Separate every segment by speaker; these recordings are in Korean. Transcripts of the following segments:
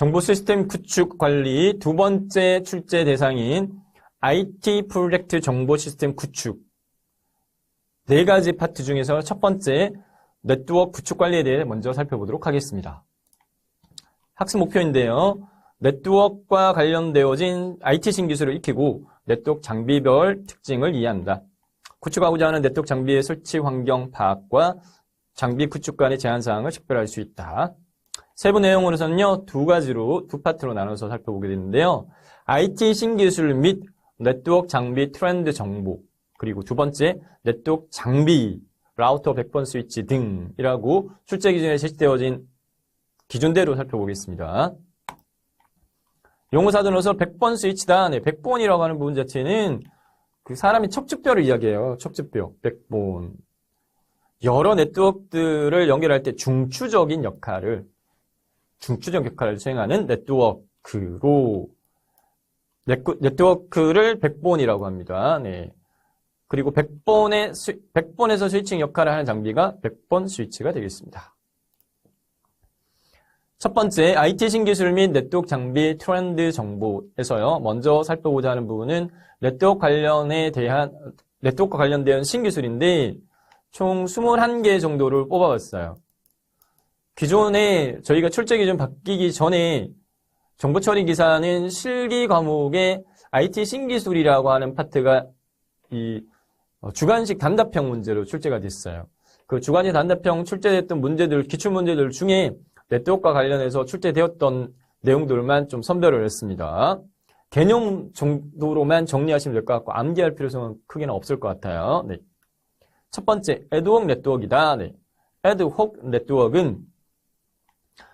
Speaker 1: 정보 시스템 구축 관리 두 번째 출제 대상인 IT 프로젝트 정보 시스템 구축 네 가지 파트 중에서 첫 번째 네트워크 구축 관리에 대해 먼저 살펴보도록 하겠습니다. 학습 목표인데요. 네트워크와 관련되어진 IT 신기술을 익히고 네트워크 장비별 특징을 이해한다. 구축하고자 하는 네트워크 장비의 설치 환경 파악과 장비 구축 간의 제한사항을 식별할 수 있다. 세부 내용으로서는요, 두 파트로 나눠서 살펴보게 되는데요. IT 신기술 및 네트워크 장비 트렌드 정보, 그리고 두 번째, 네트워크 장비, 라우터 100번 스위치 등이라고 출제 기준에 제시되어진 기준대로 살펴보겠습니다. 용어사전으로서 100번 스위치다. 네, 100번이라고 하는 부분 자체는 그 사람이 척추뼈를 이야기해요. 척추뼈, 100번. 여러 네트워크들을 연결할 때 중추적 역할을 수행하는 네트워크로 네트워크를 100번이라고 합니다. 네. 그리고 100번에서 스위칭 역할을 하는 장비가 100번 스위치가 되겠습니다. 첫 번째, IT 신기술 및 네트워크 장비 트렌드 정보에서요. 먼저 살펴보자 하는 부분은 네트워크와 관련된 신기술인데 총 21개 정도를 뽑아봤어요. 기존에 저희가 출제 기준 바뀌기 전에 정보처리 기사는 실기 과목에 IT 신기술이라고 하는 파트가 이 주관식 단답형 문제로 출제가 됐어요. 그 주관식 단답형 출제됐던 문제들, 기출문제들 중에 네트워크와 관련해서 출제되었던 내용들만 좀 선별을 했습니다. 개념 정도로만 정리하시면 될 것 같고 암기할 필요성은 크게는 없을 것 같아요. 네. 첫 번째, 애드혹 네트워크이다. 네. 애드혹 네트워크는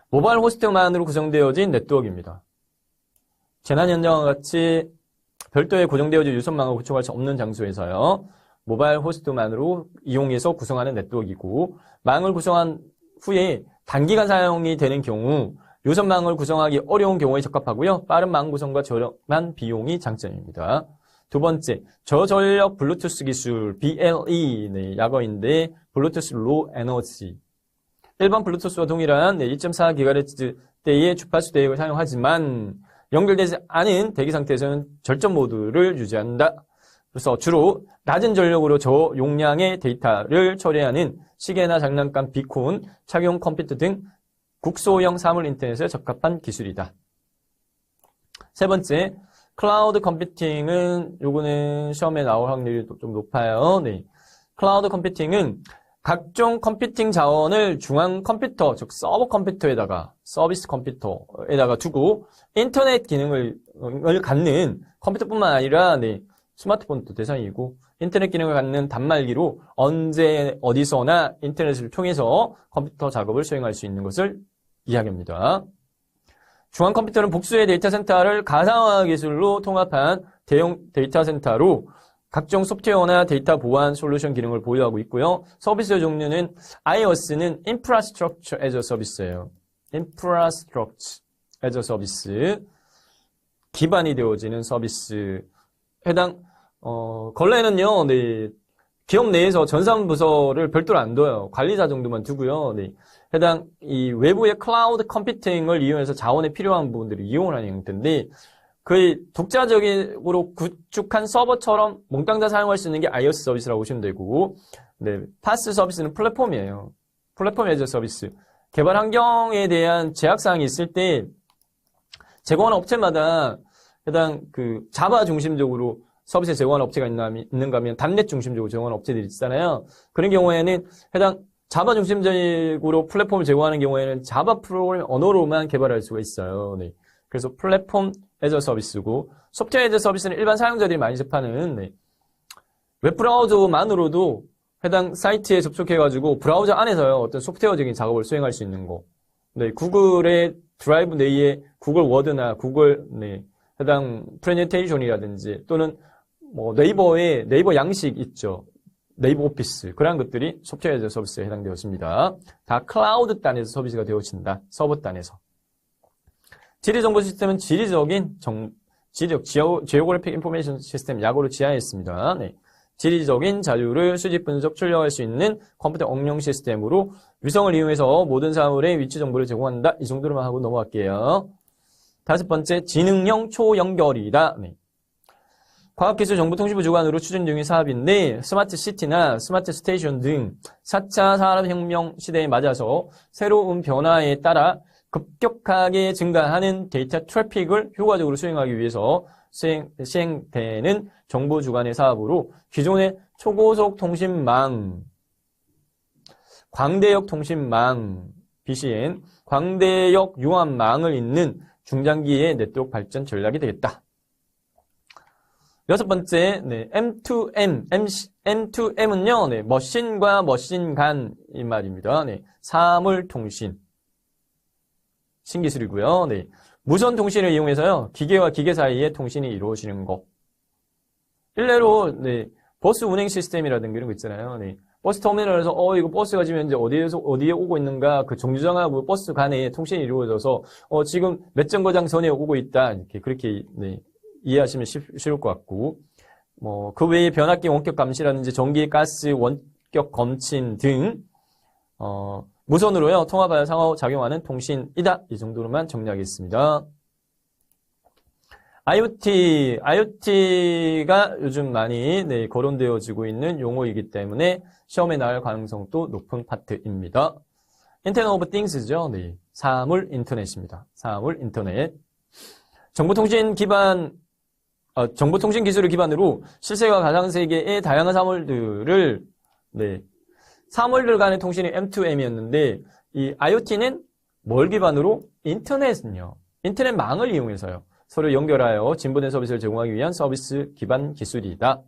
Speaker 1: 모바일 호스트만으로 구성되어진 네트워크입니다. 재난 현장과 같이 별도의 고정되어진 유선망을 구축할 수 없는 장소에서요. 모바일 호스트만으로 이용해서 구성하는 네트워크이고 망을 구성한 후에 단기간 사용이 되는 경우 유선망을 구성하기 어려운 경우에 적합하고요. 빠른 망 구성과 저렴한 비용이 장점입니다. 두 번째, 저전력 블루투스 기술 BLE 네, 약어인데 블루투스 로 에너지 일반 블루투스와 동일한 2.4GHz대의 주파수 대역을 사용하지만 연결되지 않은 대기 상태에서는 절전 모드를 유지한다. 그래서 주로 낮은 전력으로 저용량의 데이터를 처리하는 시계나 장난감, 비콘, 착용 컴퓨터 등 국소형 사물 인터넷에 적합한 기술이다. 세 번째, 클라우드 컴퓨팅은 요거는 시험에 나올 확률이 좀 높아요. 네. 클라우드 컴퓨팅은 각종 컴퓨팅 자원을 중앙 컴퓨터, 즉 서버 컴퓨터에다가 서비스 컴퓨터에다가 두고 인터넷 기능을 갖는 컴퓨터뿐만 아니라 네, 스마트폰도 대상이고 인터넷 기능을 갖는 단말기로 언제 어디서나 인터넷을 통해서 컴퓨터 작업을 수행할 수 있는 것을 이야기합니다. 중앙 컴퓨터는 복수의 데이터 센터를 가상화 기술로 통합한 대형 데이터 센터로 각종 소프트웨어나 데이터 보안 솔루션 기능을 보유하고 있고요. 서비스 종류는 IOS는 Infrastructure as a Service예요. Infrastructure as a Service. 기반이 되어지는 서비스. 해당 걸레는요. 네. 기업 내에서 전산부서를 별도로 안 둬요. 관리자 정도만 두고요. 네. 해당 이 외부의 클라우드 컴퓨팅을 이용해서 자원에 필요한 부분들을 이용을 하는 형태인데 거의 독자적으로 구축한 서버처럼 몽땅 다 사용할 수 있는 게 iOS 서비스라고 보시면 되고, 네, 파스 서비스는 플랫폼이에요. 플랫폼 에이저 서비스. 개발 환경에 대한 제약사항이 있을 때 제공하는 업체마다 해당 그 자바 중심적으로 서비스 제공하는 업체가 있는가 하면 단넷 중심적으로 제공하는 업체들이 있잖아요. 그런 경우에는 해당 자바 중심적으로 플랫폼을 제공하는 경우에는 자바 프로그램 언어로만 개발할 수가 있어요. 네. 그래서 플랫폼 에저 서비스고 소프트웨어 에저 서비스는 일반 사용자들이 많이 접하는 네. 웹브라우저만으로도 해당 사이트에 접속해가지고 브라우저 안에서요 어떤 소프트웨어적인 작업을 수행할 수 있는 거. 네, 구글의 드라이브 내에 구글 워드나 구글 네, 해당 프레젠테이션이라든지 또는 뭐 네이버 양식 있죠. 네이버 오피스 그런 것들이 소프트웨어 에저 서비스에 해당되었습니다. 다 클라우드 단에서 서비스가 되어진다. 서버 단에서. 지리정보 시스템은 지오그래픽 인포메이션 시스템 약어로 지하했습니다. 네. 지리적인 자료를 수집, 분석, 출력할 수 있는 컴퓨터 응용 시스템으로 위성을 이용해서 모든 사물의 위치 정보를 제공한다. 이 정도로만 하고 넘어갈게요. 다섯 번째, 지능형 초연결이다. 네. 과학기술정보통신부 주관으로 추진 중인 사업인데 스마트 시티나 스마트 스테이션 등 4차 산업혁명 시대에 맞아서 새로운 변화에 따라 급격하게 증가하는 데이터 트래픽을 효과적으로 수행하기 위해서 시행되는 정부 주관의 사업으로 기존의 초고속 통신망, 광대역 통신망, BCN, 광대역 융합망을 잇는 중장기의 네트워크 발전 전략이 되겠다. 여섯 번째, 네, M2M, M2M은요, 네, 머신과 머신 간이 말입니다. 네, 사물통신. 신기술이고요. 네, 무선 통신을 이용해서요, 기계와 기계 사이의 통신이 이루어지는 것. 일례로, 네, 버스 운행 시스템이라든가 이런 거 있잖아요. 네, 버스 터미널에서, 이거 버스가 지금 이제 어디에 오고 있는가, 그 정류장하고 버스 간에 통신이 이루어져서, 지금 몇 정거장 전에 오고 있다. 그렇게, 네. 이해하시면 쉬울 것 같고, 그 외에 변압기 원격 감시라든지 전기, 가스, 원격 검침 등, 무선으로요, 통합하여 상호작용하는 통신이다. 이 정도로만 정리하겠습니다. IoT가 요즘 많이, 네, 거론되어지고 있는 용어이기 때문에 시험에 나올 가능성도 높은 파트입니다. Internet of Things죠. 네. 사물 인터넷입니다. 사물 인터넷. 정보통신 기술을 기반으로 실생활 가상세계의 다양한 사물들 간의 통신이 M2M이었는데, 이 IoT는 뭘 기반으로? 인터넷망을 이용해서요. 서로 연결하여 진보된 서비스를 제공하기 위한 서비스 기반 기술이다.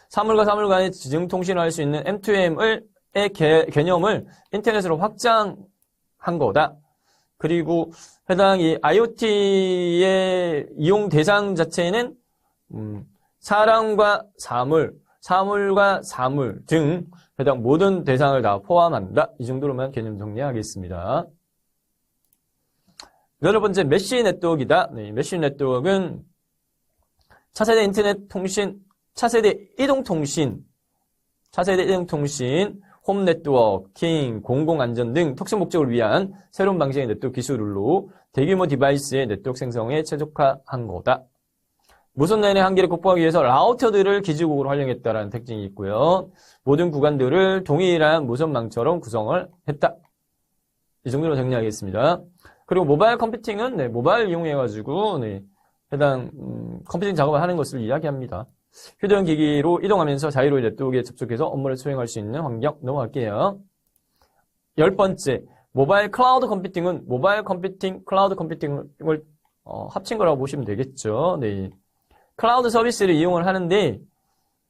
Speaker 1: 사물과 사물 간의 지증통신을 할 수 있는 M2M의 개념을 인터넷으로 확장한 거다. 그리고 해당 이 IoT의 이용 대상 자체는 사람과 사물과 사물 등 해당 모든 대상을 다 포함한다. 이 정도로만 개념 정리하겠습니다. 여덟 번째, 메쉬 네트워크이다. 네, 메쉬 네트워크는 차세대 인터넷 통신, 차세대 이동통신, 홈 네트워킹, 공공안전 등 특수 목적을 위한 새로운 방식의 네트워크 기술로 대규모 디바이스의 네트워크 생성에 최적화한 거다. 무선 랜의 한계를 극복하기 위해서 라우터들을 기지국으로 활용했다라는 특징이 있고요. 모든 구간들을 동일한 무선망처럼 구성을 했다. 이 정도로 정리하겠습니다. 그리고 모바일 컴퓨팅은 모바일 이용해가지고 해당 컴퓨팅 작업을 하는 것을 이야기합니다. 휴대용 기기로 이동하면서 자유로운 네트워크에 접속해서 업무를 수행할 수 있는 환경 넘어갈게요. 열 번째, 모바일 클라우드 컴퓨팅은 모바일 컴퓨팅, 클라우드 컴퓨팅을 합친 거라고 보시면 되겠죠. 네. 클라우드 서비스를 이용을 하는데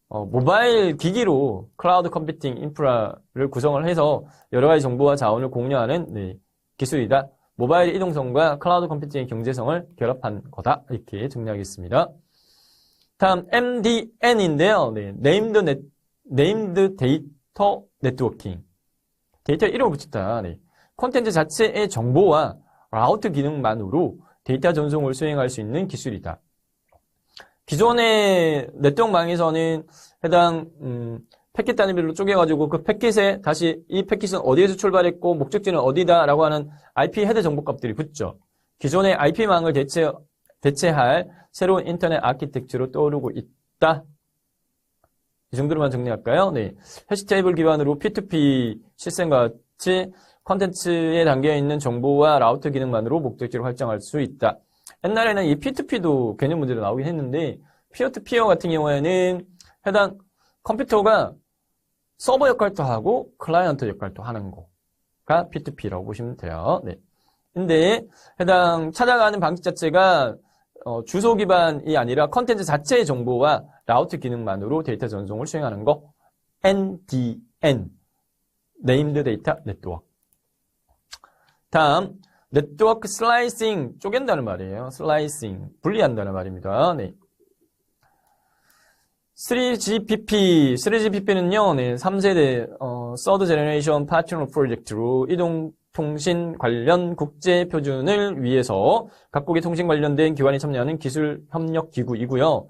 Speaker 1: 모바일 기기로 클라우드 컴퓨팅 인프라를 구성을 해서 여러 가지 정보와 자원을 공유하는 기술이다. 모바일 이동성과 클라우드 컴퓨팅의 경제성을 결합한 거다. 이렇게 정리하겠습니다. 다음 MDN인데요. Named Data Networking. 데이터 이름을 붙였다. 콘텐츠 자체의 정보와 라우트 기능만으로 데이터 전송을 수행할 수 있는 기술이다. 기존의 네트워크망에서는 해당 패킷 단위별로 쪼개가지고 그 패킷에 다시 이 패킷은 어디에서 출발했고 목적지는 어디다라고 하는 IP 헤드 정보값들이 붙죠. 기존의 IP망을 대체할 새로운 인터넷 아키텍처로 떠오르고 있다. 이 정도로만 정리할까요? 네. 해시 테이블 기반으로 P2P 시스템과 같이 콘텐츠에 담겨있는 정보와 라우터 기능만으로 목적지를 설정할 수 있다. 옛날에는 이 P2P도 개념 문제로 나오긴 했는데 피어2피어 같은 경우에는 해당 컴퓨터가 서버 역할도 하고 클라이언트 역할도 하는 거가 P2P라고 보시면 돼요. 네. 근데 해당 찾아가는 방식 자체가 주소 기반이 아니라 컨텐츠 자체의 정보와 라우트 기능만으로 데이터 전송을 수행하는 거 NDN Named Data Network. 다음 네트워크 슬라이싱 쪼갠다는 말이에요. 슬라이싱 분리한다는 말입니다. 네. 3GPP는요, 3세대 Third Generation Partner Project로 이동통신 관련 국제 표준을 위해서 각국의 통신 관련된 기관이 참여하는 기술 협력 기구이고요.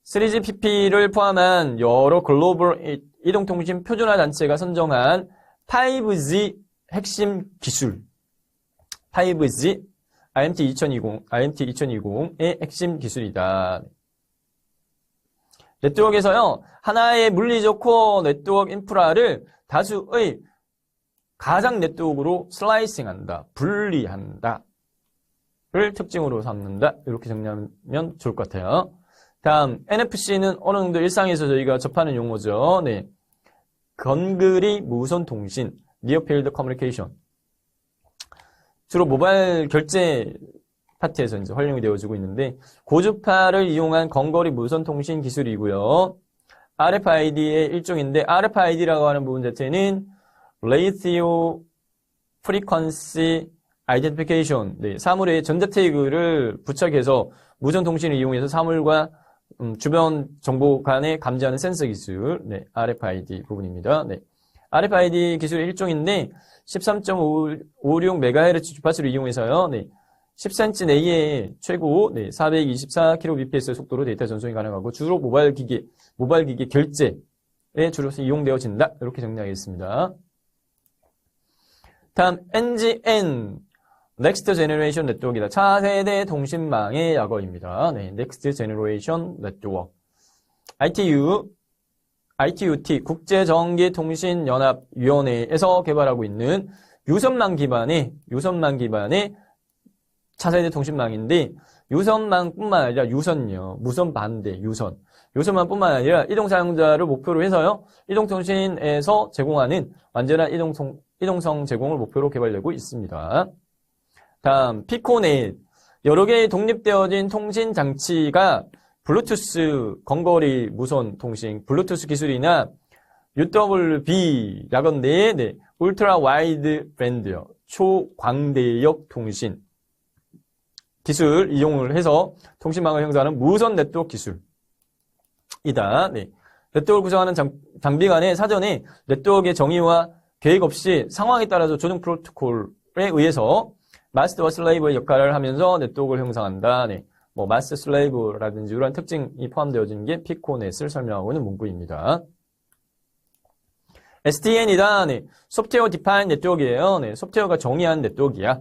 Speaker 1: 3GPP를 포함한 여러 글로벌 이동통신 표준화 단체가 선정한 5G 핵심 기술 5G, IMT 2020의 핵심 기술이다. 네트워크에서요, 하나의 물리적 코어 네트워크 인프라를 다수의 가상 네트워크로 슬라이싱한다, 분리한다. 를 특징으로 삼는다. 이렇게 정리하면 좋을 것 같아요. 다음, NFC는 어느 정도 일상에서 저희가 접하는 용어죠. 네. 건그리 무선 통신, Near Field Communication. 주로 모바일 결제 파트에서 이제 활용이 되어지고 있는데, 고주파를 이용한 건거리 무선 통신 기술이고요. RFID의 일종인데, RFID라고 하는 부분 자체는 Radio Frequency Identification, 네, 사물에 전자 태그를 부착해서 무선 통신을 이용해서 사물과 주변 정보 간에 감지하는 센서 기술, 네, RFID 부분입니다. 네. RFID 기술의 일종인데 13.56MHz 주파수를 이용해서요, 네, 10cm 내에 최고 424kbps 속도로 데이터 전송이 가능하고 주로 모바일 기기 결제에 주로 이용되어진다. 이렇게 정리하겠습니다. 다음 NGN Next Generation Network이다. 차세대 통신망의 약어입니다. 네, Next Generation Network. ITUT 국제전기통신연합위원회에서 개발하고 있는 유선망 기반의 차세대 통신망인데 유선망뿐만 아니라 유선요, 무선 반대 유선망뿐만 아니라 이동 사용자를 목표로 해서요, 이동통신에서 제공하는 완전한 이동성 제공을 목표로 개발되고 있습니다. 다음, 피코넷. 여러 개의 독립되어진 통신 장치가 블루투스, 건거리 무선 통신, 블루투스 기술이나 UWB 라건데, 네, 울트라 와이드 밴드요, 초광대역 통신 기술 이용을 해서 통신망을 형성하는 무선 네트워크 기술이다. 네. 네트워크를 구성하는 장비 간에 사전에 네트워크의 정의와 계획 없이 상황에 따라서 조정 프로토콜에 의해서 마스터와 슬레이브의 역할을 하면서 네트워크를 형성한다. 네. 뭐 마스터 슬레이브라든지 이러한 특징이 포함되어진 게 피코넷을 설명하고 있는 문구입니다. SDN이다. 네. 소프트웨어 디파인 네트워크예요. 네. 소프트웨어가 정의한 네트워크야.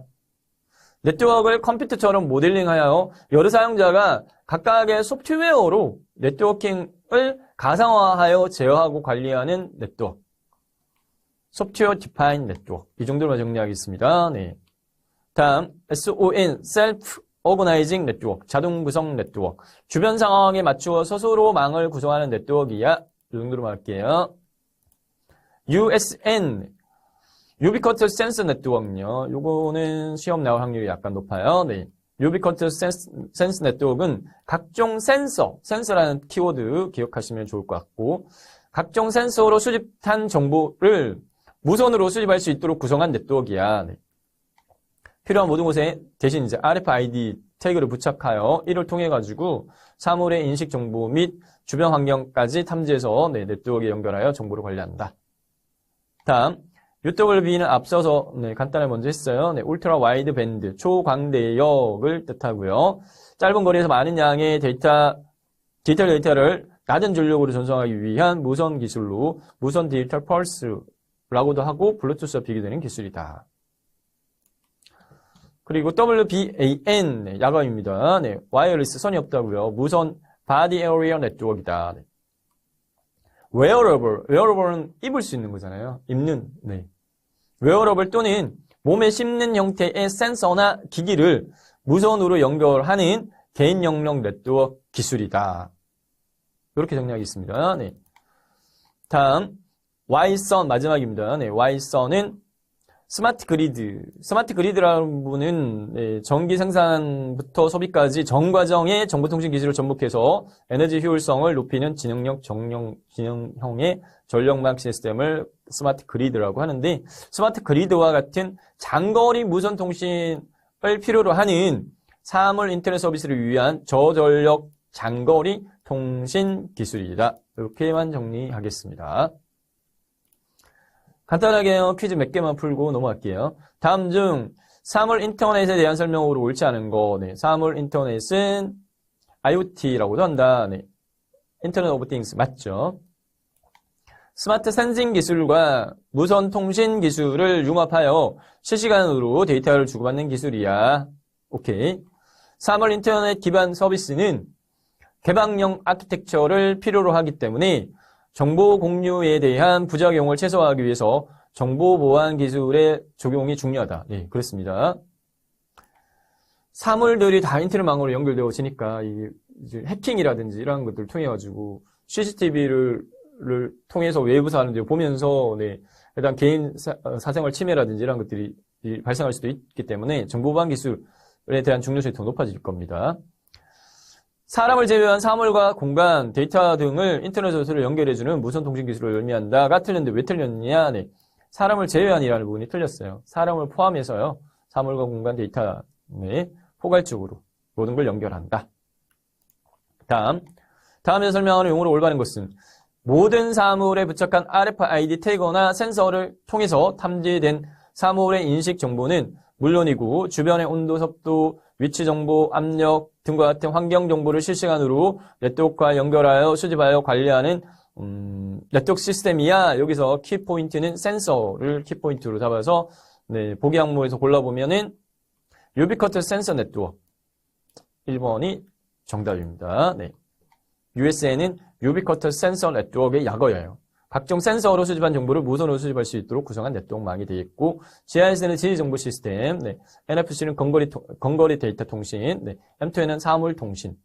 Speaker 1: 네트워크를 컴퓨터처럼 모델링하여 여러 사용자가 각각의 소프트웨어로 네트워킹을 가상화하여 제어하고 관리하는 네트워크. 소프트웨어 디파인 네트워크. 이 정도로 정리하겠습니다. 네. 다음, SON, Self Organizing Network, 자동 구성 네트워크. 주변 상황에 맞추어 스스로 망을 구성하는 네트워크이야. 이 정도로 할게요. USN, Ubiquitous Sense Network요. 요거는 시험 나올 확률이 약간 높아요. 네. Ubiquitous Sense Network은 각종 센서라는 키워드 기억하시면 좋을 것 같고, 각종 센서로 수집한 정보를 무선으로 수집할 수 있도록 구성한 네트워크이야. 네. 필요한 모든 곳에 대신 이제 RFID 태그를 부착하여 이를 통해 가지고 사물의 인식 정보 및 주변 환경까지 탐지해서 네트워크에 연결하여 정보를 관리한다. 다음, UWB는 앞서서 간단하게 먼저 했어요. 네, 울트라 와이드 밴드, 초광대역을 뜻하고요. 짧은 거리에서 많은 양의 데이터를 낮은 전력으로 전송하기 위한 무선 기술로 무선 디지털 펄스라고도 하고 블루투스와 비교되는 기술이다. 그리고 WBAN, 네, 야광입니다. 네, 와이어리스 선이 없다고요. 무선 바디 에어리어 네트워크이다. 네. 웨어러블은 입을 수 있는 거잖아요. 입는, 네. 웨어러블 또는 몸에 씹는 형태의 센서나 기기를 무선으로 연결하는 개인 영역 네트워크 기술이다. 이렇게 정리하겠습니다. 네. 다음, Y선 마지막입니다. 네, Y선은 스마트 그리드라는 부분은 네, 전기 생산부터 소비까지 전 과정의 정보통신 기술을 접목해서 에너지 효율성을 높이는 지능형의 전력망 시스템을 스마트 그리드라고 하는데, 스마트 그리드와 같은 장거리 무선 통신을 필요로 하는 사물 인터넷 서비스를 위한 저전력 장거리 통신 기술이다. 이렇게만 정리하겠습니다. 간단하게 퀴즈 몇 개만 풀고 넘어갈게요. 다음 중 사물 인터넷에 대한 설명으로 옳지 않은 거. 네, 사물 인터넷은 IoT라고도 한다. 네, 인터넷 오브 띵스 맞죠? 스마트 센싱 기술과 무선 통신 기술을 융합하여 실시간으로 데이터를 주고받는 기술이야. 오케이. 3월 인터넷 기반 서비스는 개방형 아키텍처를 필요로 하기 때문에 정보 공유에 대한 부작용을 최소화하기 위해서 정보 보안 기술의 적용이 중요하다. 네, 그렇습니다. 사물들이 다 인터넷망으로 연결되어지니까 이제 해킹이라든지 이런 것들을 통해 가지고 CCTV를 통해서 외부 사람들이 보면서 네, 해당 개인 사생활 침해라든지 이런 것들이 발생할 수도 있기 때문에 정보 보안 기술에 대한 중요성이 더 높아질 겁니다. 사람을 제외한 사물과 공간, 데이터 등을 인터넷으로 연결해주는 무선 통신 기술을 의미한다가 틀렸는데 왜 틀렸느냐? 네. 사람을 제외한이라는 부분이 틀렸어요. 사람을 포함해서요. 사물과 공간, 데이터 네, 포괄적으로 모든 걸 연결한다. 다음에 설명하는 용어로 올바른 것은 모든 사물에 부착한 RFID 태거나 센서를 통해서 탐지된 사물의 인식 정보는 물론이고 주변의 온도, 섭도, 위치 정보, 압력 등과 같은 환경 정보를 실시간으로 네트워크와 연결하여 수집하여 관리하는 네트워크 시스템이야. 여기서 키포인트는 센서를 키포인트로 잡아서 네, 보기 항목에서 골라보면은 유비쿼터스 센서 네트워크 1번이 정답입니다. 네. USA는 유비쿼터스 센서 네트워크의 약어예요. 각종 센서로 수집한 정보를 무선으로 수집할 수 있도록 구성한 네트워크망이 되어 있고 GIS는 지리정보 시스템, 네. NFC는 건거리 데이터 통신, 네. M2N은 사물 통신.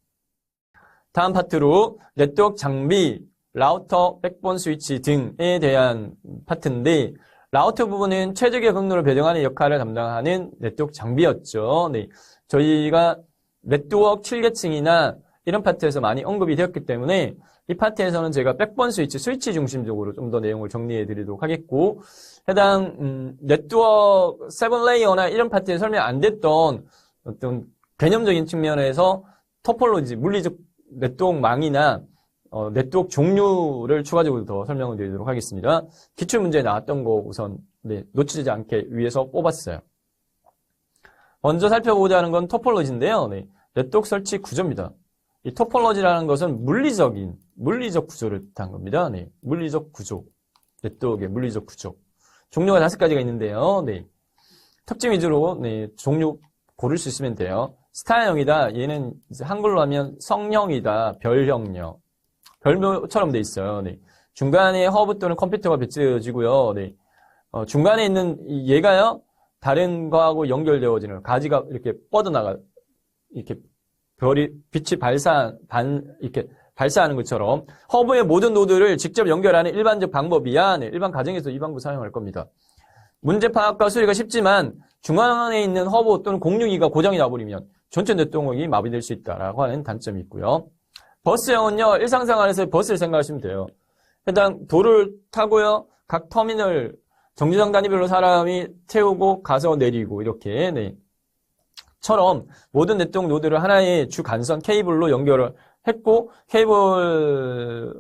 Speaker 1: 다음 파트로 네트워크 장비, 라우터, 백본 스위치 등에 대한 파트인데 라우터 부분은 최적의 경로를 배정하는 역할을 담당하는 네트워크 장비였죠. 네. 저희가 네트워크 7계층이나 이런 파트에서 많이 언급이 되었기 때문에 이 파트에서는 제가 백본 스위치 중심적으로 좀 더 내용을 정리해 드리도록 하겠고 해당 네트워크 7레이어나 이런 파트에 설명 안 됐던 어떤 개념적인 측면에서 토폴로지, 물리적 네트워크망이나 네트워크 종류를 추가적으로 더 설명을 드리도록 하겠습니다. 기출문제에 나왔던 거 우선 네, 놓치지 않게 위해서 뽑았어요. 먼저 살펴보고자 하는 건 토폴로지인데요. 네, 네트워크 설치 구조입니다. 이 토폴로지라는 것은 물리적 구조를 뜻한 겁니다. 네, 물리적 구조. 네트워크의 물리적 구조. 종류가 5가지가 있는데요. 네, 특징 위주로 네, 종류 고를 수 있으면 돼요. 스타형이다. 얘는 이제 한글로 하면 성형이다. 별형요. 별묘처럼 돼 있어요. 네. 중간에 허브 또는 컴퓨터가 배치되어지고요. 네. 중간에 있는 얘가요. 다른 거하고 연결되어지는 가지가 이렇게 뻗어나가 이렇게 빛이 이렇게 발사하는 것처럼 허브의 모든 노드를 직접 연결하는 일반적 방법이야. 네. 일반 가정에서 이 방법 사용할 겁니다. 문제 파악과 수리가 쉽지만 중앙에 있는 허브 또는 공유기가 고장이 나버리면 전체 네트워크가 마비될 수 있다라고 하는 단점이 있고요. 버스형은요, 일상생활에서 버스를 생각하시면 돼요. 해당 도를 타고요, 각 터미널, 정류장 단위별로 사람이 태우고 가서 내리고, 이렇게, 네. 처럼 모든 네트워크 노드를 하나의 주 간선 케이블로 연결을 했고, 케이블에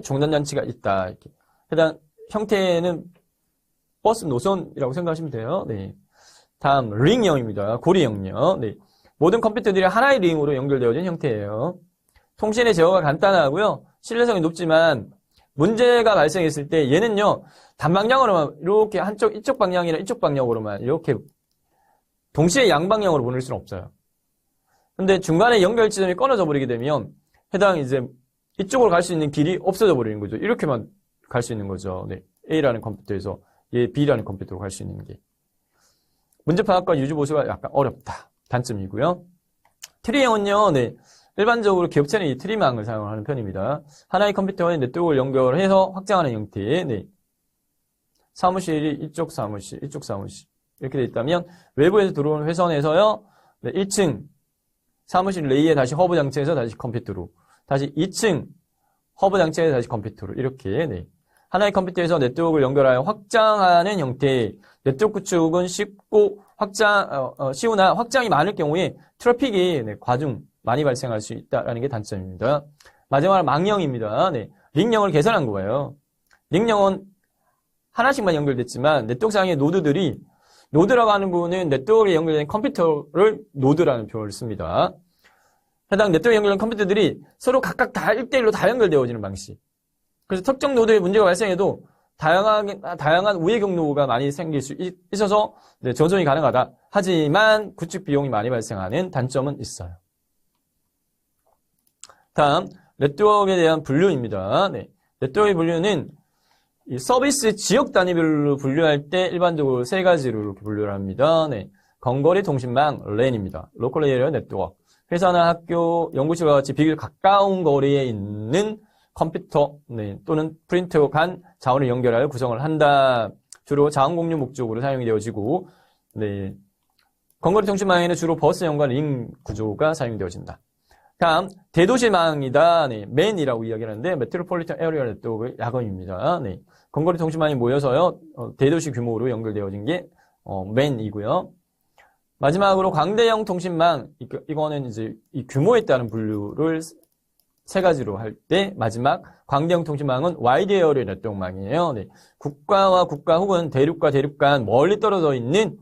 Speaker 1: 종단장치가 있다. 이렇게. 해당 형태는 버스 노선이라고 생각하시면 돼요. 네. 다음, 링형입니다. 고리형요. 네. 모든 컴퓨터들이 하나의 링으로 연결되어진 형태예요. 통신의 제어가 간단하고요. 신뢰성이 높지만 문제가 발생했을 때 얘는요. 단방향으로만 이렇게 이쪽 방향이나 이쪽 방향으로만 이렇게 동시에 양방향으로 보낼 수는 없어요. 근데 중간에 연결 지점이 끊어져 버리게 되면 해당 이제 이쪽으로 갈 수 있는 길이 없어져 버리는 거죠. 이렇게만 갈 수 있는 거죠. 네. A라는 컴퓨터에서 B라는 컴퓨터로 갈 수 있는 게. 문제 파악과 유주 보수가 약간 어렵다. 단점이고요. 트리형은요. 네. 일반적으로 기업체는 이 트리망을 사용하는 편입니다. 하나의 컴퓨터와 네트워크를 연결해서 확장하는 형태. 네. 사무실이 이쪽 사무실 이렇게 돼 있다면 외부에서 들어오는 회선에서요. 네, 1층 사무실 내에 다시 허브 장치에서 다시 컴퓨터로, 다시 2층 허브 장치에서 다시 컴퓨터로 이렇게 네. 하나의 컴퓨터에서 네트워크를 연결하여 확장하는 형태. 네트워크 구축은 쉬우나 확장이 많을 경우에 트래픽이 네, 과중 많이 발생할 수 있다는 게 단점입니다. 마지막으로 망형입니다. 네. 링형을 개선한 거예요. 링형은 하나씩만 연결됐지만 네트워크상의 노드라고 하는 부분은 네트워크에 연결된 컴퓨터를 노드라는 표현을 씁니다. 해당 네트워크에 연결된 컴퓨터들이 서로 각각 다 1대1로 다 연결되어지는 방식. 그래서 특정 노드에 문제가 발생해도 다양한 우회 경로가 많이 생길 수 있어서 네, 전송이 가능하다. 하지만 구축 비용이 많이 발생하는 단점은 있어요. 다음 네트워크에 대한 분류입니다. 네, 네트워크의 분류는 이 서비스 지역 단위별로 분류할 때 일반적으로 세 가지로 이렇게 분류를 합니다. 네, 건거리 통신망 LAN입니다. 로컬 에리어 네트워크. 회사나 학교, 연구실과 같이 비교적 가까운 거리에 있는 컴퓨터 네, 또는 프린터 간 자원을 연결하여 구성을 한다. 주로 자원 공유 목적으로 사용이 되어지고 네, 건거리 통신망에는 주로 버스형과 링 구조가 사용되어진다. 다음 대도시망이다. 네, 맨이라고 이야기하는데 메트로폴리탄 에리어 네트워크의 약어입니다. 네, 건거리 통신망이 모여서요 대도시 규모로 연결되어진 게 맨이고요. 마지막으로 광대형 통신망 이거는 이제 이 규모에 따른 분류를 세 가지로 할 때 마지막 광대형 통신망은 와이드 에어리어 네트워크망이에요. 네, 국가와 국가 혹은 대륙과 대륙 간 멀리 떨어져 있는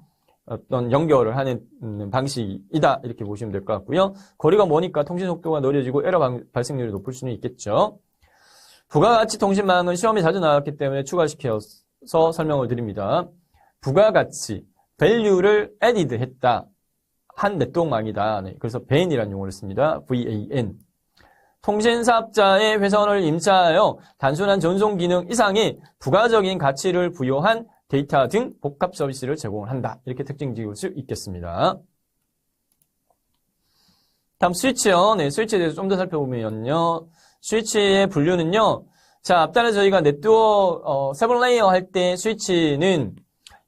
Speaker 1: 어떤 연결을 하는 방식이다 이렇게 보시면 될 것 같고요. 거리가 머니까 통신 속도가 느려지고 에러 발생률이 높을 수는 있겠죠. 부가가치 통신망은 시험에 자주 나왔기 때문에 추가시켜서 설명을 드립니다. 부가가치, value를 added 했다. 한 네트워크망이다. 네, 그래서 VAN이라는 용어를 씁니다. VAN. 통신사업자의 회선을 임차하여 단순한 전송 기능 이상의 부가적인 가치를 부여한 데이터 등 복합 서비스를 제공을 한다. 이렇게 특징 지을 수 있겠습니다. 다음 스위치요. 네, 스위치에 대해서 좀 더 살펴보면요. 스위치의 분류는요. 자, 앞단에 저희가 네트워크 7레이어 할 때 스위치는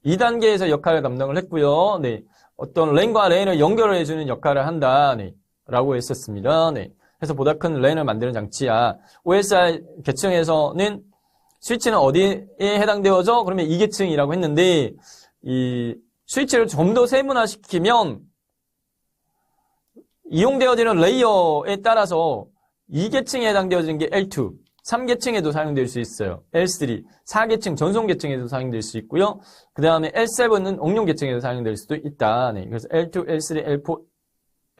Speaker 1: 2단계에서 역할을 담당을 했고요. 네, 어떤 랜과 랜을 연결을 해주는 역할을 한다. 네, 라고 했었습니다. 네, 그래서 보다 큰 랜을 만드는 장치야. OSI 계층에서는 스위치는 어디에 해당되어져? 그러면 2계층이라고 했는데 이 스위치를 좀 더 세분화시키면 이용되어지는 레이어에 따라서 2계층에 해당되어지는 게 L2, 3계층에도 사용될 수 있어요. L3, 4계층 전송 계층에도 사용될 수 있고요. 그 다음에 L7은 응용 계층에도 사용될 수도 있다. 네, 그래서 L2, L3, L4,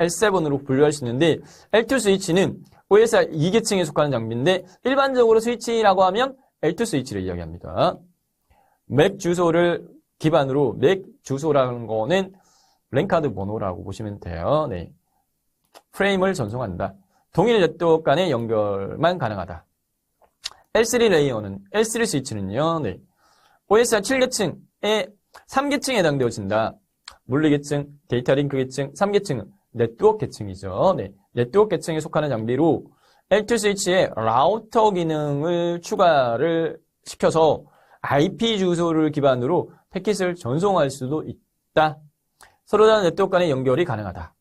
Speaker 1: L7으로 분류할 수 있는데 L2 스위치는 OSI 2계층에 속하는 장비인데 일반적으로 스위치라고 하면 L2 스위치를 이야기합니다. 맥 주소를 기반으로 맥 주소라는 거는 랜카드 번호라고 보시면 돼요. 네, 프레임을 전송한다. 동일 네트워크 간의 연결만 가능하다. L3 레이어는 L3 스위치는요. 네, OSI 7계층에 3계층에 해당되어진다. 물리계층, 데이터 링크 계층, 3계층은 네트워크 계층이죠. 네, 네트워크 계층에 속하는 장비로 L2 스위치에 라우터 기능을 추가를 시켜서 IP 주소를 기반으로 패킷을 전송할 수도 있다. 서로 다른 네트워크 간의 연결이 가능하다.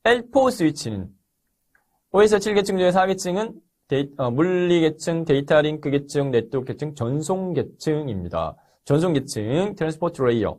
Speaker 1: L4 스위치는 OSI 7계층 중에 4계층은 물리 계층, 데이터 링크 계층, 네트워크 계층, 전송 계층입니다. 전송 계층, 트랜스포트 레이어.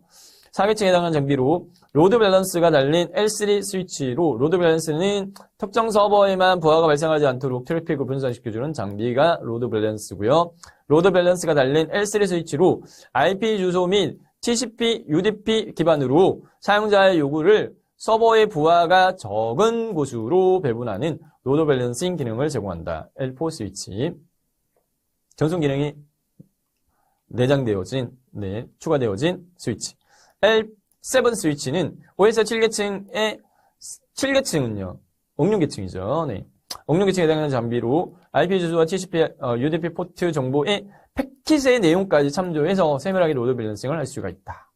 Speaker 1: 4계층에 해당하는 장비로 로드 밸런스가 달린 L3 스위치로 로드 밸런스는 특정 서버에만 부하가 발생하지 않도록 트래픽을 분산시켜주는 장비가 로드 밸런스고요. 로드 밸런스가 달린 L3 스위치로 IP 주소 및 TCP, UDP 기반으로 사용자의 요구를 서버의 부하가 적은 곳으로 배분하는 로드 밸런싱 기능을 제공한다. L4 스위치. 전송 기능이 내장되어진, 추가되어진 스위치. L7 스위치는 OSI 7계층의 7계층은요. 응용 계층이죠. 네. 응용 계층에 해당하는 장비로 IP 주소와 TCP, UDP 포트 정보의 패킷의 내용까지 참조해서 세밀하게 로드 밸런싱을 할 수가 있다.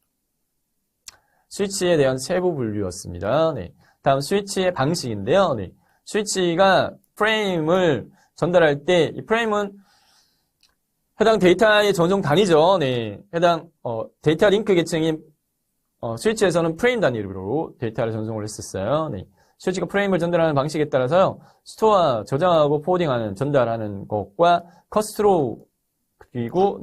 Speaker 1: 스위치에 대한 세부 분류였습니다. 네. 다음 스위치의 방식인데요. 네. 스위치가 프레임을 전달할 때 이 프레임은 해당 데이터의 전송 단위죠. 네. 해당 데이터 링크 계층인 스위치에서는 프레임 단위로 데이터를 전송을 했었어요. 네. 스위치가 프레임을 전달하는 방식에 따라서요. 스토어, 저장하고 포워딩하는, 전달하는 것과 컷스로 그리고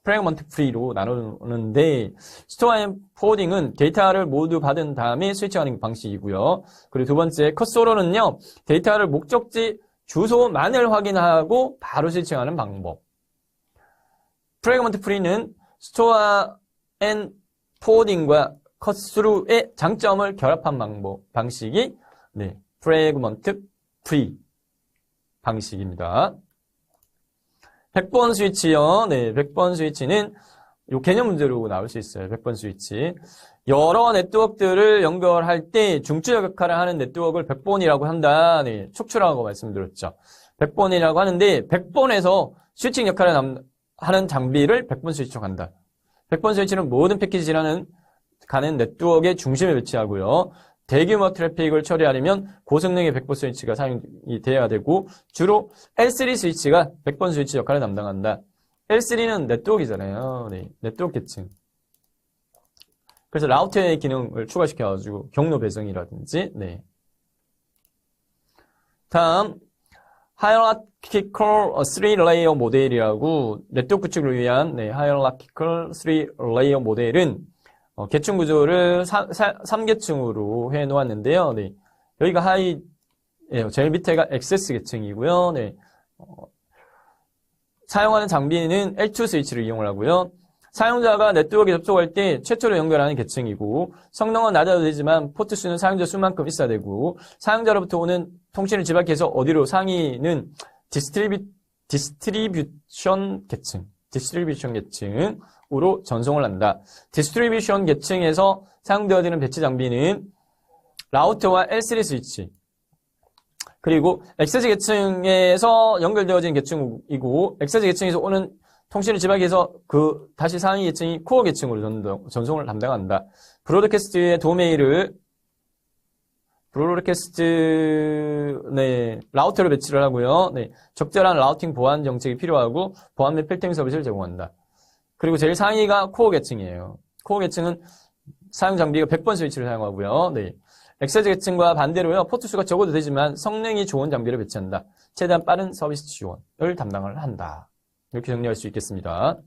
Speaker 1: 프래그먼트 프리로 나누는데 스토어 앤 포워딩은 데이터를 모두 받은 다음에 스위치하는 방식이고요. 그리고 두 번째 컷스로는요. 데이터를 목적지 주소만을 확인하고 바로 스위칭하는 방법. 프래그먼트 프리는 스토어 앤 포워딩과 컷스루의 장점을 결합한 방식이 프래그먼트 프리 방식입니다. 100번 스위치요. 네, 100번 스위치는 요 개념 문제로 나올 수 있어요. 100번 스위치. 여러 네트워크들을 연결할 때 중추적 역할을 하는 네트워크를 100번이라고 한다. 네, 촉출하고 말씀드렸죠. 100번이라고 하는데 100번에서 스위칭 역할을 하는 장비를 100번 스위치로 간다. 100번 스위치는 모든 패키지 가는 네트워크의 중심에 위치하고요. 대규모 트래픽을 처리하려면 고성능의 100번 스위치가 사용이 돼야 되고 주로 L3 스위치가 100번 스위치 역할을 담당한다. L3는 네트워크이잖아요. 네, 네트워크 계층. 그래서 라우터의 기능을 추가시켜가지고 경로 배정이라든지, 네. 다음, Hierarchical 3-layer 모델이라고 네트워크 구축을 위한 Hierarchical 3-layer 모델은 계층 구조를 3계층으로 해 놓았는데요. 네. 여기가 제일 밑에가 액세스 계층이고요. 네. 사용하는 장비는 L2 스위치를 이용을 하고요. 사용자가 네트워크에 접속할 때 최초로 연결하는 계층이고 성능은 낮아도 되지만 포트 수는 사용자 수만큼 있어야 되고 사용자로부터 오는 통신을 집약해서 어디로 상위는 디스트리뷰션 계층으로 전송을 한다. 디스트리뷰션 계층에서 사용되어지는 배치 장비는 라우터와 L3 스위치 그리고 액세스 계층에서 연결되어진 계층이고 액세스 계층에서 오는 통신을 집약해서 다시 상위 계층이 코어 계층으로 전송을 담당한다. 브로드캐스트의 도메인을 라우터로 배치를 하고요. 네, 적절한 라우팅 보안 정책이 필요하고 보안 및 필터링 서비스를 제공한다. 그리고 제일 상위가 코어 계층이에요. 코어 계층은 사용 장비가 100번 스위치를 사용하고요. 네. 액세스 계층과 반대로요. 포트 수가 적어도 되지만 성능이 좋은 장비를 배치한다. 최대한 빠른 서비스 지원을 담당을 한다. 이렇게 정리할 수 있겠습니다.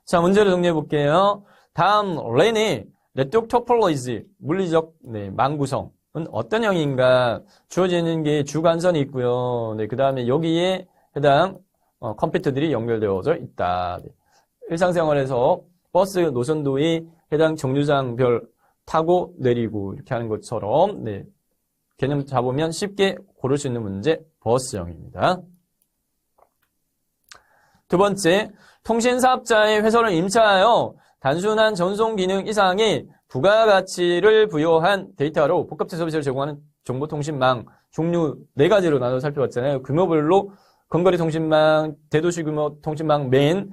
Speaker 1: 자, 문제를 정리해 볼게요. 다음 랜의 네트워크 토폴로지 물리적 망 구성은 어떤 형인가? 주어지는 게 주관선이 있고요. 네, 그 다음에 여기에 해당 컴퓨터들이 연결되어져 있다. 네. 일상생활에서 버스 노선도의 해당 정류장별 타고 내리고 이렇게 하는 것처럼 개념 잡으면 쉽게 고를 수 있는 문제 버스형입니다. 두 번째, 통신사업자의 회선을 임차하여 단순한 전송 기능 이상의 부가가치를 부여한 데이터로 복합적 서비스를 제공하는 정보통신망 종류 4가지로 나눠 살펴봤잖아요. 규모별로 근거리 통신망, 대도시 규모 통신망 맨,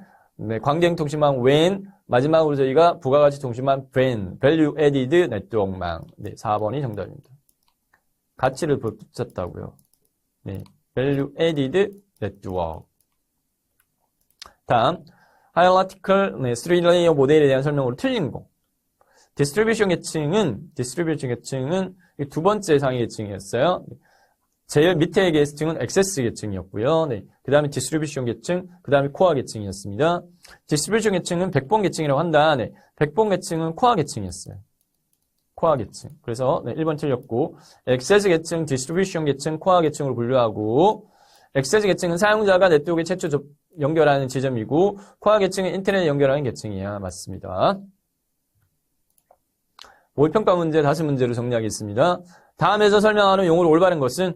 Speaker 1: 광대형 통신망 WAN, 마지막으로 저희가 부가가치 통신망 VAN, Value Added 네트워크망. 4번이 정답입니다. 가치를 붙였다고요. Value Added Network. 다음, Hierarchical 3-layer 모델에 대한 설명으로 틀린 거. 디스트리뷰션 계층은 두 번째 상위 계층이었어요. 제일 밑에 계층은 액세스 계층이었고요. 그 다음에 디스트리뷰션 계층, 그 다음에 코어 계층이었습니다. 디스트리뷰션 계층은 100번 계층이라고 한다. 100번 계층은 코어 계층이었어요. 코어 계층. 그래서 1번 틀렸고, 액세스 계층, 디스트리뷰션 계층, 코어 계층으로 분류하고, 액세스 계층은 사용자가 네트워크에 최초 연결하는 지점이고, 코어 계층은 인터넷에 연결하는 계층이야. 맞습니다. 모의평가 문제, 다시 문제로 정리하겠습니다. 다음에서 설명하는 용어로 올바른 것은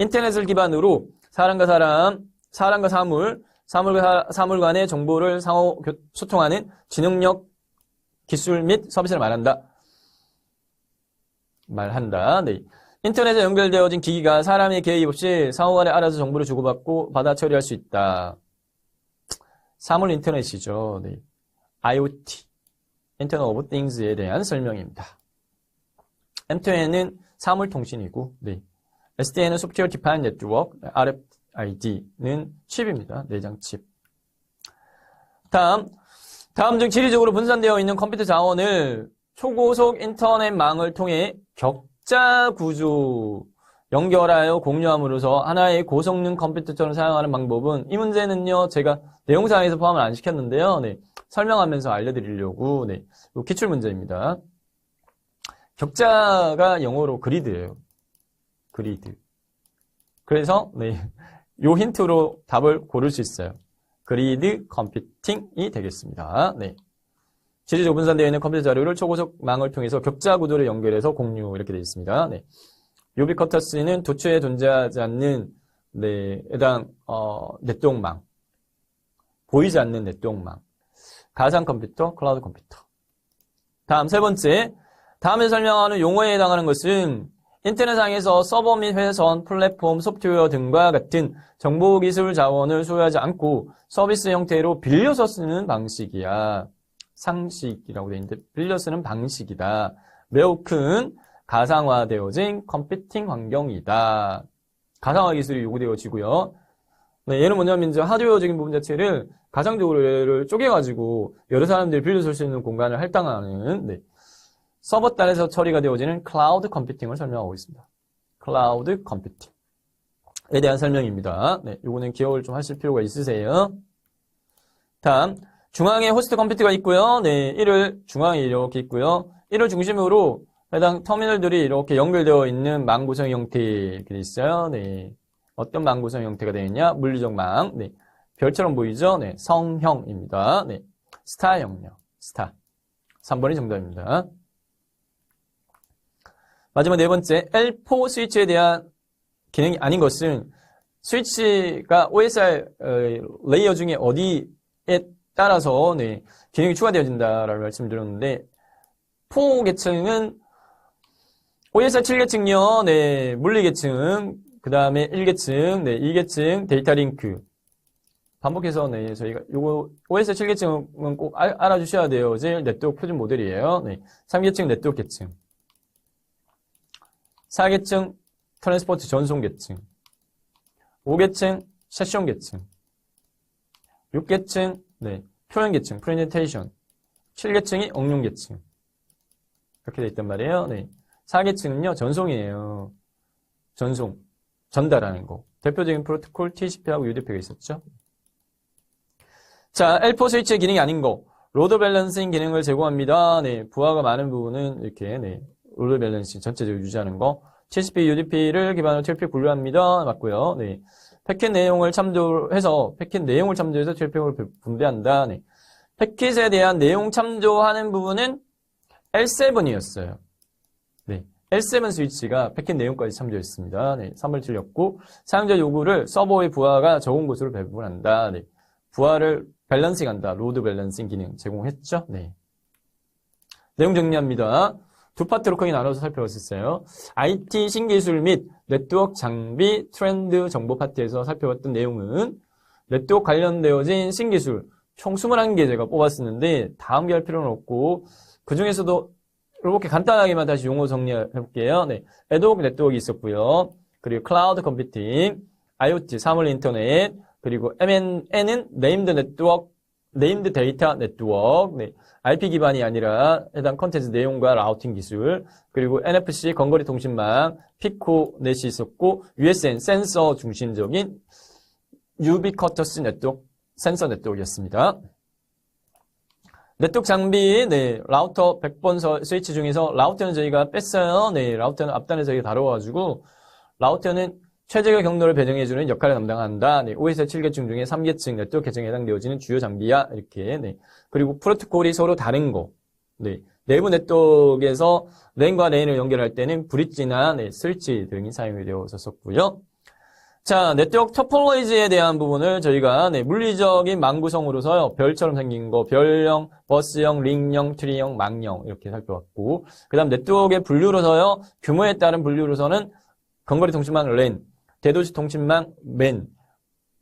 Speaker 1: 인터넷을 기반으로 사람과 사물, 사물과 사물 간의 정보를 상호 소통하는 지능력, 기술 및 서비스를 말한다. 네. 인터넷에 연결되어진 기기가 사람의 개입 없이 상호간에 알아서 정보를 주고받고 받아 처리할 수 있다. 사물 인터넷이죠. IoT, 인터넷 오브 띵스에 대한 설명입니다. M2N은 사물 통신이고, SDN은 Software Defined Network, RFID는 칩입니다. 내장 칩. 다음 중 지리적으로 분산되어 있는 컴퓨터 자원을 초고속 인터넷망을 통해 격자 구조 연결하여 공유함으로써 하나의 고성능 컴퓨터처럼 사용하는 방법은 이 문제는요, 제가 내용상에서 포함을 안 시켰는데요. 설명하면서 알려드리려고, 기출 문제입니다. 격자가 영어로 그리드예요. 그리드. 그래서 요 힌트로 답을 고를 수 있어요. 그리드 컴퓨팅이 되겠습니다. 지리적 분산되어 있는 컴퓨터 자료를 초고속망을 통해서 격자 구도를 연결해서 공유 이렇게 되어 있습니다. 유비쿼터스는 도처에 존재하지 않는 해당 네트워크망 보이지 않는 네트워크망. 가상 컴퓨터, 클라우드 컴퓨터. 다음 세 번째. 다음에 설명하는 용어에 해당하는 것은 인터넷상에서 서버 및 회선, 플랫폼, 소프트웨어 등과 같은 정보기술 자원을 소유하지 않고 서비스 형태로 빌려서 쓰는 방식이야. 상식이라고 되어 있는데 빌려 쓰는 방식이다. 매우 큰 가상화되어진 컴퓨팅 환경이다. 가상화 기술이 요구되어지고요. 네, 얘는 뭐냐면 이제 하드웨어적인 부분 자체를 가상적으로 얘를 쪼개가지고 여러 사람들이 빌려 쓸 수 있는 공간을 할당하는 네, 서버 단에서 처리가 되어지는 클라우드 컴퓨팅을 설명하고 있습니다. 클라우드 컴퓨팅에 대한 설명입니다. 네, 요거는 기억을 좀 하실 필요가 있으세요. 다음, 중앙에 호스트 컴퓨터가 있고요. 네, 이를 중앙에 이렇게 있고요. 이를 중심으로 해당 터미널들이 이렇게 연결되어 있는 망 구성 형태가 있어요. 네, 어떤 망 구성 형태가 되어 있냐? 물리적 망. 네, 별처럼 보이죠? 네, 성형입니다. 네, 스타형요. 스타. 3번이 정답입니다. 마지막 네 번째, L4 스위치에 대한 기능이 아닌 것은 스위치가 OSR 레이어 중에 어디에 따라서 네, 기능이 추가되어진다라고 말씀드렸는데 4 계층은 OSR 7계층요, 네, 물리 계층, 그 다음에 1계층, 네, 2계층, 데이터 링크. 반복해서 네, 저희가 요거 OSR 7계층은 꼭 알아주셔야 돼요. 이제 네트워크 표준 모델이에요. 네, 3계층 네트워크 계층. 4계층 트랜스포트 전송 계층, 5계층 세션 계층, 6계층 네, 표현 계층 프레젠테이션, 7계층이 응용 계층 이렇게 돼 있단 말이에요. 네, 4계층은요 전송이에요. 전송, 전달하는 거. 대표적인 프로토콜 TCP하고 UDP가 있었죠. 자, L4 스위치의 기능이 아닌 거, 로드 밸런싱 기능을 제공합니다. 네, 부하가 많은 부분은 이렇게 네. 로드 밸런싱 전체적으로 유지하는 거. TCP, UDP를 기반으로 TLP 분류합니다. 맞고요. 네. 패킷 내용을 참조해서 TLP를 분배한다. 네. 패킷에 대한 내용 참조하는 부분은 L7이었어요. 네. L7 스위치가 패킷 내용까지 참조했습니다. 네. 3번 틀렸고, 사용자 요구를 서버의 부하가 적은 곳으로 배분한다. 네. 부하를 밸런싱한다. 로드 밸런싱 기능 제공했죠. 네. 내용 정리합니다. 두 파트로 크게 나눠서 살펴봤었어요. IT 신기술 및 네트워크 장비 트렌드 정보 파트에서 살펴봤던 내용은 네트워크 관련되어진 신기술 총 21개 제가 뽑았었는데 다 암기할 필요는 없고 그 중에서도 이렇게 간단하게만 다시 용어 정리해볼게요. 네, 애드호크 네트워크 있었고요. 그리고 클라우드 컴퓨팅, IoT, 사물 인터넷, 그리고 MNN은 네임드 네트워크, 네임드 데이터 네트워크, 네, IP 기반이 아니라 해당 컨텐츠 내용과 라우팅 기술, 그리고 NFC 건거리 통신망, 피코넷이 있었고, USN 센서 중심적인 유비쿼터스 네트워크, 센서 네트워크였습니다. 네트워크 장비, 네, 라우터 100번 스위치 중에서 라우터는 저희가 뺐어요. 네, 라우터는 앞단에 저희가 다뤄가지고, 라우터는 최적의 경로를 배정해주는 역할을 담당한다. 네, OSI 7계층 중에 3계층 네트워크 계층에 해당되어지는 주요 장비야. 이렇게, 네. 그리고 프로토콜이 서로 다른 거. 네. 내부 네트워크에서 랜과 랜을 연결할 때는 브릿지나 네, 스위치 등이 사용이 되었었고요. 자, 네트워크 토폴로지에 대한 부분을 저희가 네, 물리적인 망 구성으로서요. 별처럼 생긴 거, 별형, 버스형, 링형, 트리형, 망형 이렇게 살펴봤고, 그다음 네트워크의 분류로서요. 규모에 따른 분류로서는 건거리 통신망 랜, 대도시 통신망 맨,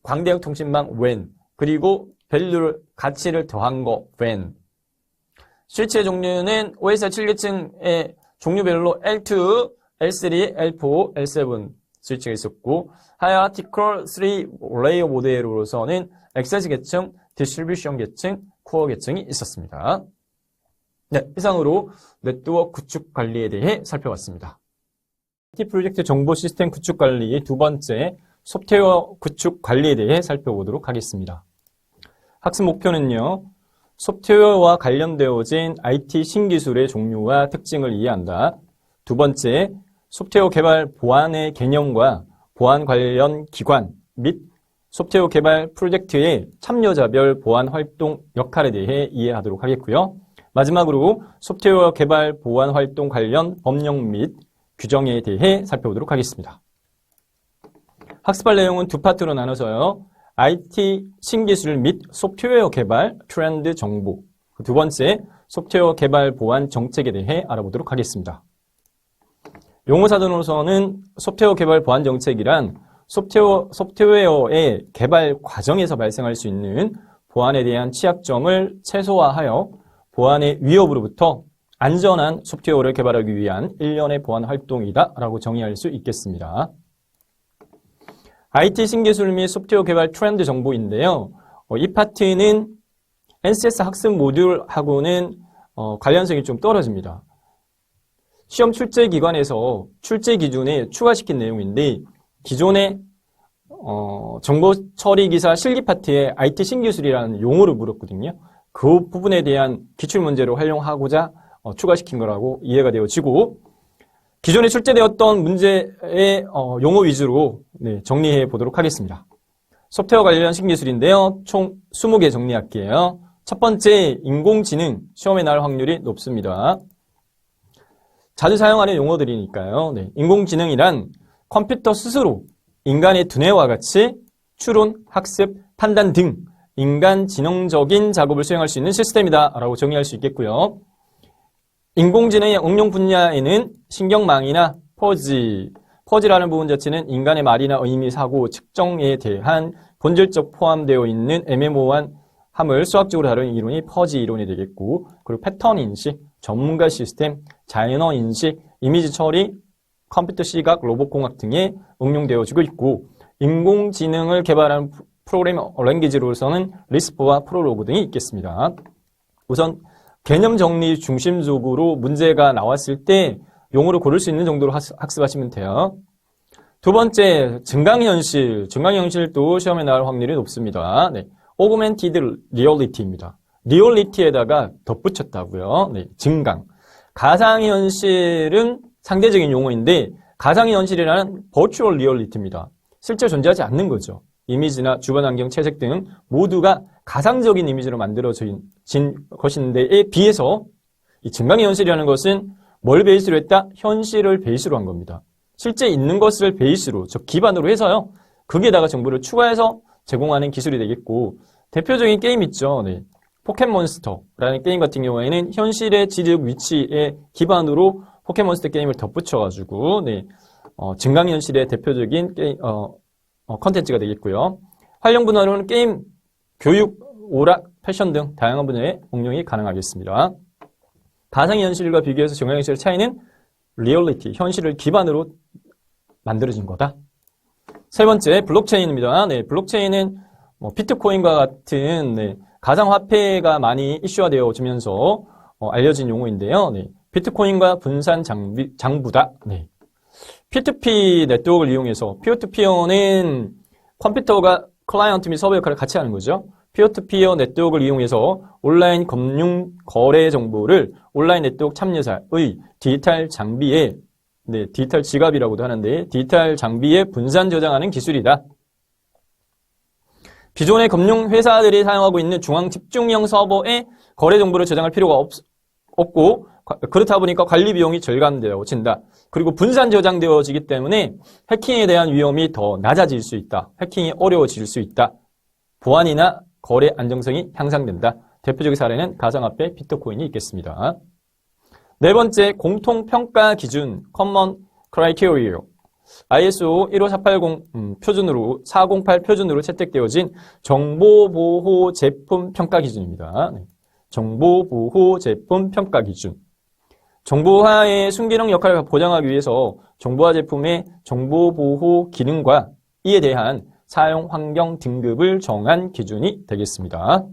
Speaker 1: 광대역 통신망 웬, 그리고 밸류를 가치를 더한 거 웬. 스위치의 종류는 OSI 7계층의 종류별로 L2, L3, L4, L7 스위치가 있었고 하이어티컬 3 레이어 모델로서는 액세스 계층, 디스트리뷰션 계층, 코어 계층이 있었습니다. 네, 이상으로 네트워크 구축 관리에 대해 살펴봤습니다. IT 프로젝트 정보 시스템 구축 관리의 두 번째 소프트웨어 구축 관리에 대해 살펴보도록 하겠습니다. 학습 목표는요, 소프트웨어와 관련되어진 IT 신기술의 종류와 특징을 이해한다. 두 번째, 소프트웨어 개발 보안의 개념과 보안 관련 기관 및 소프트웨어 개발 프로젝트의 참여자별 보안 활동 역할에 대해 이해하도록 하겠고요. 마지막으로 소프트웨어 개발 보안 활동 관련 법령 및 규정에 대해 살펴보도록 하겠습니다. 학습할 내용은 두 파트로 나눠서요. IT 신기술 및 소프트웨어 개발 트렌드 정보. 두 번째, 소프트웨어 개발 보안 정책에 대해 알아보도록 하겠습니다. 용어사전으로서는 소프트웨어 개발 보안 정책이란 소프트웨어의 개발 과정에서 발생할 수 있는 보안에 대한 취약점을 최소화하여 보안의 위협으로부터 안전한 소프트웨어를 개발하기 위한 일련의 보안 활동이다 라고 정의할 수 있겠습니다. IT 신기술 및 소프트웨어 개발 트렌드 정보인데요. 이 파트는 NCS 학습 모듈하고는 관련성이 좀 떨어집니다. 시험 출제 기관에서 출제 기준에 추가시킨 내용인데 기존의 정보 처리 기사 실기 파트에 IT 신기술이라는 용어를 물었거든요. 그 부분에 대한 기출 문제로 활용하고자 추가시킨 거라고 이해가 되어지고 기존에 출제되었던 문제의 용어 위주로 정리해 보도록 하겠습니다. 소프트웨어 관련 신기술인데요. 총 20개 정리할게요. 첫 번째, 인공지능. 시험에 나올 확률이 높습니다. 자주 사용하는 용어들이니까요. 인공지능이란 컴퓨터 스스로 인간의 두뇌와 같이 추론, 학습, 판단 등 인간 지능적인 작업을 수행할 수 있는 시스템이다 라고 정의할 수 있겠고요. 인공지능의 응용 분야에는 신경망이나 퍼지라는 부분 자체는 인간의 말이나 의미, 사고, 측정에 대한 본질적 포함되어 있는 애매모호한 함을 수학적으로 다루는 이론이 퍼지 이론이 되겠고, 그리고 패턴 인식, 전문가 시스템, 자연어 인식, 이미지 처리, 컴퓨터 시각, 로봇공학 등에 응용되어지고 있고, 인공지능을 개발하는 프로그래밍 랭귀지로서는 리스프와 프롤로그 등이 있겠습니다. 우선 개념 정리 중심적으로 문제가 나왔을 때 용어를 고를 수 있는 정도로 학습하시면 돼요. 두 번째, 증강현실. 증강현실도 시험에 나올 확률이 높습니다. Augmented Reality입니다. 리얼리티에다가 덧붙였다고요. 증강. 가상현실은 상대적인 용어인데 가상현실이라는 Virtual Reality입니다. 실제 존재하지 않는 거죠. 이미지나 주변 환경, 채색 등 모두가 가상적인 이미지로 만들어진 것인데에 비해서 이 증강현실이라는 것은 뭘 베이스로 했다? 현실을 베이스로 한 겁니다. 실제 있는 것을 베이스로, 즉 기반으로 해서요. 거기에다가 정보를 추가해서 제공하는 기술이 되겠고 대표적인 게임 있죠. 포켓몬스터라는 게임 같은 경우에는 현실의 지적 위치에 기반으로 포켓몬스터 게임을 덧붙여가지고 증강현실의 대표적인 게임, 컨텐츠가 되겠고요. 활용 분야로는 게임, 교육, 오락, 패션 등 다양한 분야에 응용이 가능하겠습니다. 가상현실과 비교해서 증강현실의 차이는 리얼리티, 현실을 기반으로 만들어진 거다. 세 번째, 블록체인입니다. 블록체인은 비트코인과 같은 가상화폐가 많이 이슈화되어지면서 알려진 용어인데요. 비트코인과 분산 장부다. P2P 네트워크를 이용해서 피어-투-피어는 컴퓨터가 클라이언트 및 서버 역할을 같이 하는 거죠. 피어-투-피어 네트워크를 이용해서 온라인 금융 거래 정보를 온라인 네트워크 참여자의 디지털 장비에 디지털 지갑이라고도 하는데 디지털 장비에 분산 저장하는 기술이다. 기존의 금융 회사들이 사용하고 있는 중앙 집중형 서버에 거래 정보를 저장할 필요가 없고 그렇다 보니까 관리 비용이 절감되어진다. 그리고 분산 저장되어지기 때문에 해킹에 대한 위험이 더 낮아질 수 있다. 해킹이 어려워질 수 있다. 보안이나 거래 안정성이 향상된다. 대표적인 사례는 가상화폐 비트코인이 있겠습니다. 네 번째, 공통평가 기준 Common Criteria. ISO 15480 표준으로 408 표준으로 채택되어진 정보보호 제품 평가 기준입니다. 정보보호 제품 평가 기준. 정보화의 순기능 역할을 보장하기 위해서 정보화 제품의 정보보호 기능과 이에 대한 사용 환경 등급을 정한 기준이 되겠습니다.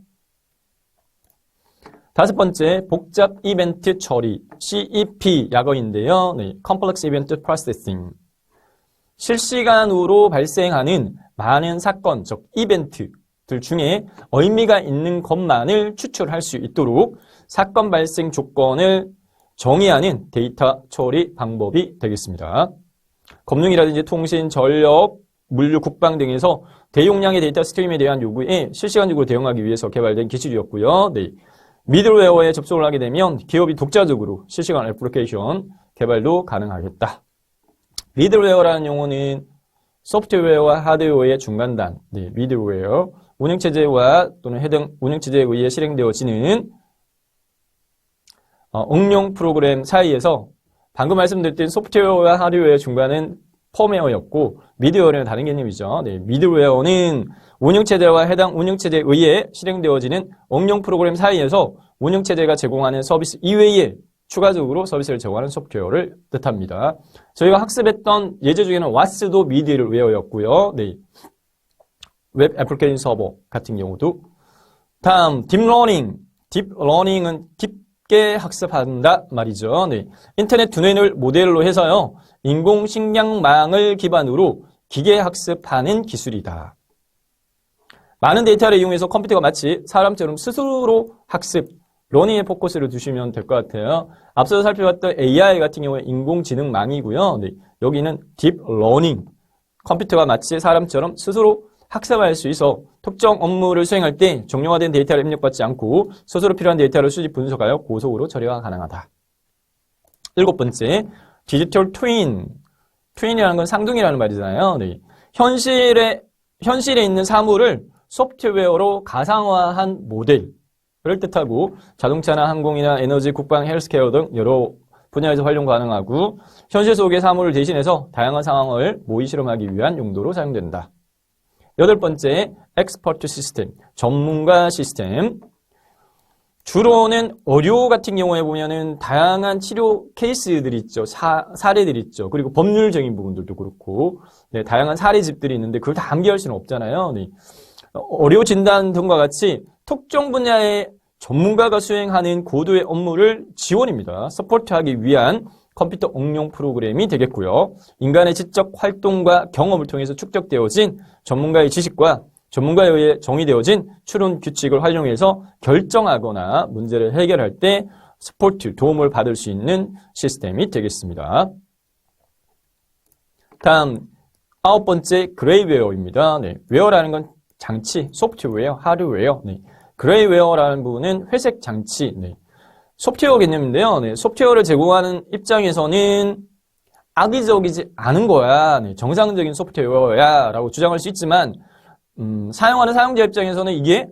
Speaker 1: 다섯 번째, 복잡 이벤트 처리, CEP 약어인데요. Complex Event Processing. 실시간으로 발생하는 많은 사건, 즉 이벤트들 중에 의미가 있는 것만을 추출할 수 있도록 사건 발생 조건을 정의하는 데이터 처리 방법이 되겠습니다. 검증이라든지 통신, 전력, 물류, 국방 등에서 대용량의 데이터 스트림에 대한 요구에 실시간적으로 대응하기 위해서 개발된 기술이었고요. 미들웨어에 접속을 하게 되면 기업이 독자적으로 실시간 애플리케이션 개발도 가능하겠다. 미들웨어라는 용어는 소프트웨어와 하드웨어의 중간단, 네, 미들웨어, 운영체제와 또는 해당 운영체제에 의해 실행되어지는 응용 프로그램 사이에서 방금 말씀드렸던 소프트웨어와 하드웨어의 중간은 펌웨어였고 미드웨어는 다른 개념이죠. 네, 미드웨어는 운영체제와 해당 운영체제에 의해 실행되어지는 응용 프로그램 사이에서 운영체제가 제공하는 서비스 이외에 추가적으로 서비스를 제공하는 소프트웨어를 뜻합니다. 저희가 학습했던 예제 중에는 WAS도 미드웨어였고요. 네, 웹 애플리케이션 서버 같은 경우도. 다음 딥러닝. 딥러닝은 깊게 학습한다 말이죠. 네, 인터넷 두뇌를 모델로 해서요. 인공식량망을 기반으로 기계 학습하는 기술이다. 많은 데이터를 이용해서 컴퓨터가 마치 사람처럼 스스로 학습, 러닝에 포커스를 두시면 될 것 같아요. 앞서 살펴봤던 AI 같은 경우에 인공지능망이고요. 네, 여기는 딥러닝. 컴퓨터가 마치 사람처럼 스스로 학습할 수 있어 특정 업무를 수행할 때 정형화된 데이터를 입력받지 않고 스스로 필요한 데이터를 수집 분석하여 고속으로 처리가 가능하다. 7번째, 디지털 트윈. 트윈이라는 건 쌍둥이라는 말이잖아요. 네. 현실에 있는 사물을 소프트웨어로 가상화한 모델을 뜻하고 자동차나 항공이나 에너지, 국방, 헬스케어 등 여러 분야에서 활용 가능하고 현실 속의 사물을 대신해서 다양한 상황을 모의 실험하기 위한 용도로 사용된다. 8번째, 엑스퍼트 시스템, 전문가 시스템. 주로는 의료 같은 경우에 보면은 다양한 치료 케이스들이 있죠. 사례들이 있죠. 그리고 법률적인 부분들도 그렇고, 네, 다양한 사례집들이 있는데 그걸 다 암기할 수는 없잖아요. 네. 의료 진단 등과 같이 특정 분야의 전문가가 수행하는 고도의 업무를 지원입니다. 서포트하기 위한 컴퓨터 응용 프로그램이 되겠고요. 인간의 지적 활동과 경험을 통해서 축적되어진 전문가의 지식과 전문가에 의해 정의되어진 추론 규칙을 활용해서 결정하거나 문제를 해결할 때 서포트, 도움을 받을 수 있는 시스템이 되겠습니다. 다음 9번째, 그레이웨어입니다. 네, 웨어라는 건 장치, 소프트웨어, 하드웨어. 네, 그레이웨어라는 부분은 회색 장치. 네, 소프트웨어 개념인데요. 네, 소프트웨어를 제공하는 입장에서는 악의적이지 않은 거야. 네, 정상적인 소프트웨어야 라고 주장할 수 있지만 사용하는 사용자 입장에서는 이게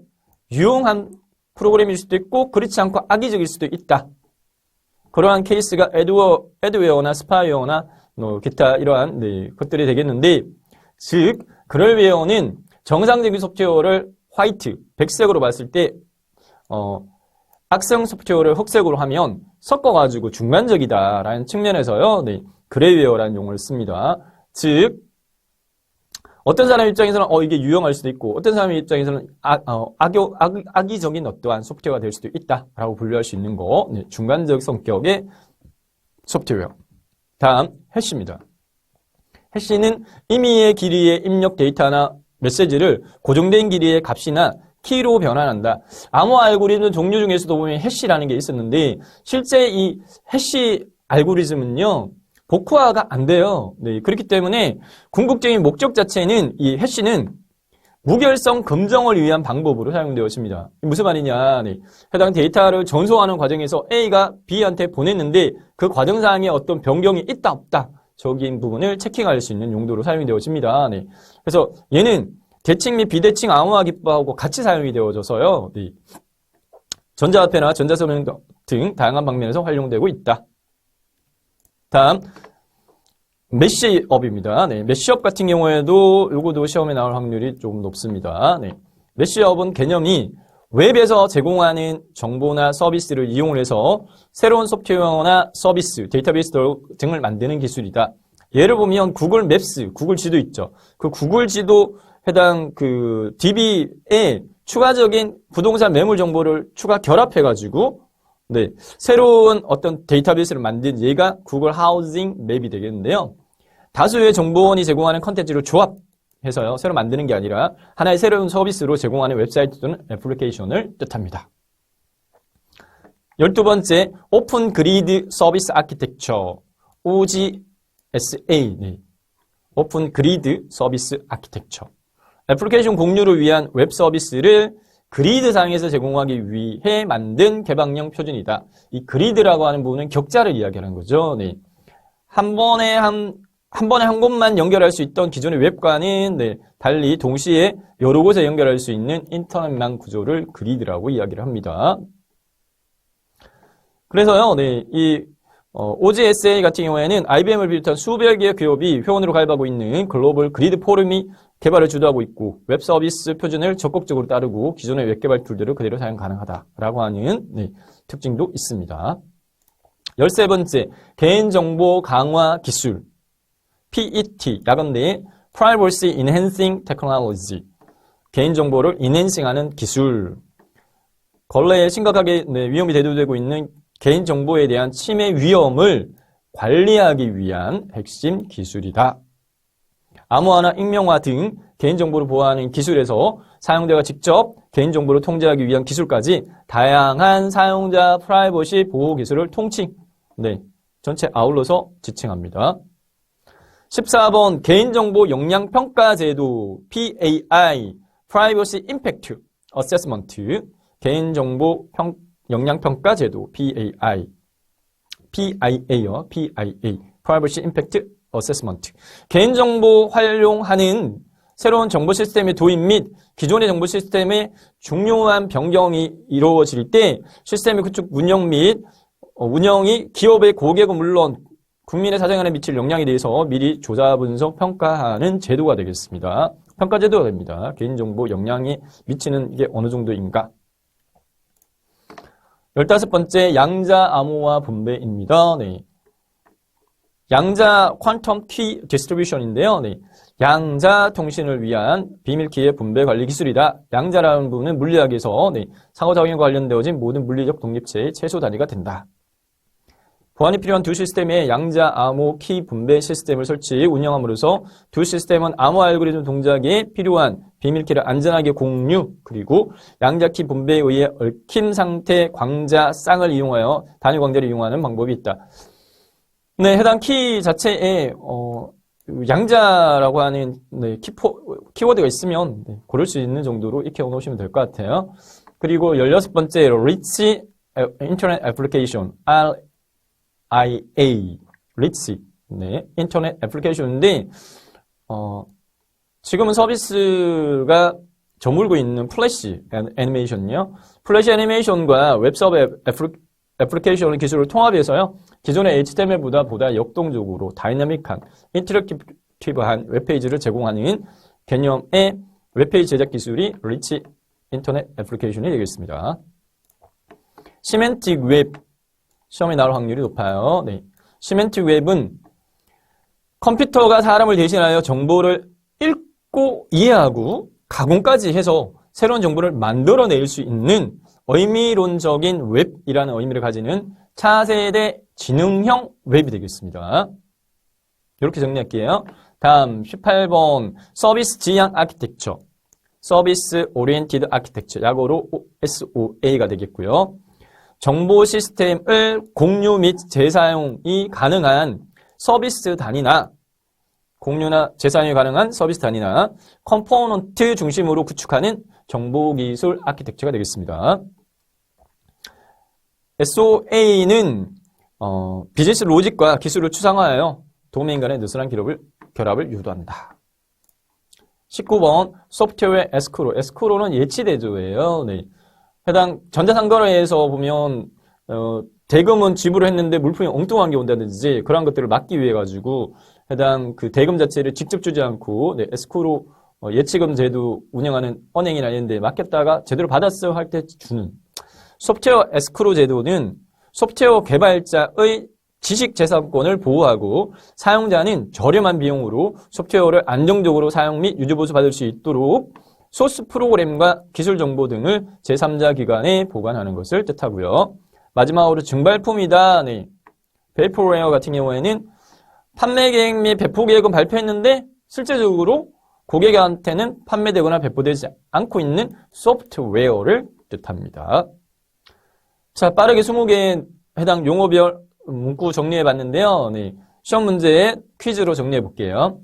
Speaker 1: 유용한 프로그램일 수도 있고 그렇지 않고 악의적일 수도 있다. 그러한 케이스가 애드웨어나 스파이웨어나 기타 이러한 것들이 되겠는데, 즉 그레이웨어는 정상적인 소프트웨어를 화이트, 백색으로 봤을 때 악성 소프트웨어를 흑색으로 하면 섞어가지고 중간적이다라는 측면에서요. 네, 그레이웨어라는 용어를 씁니다. 즉 어떤 사람 입장에서는 이게 유용할 수도 있고 어떤 사람 입장에서는 악의적인 어떠한 소프트웨어가 될 수도 있다라고 분류할 수 있는 거, 네, 중간적 성격의 소프트웨어. 다음 해시입니다. 해시는 임의의 길이의 입력 데이터나 메시지를 고정된 길이의 값이나 키로 변환한다. 암호 알고리즘 종류 중에서도 보면 해시라는 게 있었는데 실제 이 해시 알고리즘은요 복구화가 안 돼요. 네, 그렇기 때문에 궁극적인 목적 자체는 이 해시는 무결성 검정을 위한 방법으로 사용되었습니다. 무슨 말이냐? 네, 해당 데이터를 전송하는 과정에서 A가 B한테 보냈는데 그 과정상에 어떤 변경이 있다 없다 적인 부분을 체킹할 수 있는 용도로 사용이 되어집니다. 네, 그래서 얘는 대칭 및 비대칭 암호화 기법하고 같이 사용이 되어져서요. 네, 전자화폐나 전자서명 등 다양한 방면에서 활용되고 있다. 다음 메시업입니다. 네, 메시업 같은 경우에도 요거도 시험에 나올 확률이 조금 높습니다. 네, 메시업은 개념이 웹에서 제공하는 정보나 서비스를 이용을 해서 새로운 소프트웨어나 서비스, 데이터베이스 등을 만드는 기술이다. 예를 보면 구글 맵스, 구글 지도 있죠. 그 구글 지도 해당 그 DB에 추가적인 부동산 매물 정보를 추가 결합해가지고 네, 새로운 어떤 데이터베이스를 만든 얘가 구글 하우징 맵이 되겠는데요. 다수의 정보원이 제공하는 컨텐츠를 조합해서요, 새로 만드는 게 아니라 하나의 새로운 서비스로 제공하는 웹사이트 또는 애플리케이션을 뜻합니다. 12번째, 오픈 그리드 서비스 아키텍처, OGSA. 네. 오픈 그리드 서비스 아키텍처. 애플리케이션 공유를 위한 웹 서비스를 그리드 상에서 제공하기 위해 만든 개방형 표준이다. 이 그리드라고 하는 부분은 격자를 이야기하는 거죠. 네. 한 번에 한 한 번에 한 곳만 연결할 수 있던 기존의 웹과는 달리 동시에 여러 곳에 연결할 수 있는 인터넷망 구조를 그리드라고 이야기를 합니다. 그래서요, 이 OGSA 같은 경우에는 IBM을 비롯한 수백 개의 기업이 회원으로 가입하고 있는 글로벌 그리드 포럼이 개발을 주도하고 있고 웹 서비스 표준을 적극적으로 따르고 기존의 웹 개발 툴들을 그대로 사용 가능하다라고 하는 특징도 있습니다. 13번째, 개인정보 강화 기술 PET, 야건대 Privacy Enhancing Technology, 개인정보를 인핸싱하는 기술. 걸레에 심각하게 위험이 대두되고 있는 개인정보에 대한 침해 위험을 관리하기 위한 핵심 기술이다. 암호화나 익명화 등 개인정보를 보호하는 기술에서 사용자가 직접 개인정보를 통제하기 위한 기술까지 다양한 사용자 프라이버시 보호 기술을 통칭, 전체 아울러서 지칭합니다. 14번 개인정보 역량평가제도 PAI, Privacy Impact Assessment, 개인정보 역량평가제도 PAI, PIA요, PIA, Privacy Impact Assessment. 개인정보 활용하는 새로운 정보 시스템의 도입 및 기존의 정보 시스템의 중요한 변경이 이루어질 때 시스템의 구축 운영 및 운영이 기업의 고객은 물론 국민의 사생활에 미칠 영향에 대해서 미리 조사, 분석, 평가하는 제도가 되겠습니다. 평가제도가 됩니다. 개인정보 영향이 미치는 게 어느 정도인가. 15번째, 양자 암호화 분배입니다. 양자 퀀텀 키 디스트리뷰션인데요. 양자 통신을 위한 비밀키의 분배 관리 기술이다. 양자라는 부분은 물리학에서 상호작용에 관련되어진 모든 물리적 독립체의 최소 단위가 된다. 보안이 필요한 두 시스템의 양자 암호 키 분배 시스템을 설치, 운영함으로써 두 시스템은 암호 알고리즘 동작에 필요한 비밀키를 안전하게 공유, 그리고 양자 키 분배에 의해 얽힘 상태 광자 쌍을 이용하여 단위 광자를 이용하는 방법이 있다. 해당 키 자체에 양자라고 하는 키워드가 있으면 고를 수 있는 정도로 익혀 놓으시면 될 것 같아요. 그리고 16번째, Rich Internet Application, RIA, Rich, 인터넷 애플리케이션인데 지금은 서비스가 저물고 있는 플래시 애니메이션이요. 플래시 애니메이션과 웹서버 애플리케이션 기술을 통합해서요. 기존의 HTML보다 보다 역동적으로 다이나믹한, 인터랙티브한 웹페이지를 제공하는 개념의 웹페이지 제작 기술이 리치 인터넷 애플리케이션이 되겠습니다. 시멘틱 웹, 시험에 나올 확률이 높아요. 시멘틱 웹은 컴퓨터가 사람을 대신하여 정보를 읽고 이해하고 가공까지 해서 새로운 정보를 만들어낼 수 있는 의미론적인 웹이라는 의미를 가지는 차세대 지능형 웹이 되겠습니다. 이렇게 정리할게요. 다음 18번 서비스 지향 아키텍처, 서비스 오리엔티드 아키텍처, 약어로 SOA가 되겠고요. 정보 시스템을 공유 및 재사용이 가능한 서비스 단위나 공유나 재사용이 가능한 서비스 단위나 컴포넌트 중심으로 구축하는 정보기술 아키텍처가 되겠습니다. SOA는 비즈니스 로직과 기술을 추상화하여 도메인 간의 느슨한 결합을 유도한다. 19번 소프트웨어 에스크로, 에스크로는 예치대조예요. 해당 전자상거래에서 보면 대금은 지불을 했는데 물품이 엉뚱한 게 온다든지 그런 것들을 막기 위해 가지고 해당 그 대금 자체를 직접 주지 않고 에스크로 예치금 제도 운영하는 은행이나 이런 데 맡겼다가 제대로 받았어요 할 때 주는 소프트웨어 에스크로 제도는 소프트웨어 개발자의 지식재산권을 보호하고 사용자는 저렴한 비용으로 소프트웨어를 안정적으로 사용 및 유지보수 받을 수 있도록 소스 프로그램과 기술 정보 등을 제3자 기관에 보관하는 것을 뜻하고요. 마지막으로 증발품이다. 베이퍼웨어 같은 경우에는 판매 계획 및 배포 계획은 발표했는데 실제적으로 고객한테는 판매되거나 배포되지 않고 있는 소프트웨어를 뜻합니다. 자, 빠르게 20개 해당 용어별 문구 정리해 봤는데요. 시험 문제에 퀴즈로 정리해 볼게요.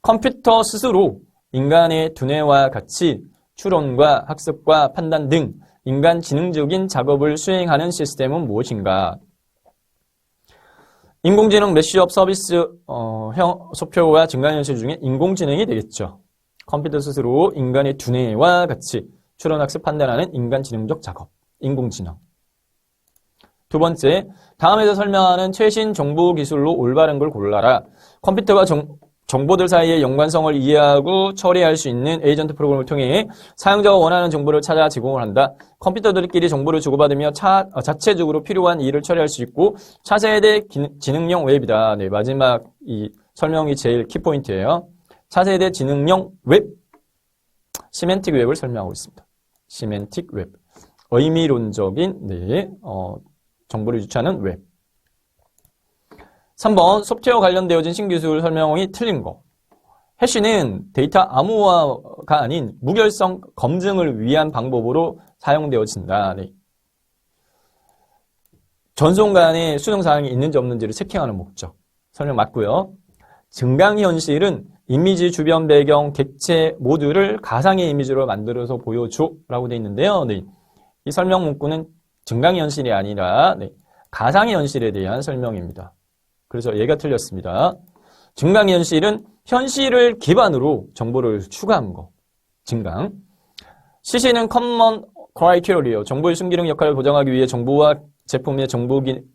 Speaker 1: 컴퓨터 스스로 인간의 두뇌와 같이 추론과 학습과 판단 등 인간 지능적인 작업을 수행하는 시스템은 무엇인가? 인공지능 메시업 서비스 형 소프트웨어와 증강현실 중에 인공지능이 되겠죠. 컴퓨터 스스로 인간의 두뇌와 같이 추론학습 판단하는 인간지능적 작업, 인공지능. 두 번째, 다음에서 설명하는 최신 정보 기술로 올바른 걸 골라라. 컴퓨터가 정보들 사이의 연관성을 이해하고 처리할 수 있는 에이전트 프로그램을 통해 사용자가 원하는 정보를 찾아 제공을 한다. 컴퓨터들끼리 정보를 주고받으며 자체적으로 필요한 일을 처리할 수 있고 차세대 지능형 웹이다. 네, 마지막 이 설명이 제일 키포인트예요. 차세대 지능형 웹, 시멘틱 웹을 설명하고 있습니다. 시멘틱 웹, 의미론적인 정보를 유추하는 웹. 3번 소프트웨어 관련되어진 신기술 설명이 틀린 거. 해시는 데이터 암호화가 아닌 무결성 검증을 위한 방법으로 사용되어진다. 네. 전송 간에 수정사항이 있는지 없는지를 체킹하는 목적. 설명 맞고요. 증강현실은 이미지 주변 배경, 객체 모두를 가상의 이미지로 만들어서 보여줘 라고 되어 있는데요. 네. 이 설명 문구는 증강현실이 아니라 가상의 현실에 대한 설명입니다. 그래서 얘가 틀렸습니다. 증강현실은 현실을 기반으로 정보를 추가한 거. 증강. CC는 Common Criteria, 정보의 순기능 역할을 보장하기 위해 정보와 제품의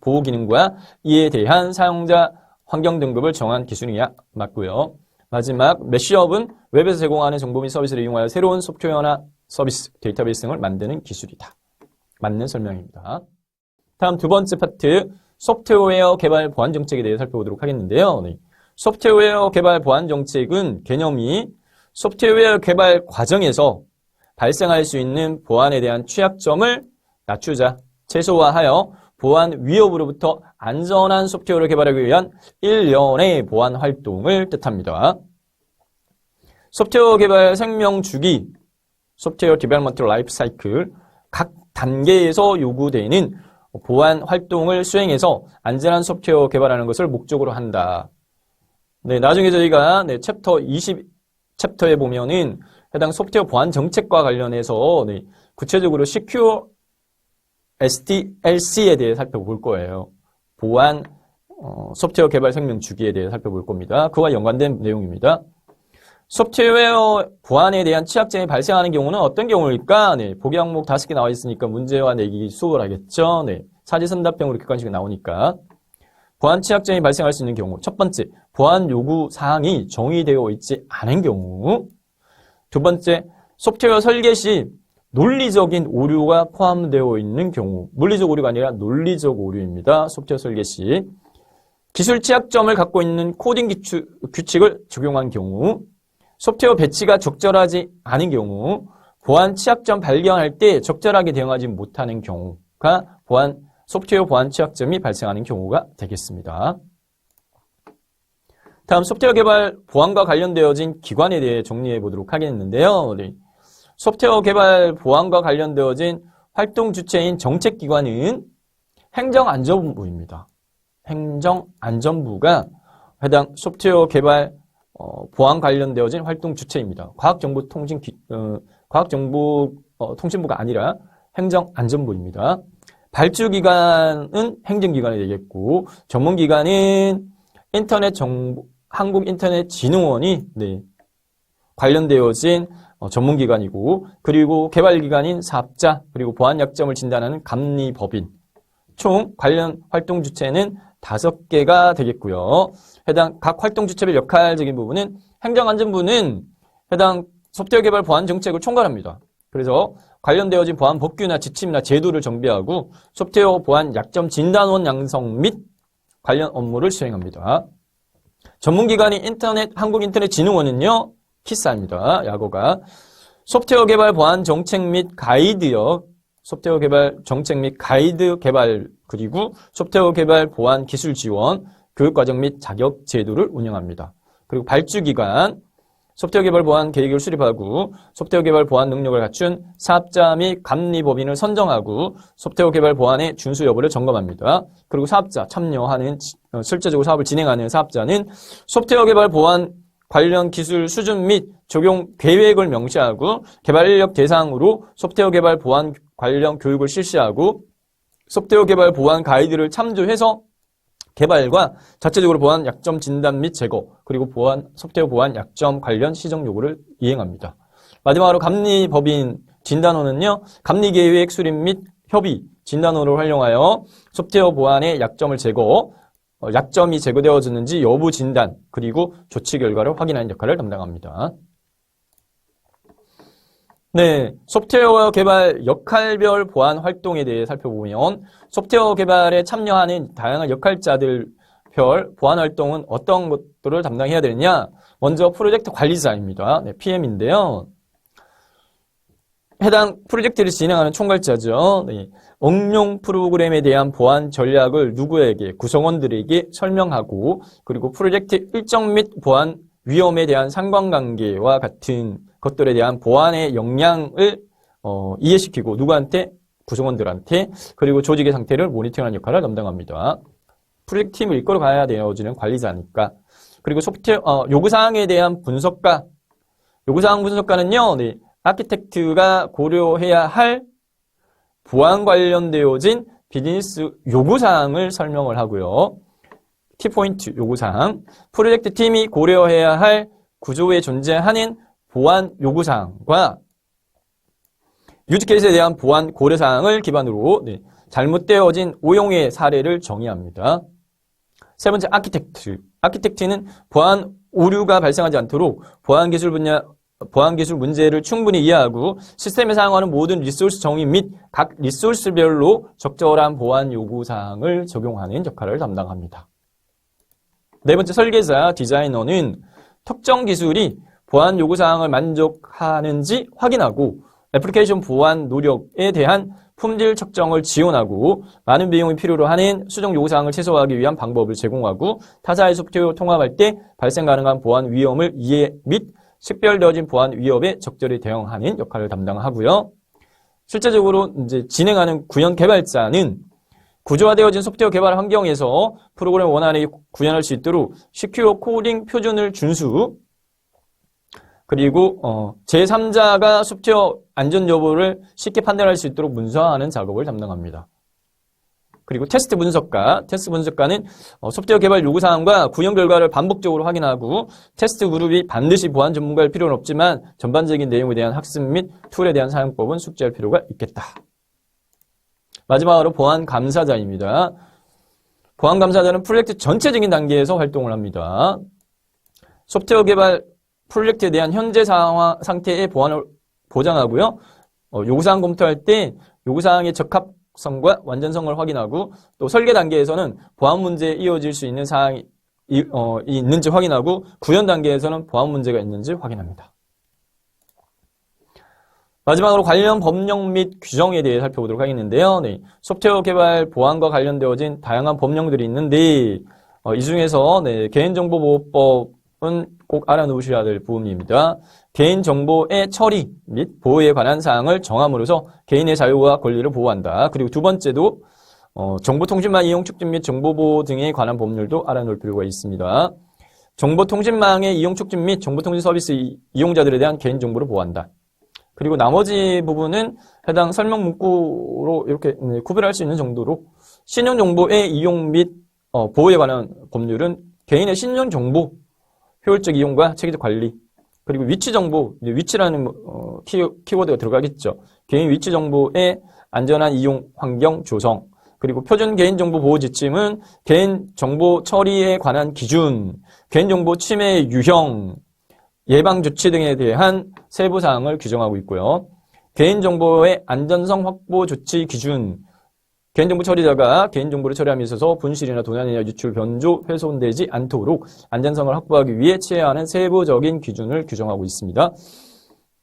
Speaker 1: 보호 기능과 이에 대한 사용자 환경 등급을 정한 기술이야. 맞고요. 마지막, 메시업은 웹에서 제공하는 정보 및 서비스를 이용하여 새로운 소프트웨어나 서비스, 데이터베이스 등을 만드는 기술이다. 맞는 설명입니다. 다음 두 번째 파트, 소프트웨어 개발 보안 정책에 대해 살펴보도록 하겠는데요. 네. 소프트웨어 개발 보안 정책은 개념이 소프트웨어 개발 과정에서 발생할 수 있는 보안에 대한 취약점을 낮추자, 최소화하여 보안 위협으로부터 안전한 소프트웨어를 개발하기 위한 일련의 보안 활동을 뜻합니다. 소프트웨어 개발 생명 주기, 소프트웨어 디벨롭먼트 라이프 사이클, 각 단계에서 요구되는 보안 활동을 수행해서 안전한 소프트웨어 개발하는 것을 목적으로 한다. 네, 나중에 저희가 챕터 20챕터에 보면은 해당 소프트웨어 보안 정책과 관련해서 구체적으로 Secure SDLC에 대해 살펴볼 거예요. 보안 소프트웨어 개발 생명 주기에 대해 살펴볼 겁니다. 그와 연관된 내용입니다. 소프트웨어 보안에 대한 취약점이 발생하는 경우는 어떤 경우일까? 네, 보기 항목 5개 나와 있으니까 문제와 내기 수월하겠죠. 네, 사지선답형으로 객관식이 나오니까. 보안 취약점이 발생할 수 있는 경우. 첫 번째, 보안 요구 사항이 정의되어 있지 않은 경우. 두 번째, 소프트웨어 설계 시 논리적인 오류가 포함되어 있는 경우. 물리적 오류가 아니라 논리적 오류입니다. 소프트웨어 설계 시. 기술 취약점을 갖고 있는 코딩 규칙을 적용한 경우. 소프트웨어 배치가 적절하지 않은 경우, 보안 취약점 발견할 때 적절하게 대응하지 못하는 경우가 소프트웨어 보안 취약점이 발생하는 경우가 되겠습니다. 다음 소프트웨어 개발 보안과 관련되어진 기관에 대해 정리해 보도록 하겠는데요. 소프트웨어 개발 보안과 관련되어진 활동 주체인 정책기관은 행정안전부입니다. 행정안전부가 해당 소프트웨어 개발 보안 관련되어진 활동 주체입니다. 과학정보통신부가 아니라 행정안전부입니다. 발주기관은 행정기관이 되겠고 전문기관은 한국인터넷진흥원이 관련되어진 전문기관이고 그리고 개발기관인 사업자 그리고 보안 약점을 진단하는 감리법인 총 관련 활동 주체는 5개가 되겠고요. 해당 각 활동 주체별 역할적인 부분은 행정안전부는 해당 소프트웨어 개발 보안 정책을 총괄합니다. 그래서 관련되어진 보안 법규나 지침이나 제도를 정비하고 소프트웨어 보안 약점 진단원 양성 및 관련 업무를 수행합니다. 전문기관인 한국인터넷진흥원은요, 키사입니다. 약어가 소프트웨어 개발 보안 정책 및 가이드역, 소프트웨어 개발 정책 및 가이드 개발 그리고 소프트웨어 개발 보안 기술 지원, 교육과정 및 자격 제도를 운영합니다. 그리고 발주기관, 소프트웨어 개발 보안 계획을 수립하고 소프트웨어 개발 보안 능력을 갖춘 사업자 및 감리법인을 선정하고 소프트웨어 개발 보안의 준수 여부를 점검합니다. 그리고 사업자, 참여하는 실제적으로 사업을 진행하는 사업자는 소프트웨어 개발 보안 관련 기술 수준 및 적용 계획을 명시하고 개발 인력 대상으로 소프트웨어 개발 보안 관련 교육을 실시하고 소프트웨어 개발 보안 가이드를 참조해서 개발과 자체적으로 보안 약점 진단 및 제거, 그리고 소프트웨어 보안 약점 관련 시정 요구를 이행합니다. 마지막으로 감리법인 진단원은요, 감리계획 수립 및 협의, 진단원을 활용하여 소프트웨어 보안의 약점을 약점이 제거되어지는지 여부 진단, 그리고 조치 결과를 확인하는 역할을 담당합니다. 네, 소프트웨어 개발 역할별 보안 활동에 대해 살펴보면 소프트웨어 개발에 참여하는 다양한 역할자들별 보안 활동은 어떤 것들을 담당해야 되느냐? 먼저 프로젝트 관리자입니다. 네, PM인데요. 해당 프로젝트를 진행하는 총괄자죠. 네, 응용 프로그램에 대한 보안 전략을 누구에게, 구성원들에게 설명하고, 그리고 프로젝트 일정 및 보안 위험에 대한 상관관계와 같은 것들에 대한 보안의 역량을 이해시키고, 누구한테? 구성원들한테, 그리고 조직의 상태를 모니터링하는 역할을 담당합니다. 프로젝트 팀을 이끌어가야 되어지는 관리자니까. 그리고 소프트웨어 요구사항에 대한 분석가. 요구사항 분석가는요, 네, 아키텍트가 고려해야 할 보안 관련되어진 비즈니스 요구사항을 설명을 하고요. 키포인트 요구사항, 프로젝트 팀이 고려해야 할 구조에 존재하는 보안 요구사항과 유즈케이스에 대한 보안 고려사항을 기반으로 잘못되어진 오용의 사례를 정의합니다. 세 번째, 아키텍트. 아키텍트는 보안 오류가 발생하지 않도록 보안 기술 문제를 충분히 이해하고 시스템에 사용하는 모든 리소스 정의 및 각 리소스별로 적절한 보안 요구사항을 적용하는 역할을 담당합니다. 네 번째, 설계자, 디자이너는 특정 기술이 보안 요구사항을 만족하는지 확인하고 애플리케이션 보안 노력에 대한 품질 측정을 지원하고 많은 비용이 필요로 하는 수정 요구사항을 최소화하기 위한 방법을 제공하고 타사의 소프트웨어 통합할 때 발생 가능한 보안 위험을 이해 및 식별되어진 보안 위협에 적절히 대응하는 역할을 담당하고요. 실제적으로 이제 진행하는 구현 개발자는 구조화되어진 소프트웨어 개발 환경에서 프로그램 원활히 구현할 수 있도록 시큐어 코딩 표준을 준수, 그리고 제3자가 소프트웨어 안전 여부를 쉽게 판단할 수 있도록 문서화하는 작업을 담당합니다. 그리고 테스트 분석가는 소프트웨어 개발 요구사항과 구현 결과를 반복적으로 확인하고 테스트 그룹이 반드시 보안 전문가일 필요는 없지만 전반적인 내용에 대한 학습 및 툴에 대한 사용법은 숙지할 필요가 있겠다. 마지막으로 보안 감사자입니다. 보안 감사자는 프로젝트 전체적인 단계에서 활동을 합니다. 소프트웨어 개발 프로젝트에 대한 현재 상태의 보안을 보장하고요. 요구사항 검토할 때 요구사항의 적합성과 완전성을 확인하고 또 설계 단계에서는 보안 문제에 이어질 수 있는 사항이 있는지 확인하고 구현 단계에서는 보안 문제가 있는지 확인합니다. 마지막으로 관련 법령 및 규정에 대해 살펴보도록 하겠는데요. 네, 소프트웨어 개발 보안과 관련되어진 다양한 법령들이 있는데 이 중에서 개인정보보호법은 꼭 알아놓으셔야 될 부분입니다. 개인정보의 처리 및 보호에 관한 사항을 정함으로써 개인의 자유와 권리를 보호한다. 그리고 두 번째도 정보통신망 이용 촉진 및 정보보호 등에 관한 법률도 알아놓을 필요가 있습니다. 정보통신망의 이용 촉진 및 정보통신 서비스 이용자들에 대한 개인정보를 보호한다. 그리고 나머지 부분은 해당 설명 문구로 이렇게 구별할 수 있는 정도로 신용정보의 이용 및 보호에 관한 법률은 개인의 신용정보 효율적 이용과 체계적 관리, 그리고 위치정보, 위치라는 키워드가 들어가겠죠. 개인 위치정보의 안전한 이용 환경 조성, 그리고 표준 개인정보 보호 지침은 개인정보 처리에 관한 기준, 개인정보 침해 유형, 예방 조치 등에 대한 세부 사항을 규정하고 있고요. 개인정보의 안전성 확보 조치 기준, 개인정보 처리자가 개인정보를 처리함에 있어서 분실이나 도난이나 유출, 변조, 훼손되지 않도록 안전성을 확보하기 위해 취해야 하는 세부적인 기준을 규정하고 있습니다.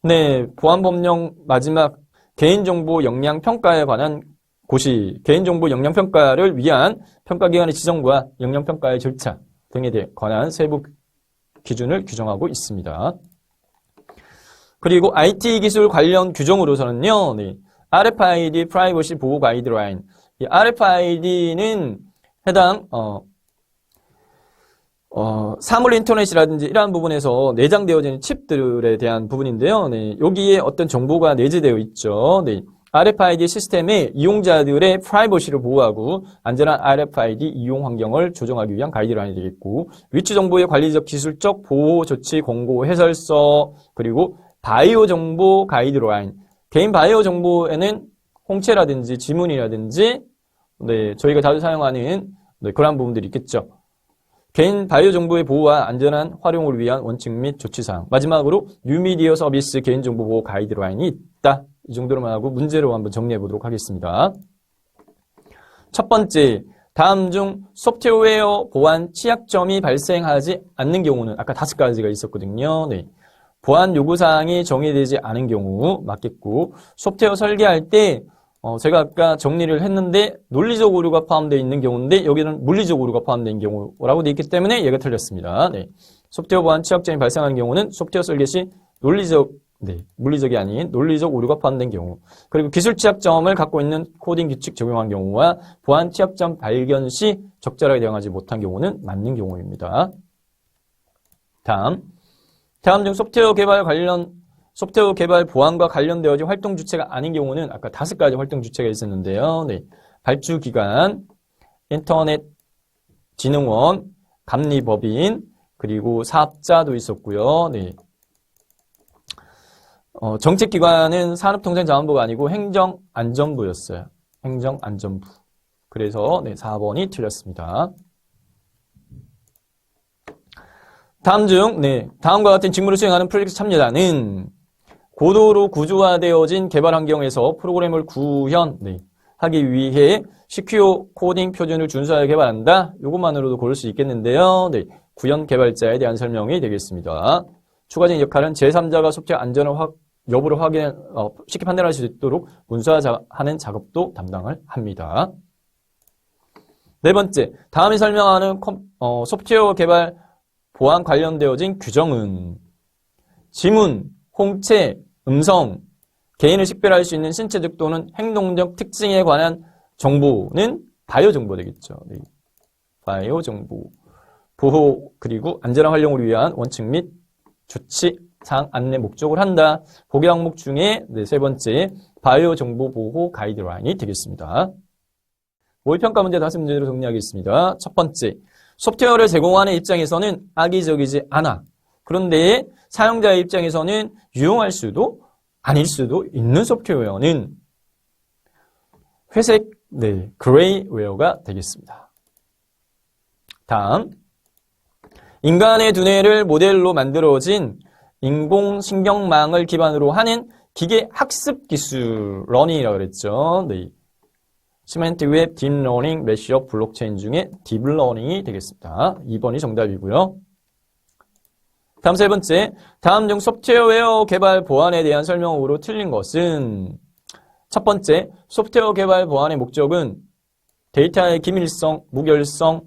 Speaker 1: 네, 보안법령 마지막 개인정보 역량 평가에 관한 고시, 개인정보 역량 평가를 위한 평가기관의 지정과 역량 평가의 절차 등에 대해 관한 세부 기준을 규정하고 있습니다. 그리고 IT 기술 관련 규정으로서는요, RFID 프라이버시 보호 가이드라인. 이 RFID는 해당 사물 인터넷이라든지 이러한 부분에서 내장되어지는 칩들에 대한 부분인데요. 여기에 어떤 정보가 내재되어 있죠. RFID 시스템의 이용자들의 프라이버시를 보호하고 안전한 RFID 이용 환경을 조정하기 위한 가이드라인이 되겠고, 위치 정보의 관리적 기술적 보호 조치 공고 해설서, 그리고 바이오 정보 가이드라인. 개인 바이오 정보에는 홍채라든지 지문이라든지 네, 저희가 자주 사용하는 네, 그런 부분들이 있겠죠. 개인 바이오 정보의 보호와 안전한 활용을 위한 원칙 및 조치사항. 마지막으로 뉴미디어 서비스 개인정보 보호 가이드라인이 있다. 이 정도로만 하고 문제로 한번 정리해 보도록 하겠습니다. 첫 번째, 다음 중 소프트웨어 보안 취약점이 발생하지 않는 경우는 아까 5가지가 있었거든요. 네. 보안 요구사항이 정의되지 않은 경우 맞겠고, 소프트웨어 설계할 때 제가 아까 정리를 했는데 논리적 오류가 포함되어 있는 경우인데 여기는 물리적 오류가 포함되어 있는 경우라고 되어 있기 때문에 얘가 틀렸습니다. 네. 소프트웨어 보안 취약점이 발생하는 경우는 소프트웨어 설계 시 물리적이 아닌 논리적 오류가 포함된 경우, 그리고 기술 취약점을 갖고 있는 코딩 규칙 적용한 경우와 보안 취약점 발견 시 적절하게 대응하지 못한 경우는 맞는 경우입니다. 다음 중 소프트웨어 개발 보안과 관련되어진 활동 주체가 아닌 경우는 아까 5가지 활동 주체가 있었는데요. 네. 발주기관, 인터넷 진흥원, 감리법인, 그리고 사업자도 있었고요. 네. 정책기관은 산업통상자원부가 아니고 행정안전부였어요. 행정안전부. 그래서 네, 4번이 틀렸습니다. 다음과 같은 직무를 수행하는 프로젝트 참여자는 고도로 구조화되어진 개발 환경에서 프로그램을 구현하기 위해 시큐어 코딩 표준을 준수하여 개발한다. 이것만으로도 고를 수 있겠는데요. 네, 구현 개발자에 대한 설명이 되겠습니다. 추가적인 역할은 제3자가 소프트웨어 안전을 여부를 쉽게 판단할 수 있도록 문서화하는 작업도 담당을 합니다. 네 번째, 다음에 설명하는 소프트웨어 개발 보안 관련되어진 규정은 지문, 홍채, 음성, 개인을 식별할 수 있는 신체적 또는 행동적 특징에 관한 정보는 바이오 정보 되겠죠. 네. 바이오 정보, 보호, 그리고 안전한 활용을 위한 원칙 및 조치, 사항, 안내 목적을 한다. 보기 항목 중에 네, 3번째, 바이오 정보 보호 가이드라인이 되겠습니다. 모의평가 문제 5문제로 정리하겠습니다. 첫 번째, 소프트웨어를 제공하는 입장에서는 악의적이지 않아. 그런데 사용자의 입장에서는 유용할 수도 아닐 수도 있는 소프트웨어는 회색, 그레이웨어가 되겠습니다. 다음, 인간의 두뇌를 모델로 만들어진 인공신경망을 기반으로 하는 기계 학습 기술, 러닝이라고 그랬죠. 네. 시멘틱 웹, 딥러닝, 매시업, 블록체인 중에 딥러닝이 되겠습니다. 2번이 정답이고요. 다음 3번째, 다음 중 소프트웨어 개발 보안에 대한 설명으로 틀린 것은 첫 번째, 소프트웨어 개발 보안의 목적은 데이터의 기밀성, 무결성,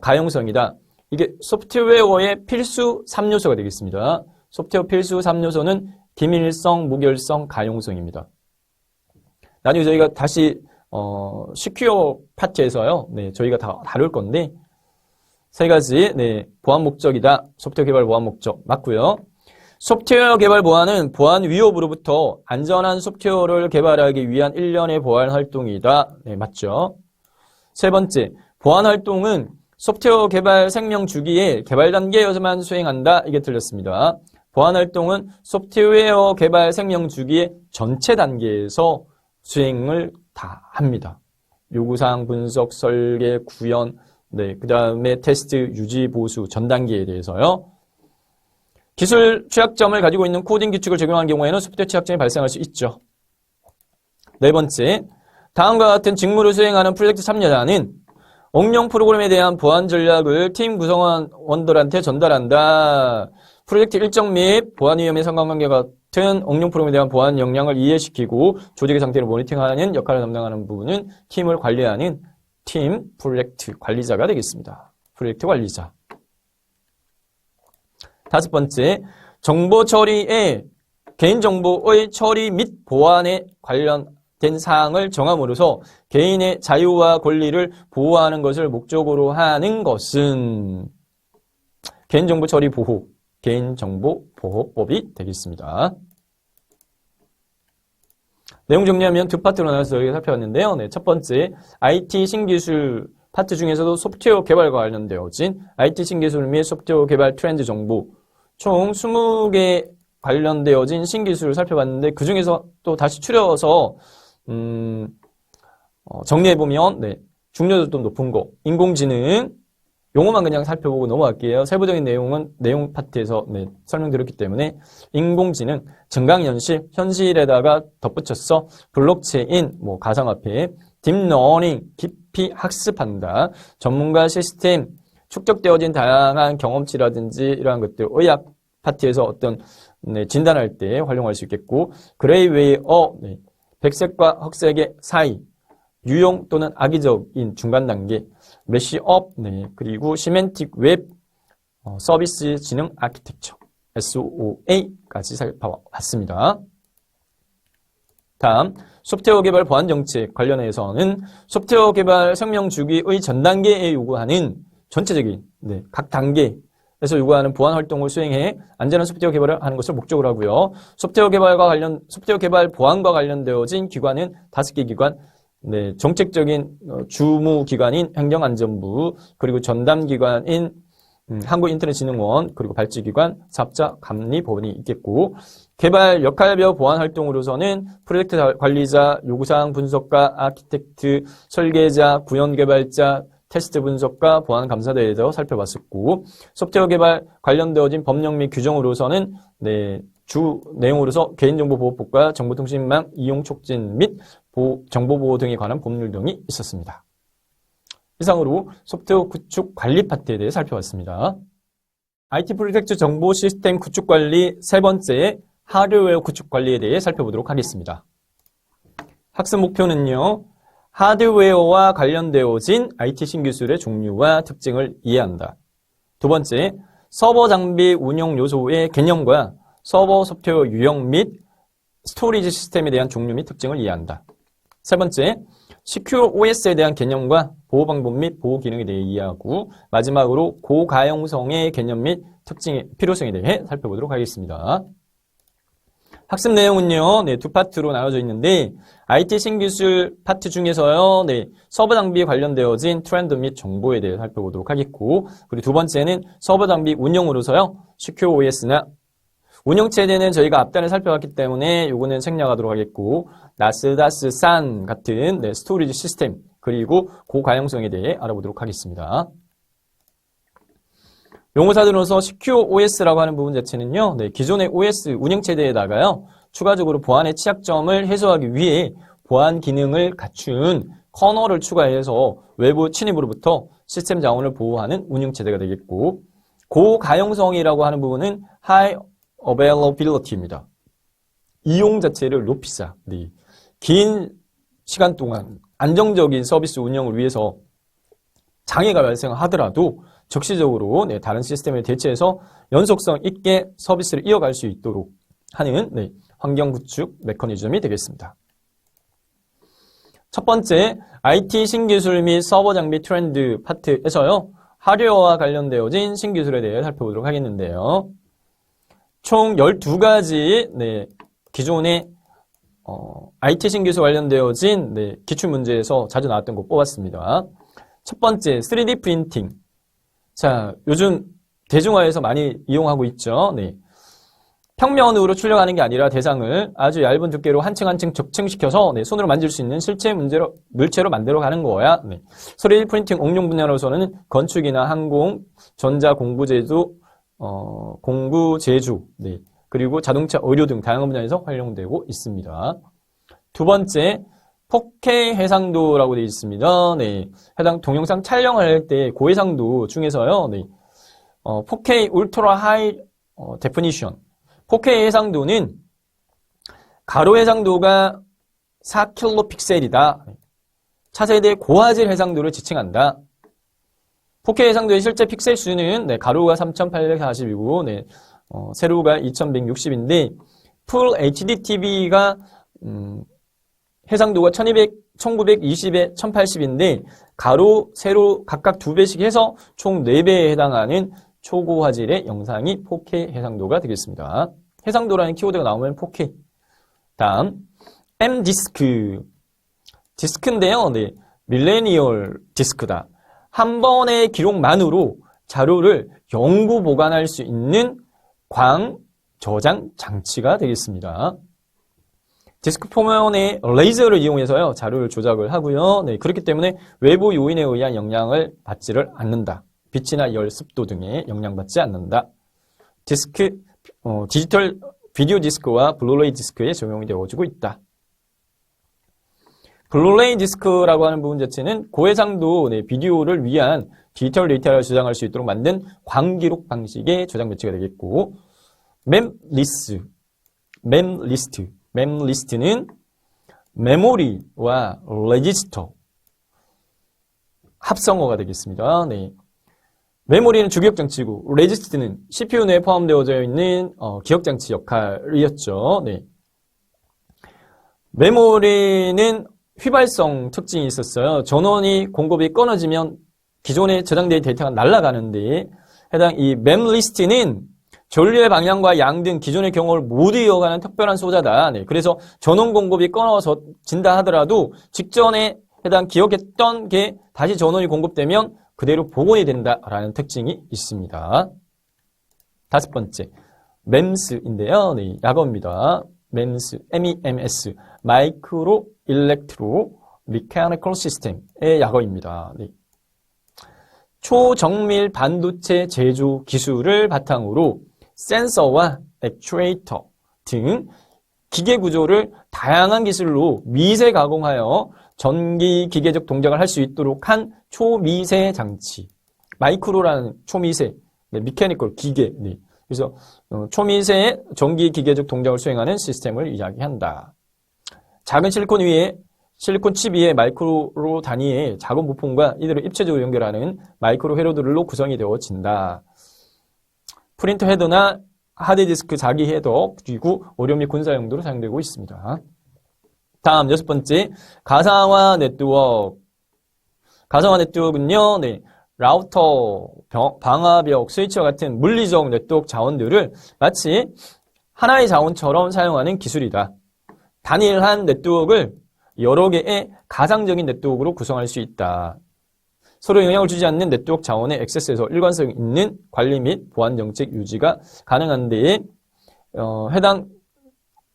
Speaker 1: 가용성이다. 이게 소프트웨어의 필수 3요소가 되겠습니다. 소프트웨어 필수 3요소는 기밀성, 무결성, 가용성입니다. 나중에 저희가 다시 시큐어 파트에서요. 네, 저희가 다 다룰 건데 3가지 보안 목적이다. 소프트웨어 개발 보안 목적 맞고요. 소프트웨어 개발 보안은 보안 위협으로부터 안전한 소프트웨어를 개발하기 위한 일련의 보안 활동이다. 네, 맞죠. 3번째, 보안 활동은 소프트웨어 개발 생명 주기의 개발 단계에서만 수행한다. 이게 틀렸습니다. 보안 활동은 소프트웨어 개발 생명 주기의 전체 단계에서 수행을 다 합니다. 요구사항 분석, 설계, 구현, 그 다음에 테스트, 유지, 보수, 전 단계에 대해서요. 기술 취약점을 가지고 있는 코딩 규칙을 적용한 경우에는 소프트웨어 취약점이 발생할 수 있죠. 4번째, 다음과 같은 직무를 수행하는 프로젝트 참여자는 응용 프로그램에 대한 보안 전략을 팀 구성원들한테 전달한다. 프로젝트 일정 및 보안 위험의 상관관계 같은 응용 프로그램에 대한 보안 역량을 이해시키고 조직의 상태를 모니터링하는 역할을 담당하는 부분은 팀을 관리하는 팀 프로젝트 관리자가 되겠습니다. 프로젝트 관리자. 5번째, 정보 처리에 개인정보의 처리 및 보안에 관련된 사항을 정함으로써 개인의 자유와 권리를 보호하는 것을 목적으로 하는 것은 개인정보 처리 보호, 개인정보 보호법이 되겠습니다. 내용 정리하면 두 파트로 나눠서 저희가 살펴봤는데요. 네, 첫 번째, IT 신기술 파트 중에서도 소프트웨어 개발과 관련되어진 IT 신기술 및 소프트웨어 개발 트렌드 정보 총 20개 관련되어진 신기술을 살펴봤는데 그 중에서 또 다시 추려서 정리해보면 네, 중요도 좀 높은 거 인공지능 용어만 그냥 살펴보고 넘어갈게요. 세부적인 내용은 내용 파트에서 네, 설명드렸기 때문에 인공지능, 증강현실, 현실에다가 덧붙였어 블록체인, 뭐 가상화폐, 딥러닝, 깊이 학습한다, 전문가 시스템, 축적되어진 다양한 경험치라든지 이러한 것들, 의학 파트에서 어떤 네, 진단할 때 활용할 수 있겠고, 그레이웨어, 네, 백색과 흑색의 사이, 유용 또는 악의적인 중간 단계, 메쉬업, 네, 그리고 시멘틱 웹, 서비스 지능 아키텍처, SOA까지 살펴봤습니다. 다음, 소프트웨어 개발 보안 정책 관련해서는 소프트웨어 개발 생명 주기의 전 단계에 요구하는 전체적인 네, 각 단계에서 요구하는 보안 활동을 수행해 안전한 소프트웨어 개발을 하는 것을 목적으로 하고요. 소프트웨어 개발 보안과 관련되어진 기관은 5개 기관, 네, 정책적인 주무 기관인 행정안전부, 그리고 전담 기관인 한국인터넷진흥원, 그리고 발주기관, 사업자, 감리, 법원이 있겠고, 개발 역할별 보안 활동으로서는 프로젝트 관리자, 요구사항 분석가, 아키텍트, 설계자, 구현 개발자, 테스트 분석가, 보안 감사대에 대해서 살펴봤었고, 소프트웨어 개발 관련되어진 법령 및 규정으로서는 네, 주 내용으로서 개인정보보호법과 정보통신망 이용 촉진 및 정보보호 등에 관한 법률 등이 있었습니다. 이상으로 소프트웨어 구축 관리 파트에 대해 살펴봤습니다. IT 프로젝트 정보 시스템 구축 관리 세 번째 하드웨어 구축 관리에 대해 살펴보도록 하겠습니다. 학습 목표는요, 하드웨어와 관련되어진 IT 신기술의 종류와 특징을 이해한다. 두 번째, 서버 장비 운영 요소의 개념과 서버 소프트웨어 유형 및 스토리지 시스템에 대한 종류 및 특징을 이해한다. 세 번째, Secure OS에 대한 개념과 보호 방법 및 보호 기능에 대해 이해하고, 마지막으로 고가용성의 개념 및 특징의 필요성에 대해 살펴보도록 하겠습니다. 학습 내용은요, 네, 두 파트로 나눠져 있는데, IT 신기술 파트 중에서요, 네, 서버 장비에 관련되어진 트렌드 및 정보에 대해 살펴보도록 하겠고, 그리고 두 번째는 서버 장비 운영으로서요, Secure OS나 운영체제는 저희가 앞단에 살펴봤기 때문에 요거는 생략하도록 하겠고, 나스다스 산 같은 네, 스토리지 시스템, 그리고 고가용성에 대해 알아보도록 하겠습니다. 용어사들로서 Secure OS라고 하는 부분 자체는요, 네, 기존의 OS 운영체제에다가요, 추가적으로 보안의 취약점을 해소하기 위해 보안 기능을 갖춘 커널을 추가해서 외부 침입으로부터 시스템 자원을 보호하는 운영체제가 되겠고, 고가용성이라고 하는 부분은 High Availability입니다. 이용 자체를 높이자. 네. 긴 시간 동안 안정적인 서비스 운영을 위해서 장애가 발생하더라도 적시적으로 네, 다른 시스템에 대체해서 연속성 있게 서비스를 이어갈 수 있도록 하는 네, 환경 구축 메커니즘이 되겠습니다. 첫 번째, IT 신기술 및 서버 장비 트렌드 파트에서요, 하드웨어와 관련되어진 신기술에 대해 살펴보도록 하겠는데요. 총 12가지 네, 기존의 IT 신기술 관련되어진 네, 기출문제에서 자주 나왔던 거 뽑았습니다. 첫 번째, 3D 프린팅. 자, 요즘 대중화에서 많이 이용하고 있죠. 네. 평면으로 출력하는 게 아니라 대상을 아주 얇은 두께로 한 층 한 층 적층시켜서 네, 손으로 만질 수 있는 실제 물체로 만들어가는 거야. 네. 3D 프린팅 응용 분야로서는 건축이나 항공, 전자 공구제조, 공구 제조, 네. 그리고 자동차, 의료 등 다양한 분야에서 활용되고 있습니다. 두 번째, 4K 해상도라고 되어 있습니다. 네. 해당 동영상 촬영을 할 때 고해상도 중에서요, 네. 4K 울트라 하이 데피니션. 4K 해상도는 가로 해상도가 4kpixel이다. 차세대 고화질 해상도를 지칭한다. 4K 해상도의 실제 픽셀 수는 네, 가로가 3840이고 네, 세로가 2160인데 풀 HD TV가 해상도가 1920에 1080인데 가로, 세로 각각 2배씩 해서 총 4배에 해당하는 초고화질의 영상이 4K 해상도가 되겠습니다. 해상도라는 키워드가 나오면 4K. 다음, M 디스크인데요. 네, 밀레니얼 디스크다. 한 번의 기록만으로 자료를 영구 보관할 수 있는 광 저장 장치가 되겠습니다. 디스크 표면에 레이저를 이용해서요, 자료를 조작을 하고요. 네, 그렇기 때문에 외부 요인에 의한 영향을 받지를 않는다. 빛이나 열, 습도 등에 영향받지 않는다. 디지털 비디오 디스크와 블루레이 디스크에 적용이 되어지고 있다. 블루레이 디스크라고 하는 부분 자체는 고해상도 비디오를 위한 디지털 데이터를 저장할 수 있도록 만든 광기록 방식의 저장 매체가 되겠고, mem리스트는 메모리와 레지스터 합성어가 되겠습니다. 네. 메모리는 주기억장치고 레지스트는 CPU 내에 포함되어져 있는 기억장치 역할이었죠. 네. 메모리는 휘발성 특징이 있었어요. 전원이 공급이 끊어지면 기존에 저장된 데이터가 날아가는데, 해당 이 mem리스트는 전류의 방향과 양 등 기존의 경로를 모두 이어가는 특별한 소자다. 네, 그래서 전원 공급이 끊어진다 하더라도 직전에 해당 기억했던 게 다시 전원이 공급되면 그대로 복원이 된다라는 특징이 있습니다. 다섯 번째, MEMS인데요. 네, 약어입니다. MEMS, 마이크로 일렉트로 미케니컬 시스템의 약어입니다. 네. 초정밀 반도체 제조 기술을 바탕으로 센서와 액추에이터 등 기계 구조를 다양한 기술로 미세 가공하여 전기 기계적 동작을 할 수 있도록 한 초미세 장치. 마이크로라는 초미세, 네, 미케니컬 기계. 네. 그래서 초미세 전기 기계적 동작을 수행하는 시스템을 이야기한다. 작은 실리콘 칩 위에 마이크로 단위의 작은 부품과 이들을 입체적으로 연결하는 마이크로 회로들로 구성이 되어진다. 프린터 헤더나 하드디스크 자기 헤더, 그리고 오류 및 군사 용도로 사용되고 있습니다. 다음 여섯 번째, 가상화 네트워크. 가상화 네트워크는요, 네, 라우터, 방화벽, 스위치와 같은 물리적 네트워크 자원들을 마치 하나의 자원처럼 사용하는 기술이다. 단일한 네트워크를 여러 개의 가상적인 네트워크로 구성할 수 있다. 서로 영향을 주지 않는 네트워크 자원의 액세스에서 일관성 있는 관리 및 보안 정책 유지가 가능한 데에 해당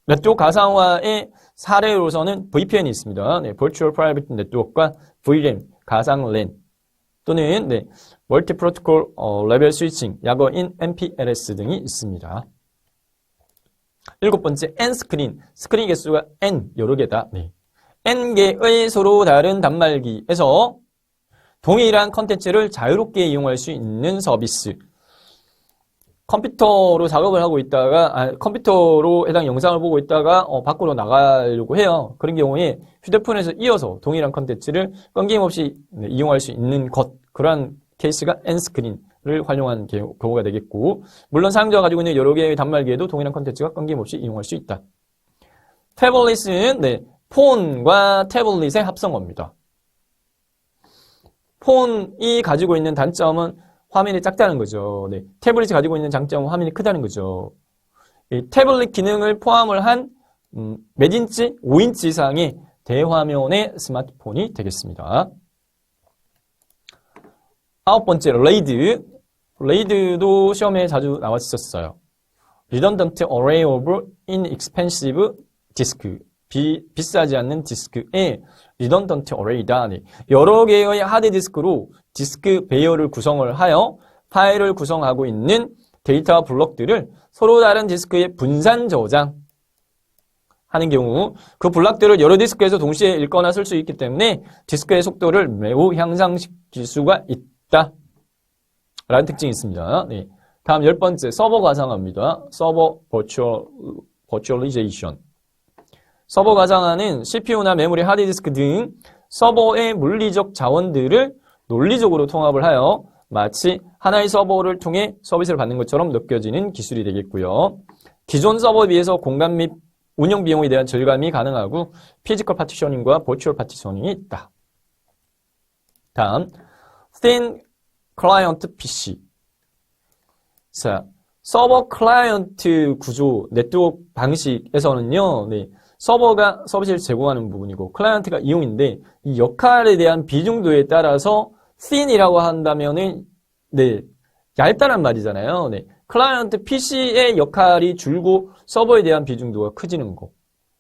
Speaker 1: 네트워크 가상화의 사례로서는 VPN이 있습니다. 네, Virtual Private Network과 VLAN, 가상 LAN 또는 네, 멀티 프로토콜 레벨 스위칭, 약어인 MPLS 등이 있습니다. 일곱 번째, N스크린. 스크린 개수가 N, 여러 개다. 네. N개의 서로 다른 단말기에서 동일한 컨텐츠를 자유롭게 이용할 수 있는 서비스. 컴퓨터로 작업을 하고 있다가, 컴퓨터로 해당 영상을 보고 있다가 밖으로 나가려고 해요. 그런 경우에 휴대폰에서 이어서 동일한 컨텐츠를 끊김없이 이용할 수 있는 그러한 케이스가 N스크린을 활용한 경우가 되겠고, 물론 사용자가 가지고 있는 여러 개의 단말기에도 동일한 컨텐츠가 끊김없이 이용할 수 있다. 태블릿은 네, 폰과 태블릿의 합성어입니다. 폰이 가지고 있는 단점은 화면이 작다는 거죠. 네, 태블릿이 가지고 있는 장점은 화면이 크다는 거죠. 이 태블릿 기능을 포함을 한 몇 인치? 5인치 이상의 대화면의 스마트폰이 되겠습니다. 아홉 번째, 레이드. 레이드도 시험에 자주 나왔었어요. Redundant Array of Inexpensive Disk. 비싸지 않는 디스크의 리던던트 어레이다. 여러 개의 하드디스크로 디스크 배열을 구성을 하여 파일을 구성하고 있는 데이터 블록들을 서로 다른 디스크에 분산 저장하는 경우 그 블록들을 여러 디스크에서 동시에 읽거나 쓸 수 있기 때문에 디스크의 속도를 매우 향상시킬 수가 있다. 라는 특징이 있습니다. 네. 다음 열 번째, 서버 가상화입니다. 서버 버추얼리제이션. 서버 가상화는 CPU나 메모리, 하드디스크 등 서버의 물리적 자원들을 논리적으로 통합을 하여 마치 하나의 서버를 통해 서비스를 받는 것처럼 느껴지는 기술이 되겠고요. 기존 서버에 비해서 공간 및 운영 비용에 대한 절감이 가능하고 피지컬 파티셔닝과 버추얼 파티셔닝이 있다. 다음, Thin Client PC. 자, 서버 클라이언트 구조 네트워크 방식에서는요, 네, 서버가 서비스를 제공하는 부분이고 클라이언트가 이용인데 이 역할에 대한 비중도에 따라서 thin이라고 한다면은 네, 얇다란 말이잖아요. 네. 클라이언트 PC의 역할이 줄고 서버에 대한 비중도가 커지는 거.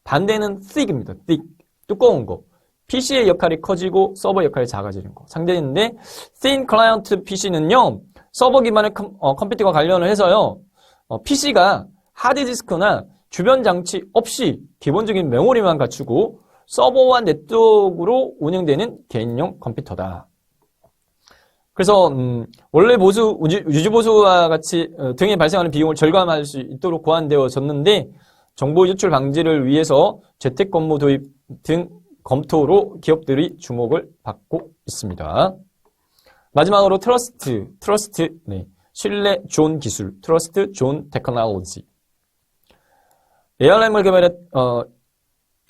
Speaker 1: 반대는 thick입니다. thick. 두꺼운 거. PC의 역할이 커지고 서버 역할이 작아지는 거. 상대인데 thin 클라이언트 PC는요. 서버 기반의 컴퓨터와 관련을 해서요. PC가 하드디스크나 주변 장치 없이 기본적인 메모리만 갖추고 서버와 네트워크로 운영되는 개인용 컴퓨터다. 그래서 원래 유지 보수와 같이 등에 발생하는 비용을 절감할 수 있도록 고안되어졌는데 정보 유출 방지를 위해서 재택근무 도입 등 검토로 기업들이 주목을 받고 있습니다. 마지막으로 트러스트, 네, 신뢰 좋은 기술, 트러스트 좋은 테크놀로지.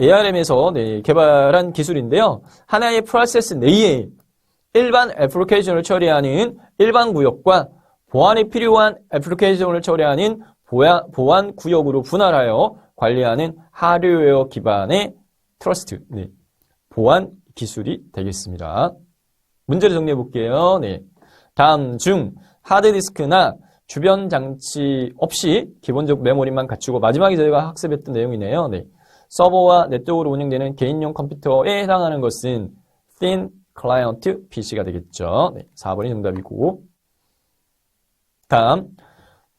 Speaker 1: ARM에서 네, 개발한 기술인데요. 하나의 프로세스 내에 일반 애플리케이션을 처리하는 일반 구역과 보안이 필요한 애플리케이션을 처리하는 보안 구역으로 분할하여 관리하는 하드웨어 기반의 트러스트, 네, 보안 기술이 되겠습니다. 문제를 정리해 볼게요. 네. 다음 중 하드디스크나 주변 장치 없이 기본적 메모리만 갖추고 마지막에 저희가 학습했던 내용이네요. 네. 서버와 네트워크로 운영되는 개인용 컴퓨터에 해당하는 것은 thin 클라이언트 PC가 되겠죠. 네. 4번이 정답이고.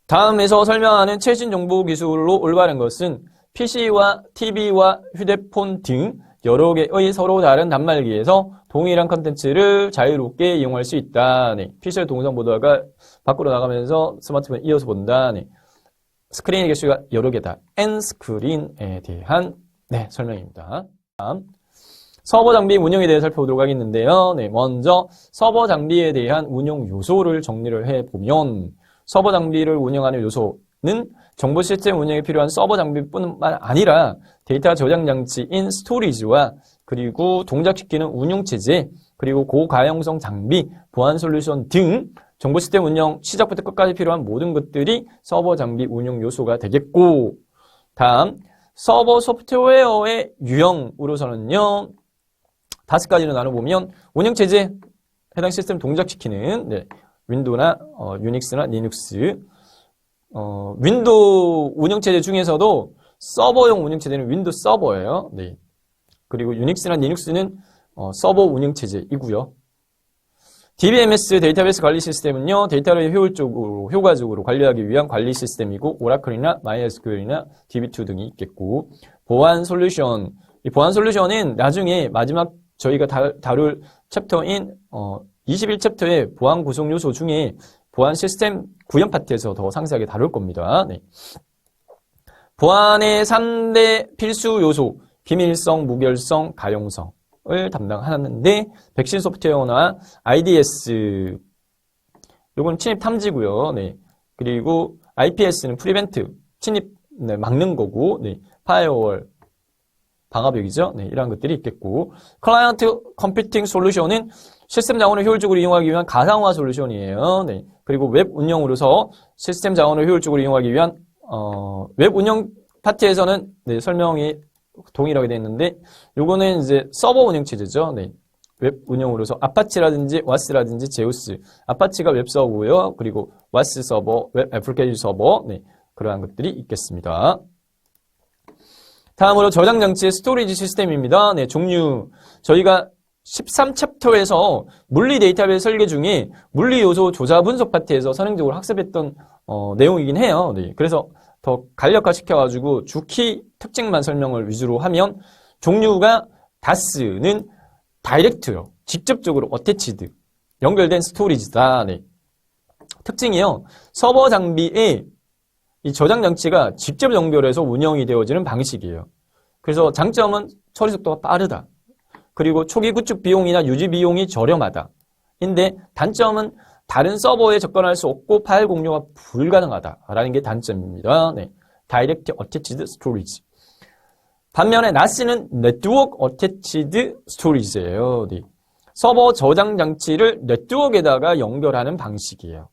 Speaker 1: 다음에서 설명하는 최신 정보 기술로 올바른 것은 PC와 TV와 휴대폰 등 여러 개의 서로 다른 단말기에서 동일한 컨텐츠를 자유롭게 이용할 수 있다. 네. PC를 동영상 보다가 밖으로 나가면서 스마트폰 이어서 본다. 네. 스크린의 개수가 여러 개다. N스크린에 대한 네, 설명입니다. 다음, 서버 장비 운영에 대해 살펴보도록 하겠는데요. 네, 먼저 서버 장비에 대한 운영 요소를 정리를 해보면 서버 장비를 운영하는 요소는 정보 시스템 운영에 필요한 서버 장비뿐만 아니라 데이터 저장 장치인 스토리지와 그리고 동작시키는 운영체제, 그리고 고가용성 장비, 보안 솔루션 등 정보 시스템 운영 시작부터 끝까지 필요한 모든 것들이 서버 장비 운영 요소가 되겠고, 다음 서버 소프트웨어의 유형으로서는요, 5가지로 나눠보면 운영체제, 해당 시스템 동작시키는 네, 윈도우나 유닉스나 리눅스, 윈도우 운영체제 중에서도 서버용 운영체제는 윈도우 서버예요. 네. 그리고 유닉스나 리눅스는 서버 운영체제이고요. DBMS 데이터베이스 관리 시스템은요, 데이터를 효과적으로 관리하기 위한 관리 시스템이고, 오라클이나 MySQL이나 DB2 등이 있겠고, 보안 솔루션. 이 보안 솔루션은 나중에 마지막 저희가 다룰 챕터인 21챕터의 보안 구성 요소 중에 보안 시스템 구현 파트에서 더 상세하게 다룰 겁니다. 네. 보안의 3대 필수 요소, 기밀성, 무결성, 가용성을 담당하는데 백신 소프트웨어나 IDS, 요건 침입 탐지고요. 네. 그리고 IPS는 프리벤트, 침입 네, 막는 거고, 네. 파이어월, 방화벽이죠. 네, 이런 것들이 있겠고, 클라이언트 컴퓨팅 솔루션은 시스템 자원을 효율적으로 이용하기 위한 가상화 솔루션이에요. 네. 그리고 웹 운영으로서 시스템 자원을 효율적으로 이용하기 위한 웹 운영 파트에서는 네, 설명이 동일하게 되어 있는데, 요거는 이제 서버 운영 체제죠. 네. 웹 운영으로서 아파치라든지 와스라든지 제우스, 아파치가 웹 서버고요. 그리고 와스 서버, 웹 애플리케이션 서버, 네, 그러한 것들이 있겠습니다. 다음으로 저장 장치의 스토리지 시스템입니다. 네, 종류. 저희가 13챕터에서 물리 데이터베이스 설계 중에 물리 요소 조사 분석 파트에서 선행적으로 학습했던 내용이긴 해요. 네, 그래서 더 간략화 시켜가지고 주키 특징만 설명을 위주로 하면 종류가 다스는 다이렉트요. 직접적으로 어태치드. 연결된 스토리지다. 네. 특징이요. 서버 장비에 이 저장 장치가 직접 연결해서 운영이 되어지는 방식이에요. 그래서 장점은 처리 속도가 빠르다. 그리고 초기 구축 비용이나 유지 비용이 저렴하다. 인데 단점은 다른 서버에 접근할 수 없고 파일 공유가 불가능하다라는 게 단점입니다. 네. 다이렉트 어태치드 스토리지. 반면에 NAS는 네트워크 어태치드 스토리지예요. 네. 서버 저장 장치를 네트워크에다가 연결하는 방식이에요.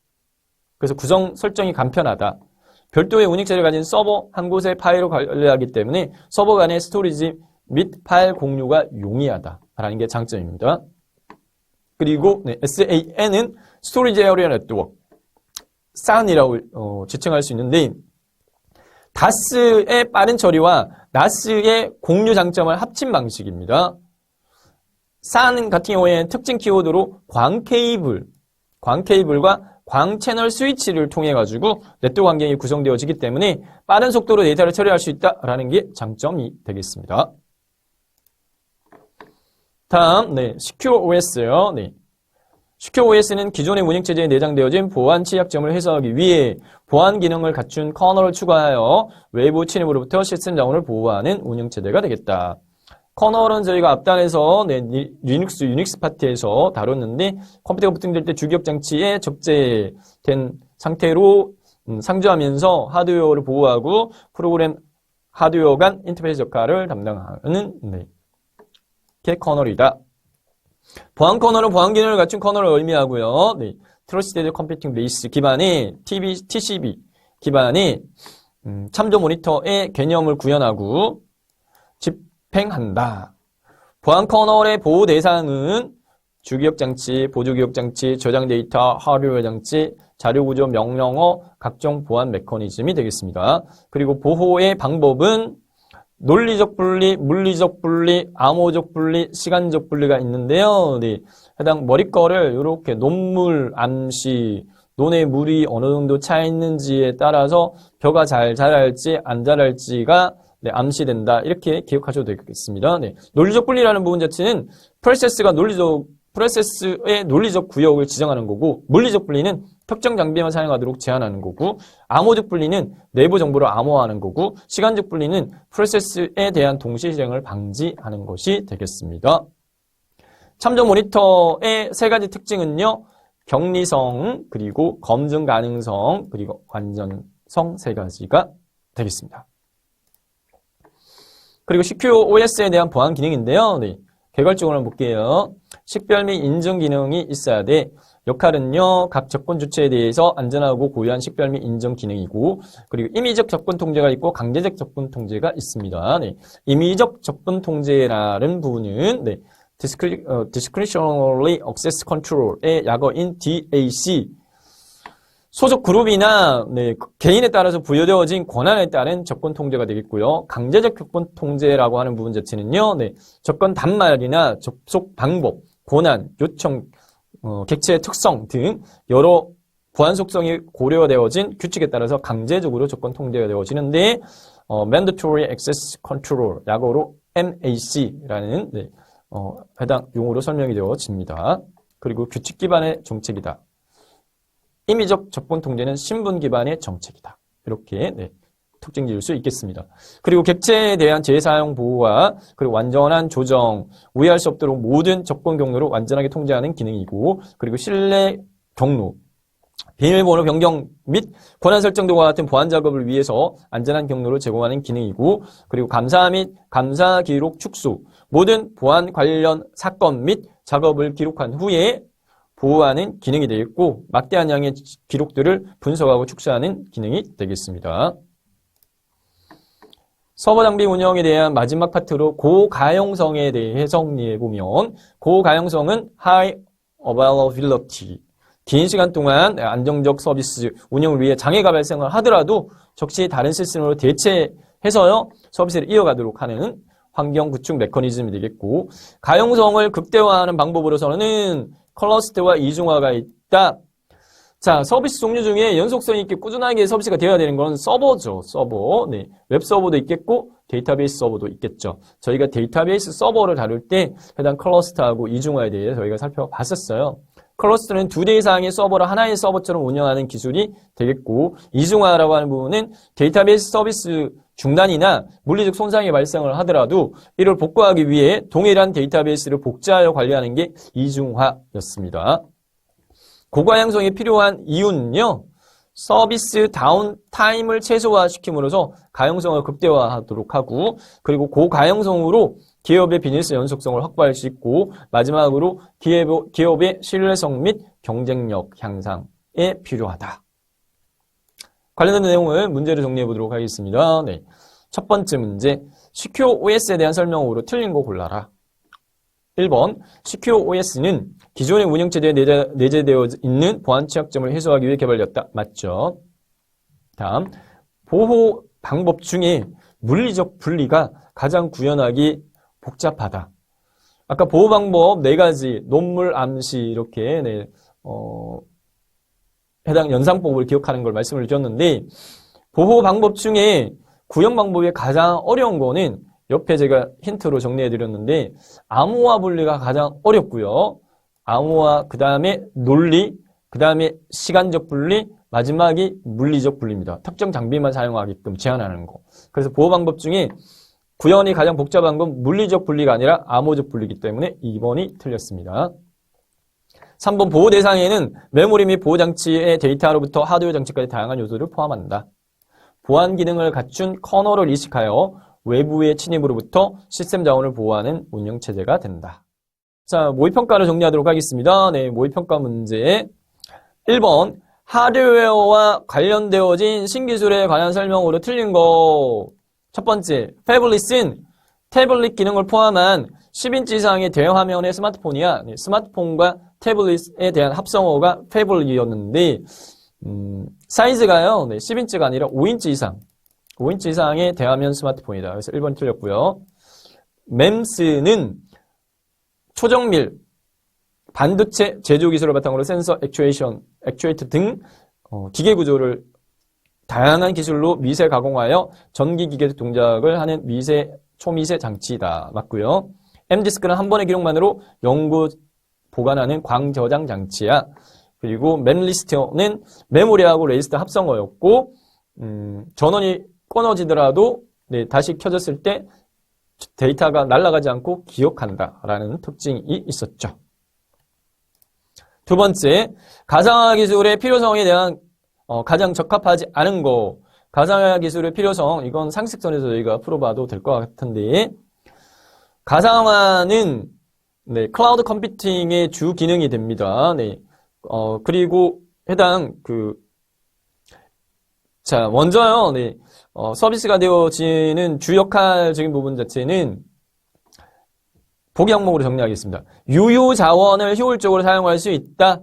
Speaker 1: 그래서 구성 설정이 간편하다. 별도의 운영체제를 가진 서버 한 곳의 파일을 관리하기 때문에 서버 간의 스토리지 및 파일 공유가 용이하다라는 게 장점입니다. 그리고 SAN은 스토리지 에어리어 네트워크, SAN이라고 지칭할 수 있는데 DAS의 빠른 처리와 NAS의 공유 장점을 합친 방식입니다. SAN 같은 경우에는 특징 키워드로 광 케이블과 광 채널 스위치를 통해 가지고 네트워크 환경이 구성되어지기 때문에 빠른 속도로 데이터를 처리할 수 있다라는 게 장점이 되겠습니다. 다음, Secure OS요. Secure OS는 기존의 운영체제에 내장되어진 보안 취약점을 해소하기 위해 보안 기능을 갖춘 커널을 추가하여 외부 침입으로부터 시스템 자원을 보호하는 운영체제가 되겠다. 커널은 저희가 앞단에서 리눅스, 유닉스 파트에서 다뤘는데 컴퓨터가 부팅될 때 주기억 장치에 적재된 상태로 상주하면서 하드웨어를 보호하고 프로그램 하드웨어 간 인터페이스 역할을 담당하는 게 커널이다. 보안 커널은 보안 기능을 갖춘 커널을 의미하고요. 트러스티드 컴퓨팅 베이스 기반의 TCP 기반의 참조 모니터의 개념을 구현하고 집행한다. 보안 커널의 보호 대상은 주기억 장치, 보조기억 장치, 저장 데이터, 하드웨어 장치, 자료 구조, 명령어, 각종 보안 메커니즘이 되겠습니다. 그리고 보호의 방법은 논리적 분리, 물리적 분리, 암호적 분리, 시간적 분리가 있는데요. 해당 머리 거를 이렇게 논물, 암시, 논의 물이 어느 정도 차 있는지에 따라서 벼가 잘 자랄지 안 자랄지가 암시된다. 이렇게 기억하셔도 되겠습니다. 논리적 분리라는 부분 자체는 프로세스의 논리적 구역을 지정하는 거고, 물리적 분리는 특정 장비만 사용하도록 제한하는 거고, 암호적 분리는 내부 정보를 암호화하는 거고, 시간적 분리는 프로세스에 대한 동시 실행을 방지하는 것이 되겠습니다. 참조 모니터의 세 가지 특징은요, 격리성, 그리고 검증 가능성, 그리고 완전성 세 가지가 되겠습니다. 그리고 Secure OS에 대한 보안 기능인데요. 개괄적으로 한번 볼게요. 식별 및 인증 기능이 있어야 돼. 역할은요, 각 접근 주체에 대해서 안전하고 고유한 식별 및 인증 기능이고, 그리고 임의적 접근 통제가 있고 강제적 접근 통제가 있습니다. 임의적 접근 통제라는 부분은 Discretionary Access Control의 약어인 DAC, 소속 그룹이나 개인에 따라서 부여되어진 권한에 따른 접근 통제가 되겠고요. 강제적 접근 통제라고 하는 부분 자체는요, 접근 단말이나 접속 방법, 권한, 요청, 객체의 특성 등 여러 보안 속성이 고려되어진 규칙에 따라서 강제적으로 접근 통제가 되어지는데 Mandatory Access Control, 약어로 MAC라는 해당 용어로 설명이 되어집니다. 그리고 규칙 기반의 정책이다. 임의적 접근 통제는 신분 기반의 정책이다. 이렇게 특징 지을 수 있겠습니다. 그리고 객체에 대한 재사용 보호와 그리고 완전한 조정, 우회할 수 없도록 모든 접근 경로를 완전하게 통제하는 기능이고, 그리고 신뢰 경로, 비밀번호 변경 및 권한 설정 등과 같은 보안 작업을 위해서 안전한 경로를 제공하는 기능이고, 그리고 감사 및 감사 기록 축소, 모든 보안 관련 사건 및 작업을 기록한 후에 보호하는 기능이 되겠고, 막대한 양의 기록들을 분석하고 축소하는 기능이 되겠습니다. 서버 장비 운영에 대한 마지막 파트로 고가용성에 대해 정리해보면, 고가용성은 High Availability, 긴 시간 동안 안정적 서비스 운영을 위해 장애가 발생을 하더라도 적시 다른 시스템으로 대체해서요 서비스를 이어가도록 하는 환경 구축 메커니즘이 되겠고, 가용성을 극대화하는 방법으로서는 클러스터와 이중화가 있다. 자, 서비스 종류 중에 연속성 있게 꾸준하게 서비스가 되어야 되는 건 서버죠. 서버. 웹 서버도 있겠고 데이터베이스 서버도 있겠죠. 저희가 데이터베이스 서버를 다룰 때 해당 클러스터하고 이중화에 대해 저희가 살펴봤었어요. 클러스터는 2대 이상의 서버를 하나의 서버처럼 운영하는 기술이 되겠고, 이중화라고 하는 부분은 데이터베이스 서비스 중단이나 물리적 손상이 발생을 하더라도 이를 복구하기 위해 동일한 데이터베이스를 복제하여 관리하는 게 이중화였습니다. 고가용성이 필요한 이유는요, 서비스 다운타임을 최소화시킴으로써 가용성을 극대화하도록 하고, 그리고 고가용성으로 기업의 비즈니스 연속성을 확보할 수 있고, 마지막으로 기업의 신뢰성 및 경쟁력 향상에 필요하다. 관련된 내용을 문제를 정리해 보도록 하겠습니다. 네. 첫 번째 문제, CQOS에 대한 설명으로 틀린 거 골라라. 1번, CQOS는 기존의 운영체제에 내재되어 있는 보안 취약점을 해소하기 위해 개발되었다. 맞죠? 다음, 보호 방법 중에 물리적 분리가 가장 구현하기 복잡하다. 아까 보호 방법 4가지, 논물, 암시 이렇게 해당 연상법을 기억하는 걸 말씀을 드렸는데 보호 방법 중에 구현 방법이 가장 어려운 거는 옆에 제가 힌트로 정리해 드렸는데 암호화 분리가 가장 어렵고요. 암호화, 그 다음에 논리, 그 다음에 시간적 분리, 마지막이 물리적 분리입니다. 특정 장비만 사용하게끔 제한하는 거. 그래서 보호 방법 중에 구현이 가장 복잡한 건 물리적 분리가 아니라 암호적 분리이기 때문에 2번이 틀렸습니다. 3번 보호 대상에는 메모리 및 보호 장치의 데이터로부터 하드웨어 장치까지 다양한 요소를 포함한다. 보안 기능을 갖춘 커널을 이식하여 외부의 침입으로부터 시스템 자원을 보호하는 운영체제가 된다. 자, 모의평가를 정리하도록 하겠습니다. 네, 모의평가 문제 1번 하드웨어와 관련되어진 신기술에 관한 설명으로 틀린 거. 첫 번째, 패블릿은 태블릿 기능을 포함한 10인치 이상의 대화면의 스마트폰이야. 네, 스마트폰과 태블릿에 대한 합성어가 패블릿이었는데 사이즈가요. 네, 10인치가 아니라 5인치 이상. 5인치 이상의 대화면 스마트폰이다. 그래서 1번 틀렸고요. MEMS는 초정밀, 반도체 제조 기술을 바탕으로 센서, 액추에이터 등 기계 구조를 다양한 기술로 미세 가공하여 전기 기계 동작을 하는 초미세 장치이다. 맞고요. M디스크는 한 번의 기록만으로 영구 보관하는 광저장 장치야. 그리고 멤리스터는 메모리하고 레지스터 합성어였고 전원이 끊어지더라도 다시 켜졌을 때 데이터가 날아가지 않고 기억한다라는 특징이 있었죠. 두 번째, 가상화 기술의 필요성에 대한 가장 적합하지 않은 거. 가상화 기술의 필요성, 이건 상식선에서 저희가 풀어봐도 될 것 같은데 가상화는 클라우드 컴퓨팅의 주 기능이 됩니다. 그리고 해당 먼저요. 서비스가 되어지는 주 역할적인 부분 자체는 보기 항목으로 정리하겠습니다. 유효 자원을 효율적으로 사용할 수 있다.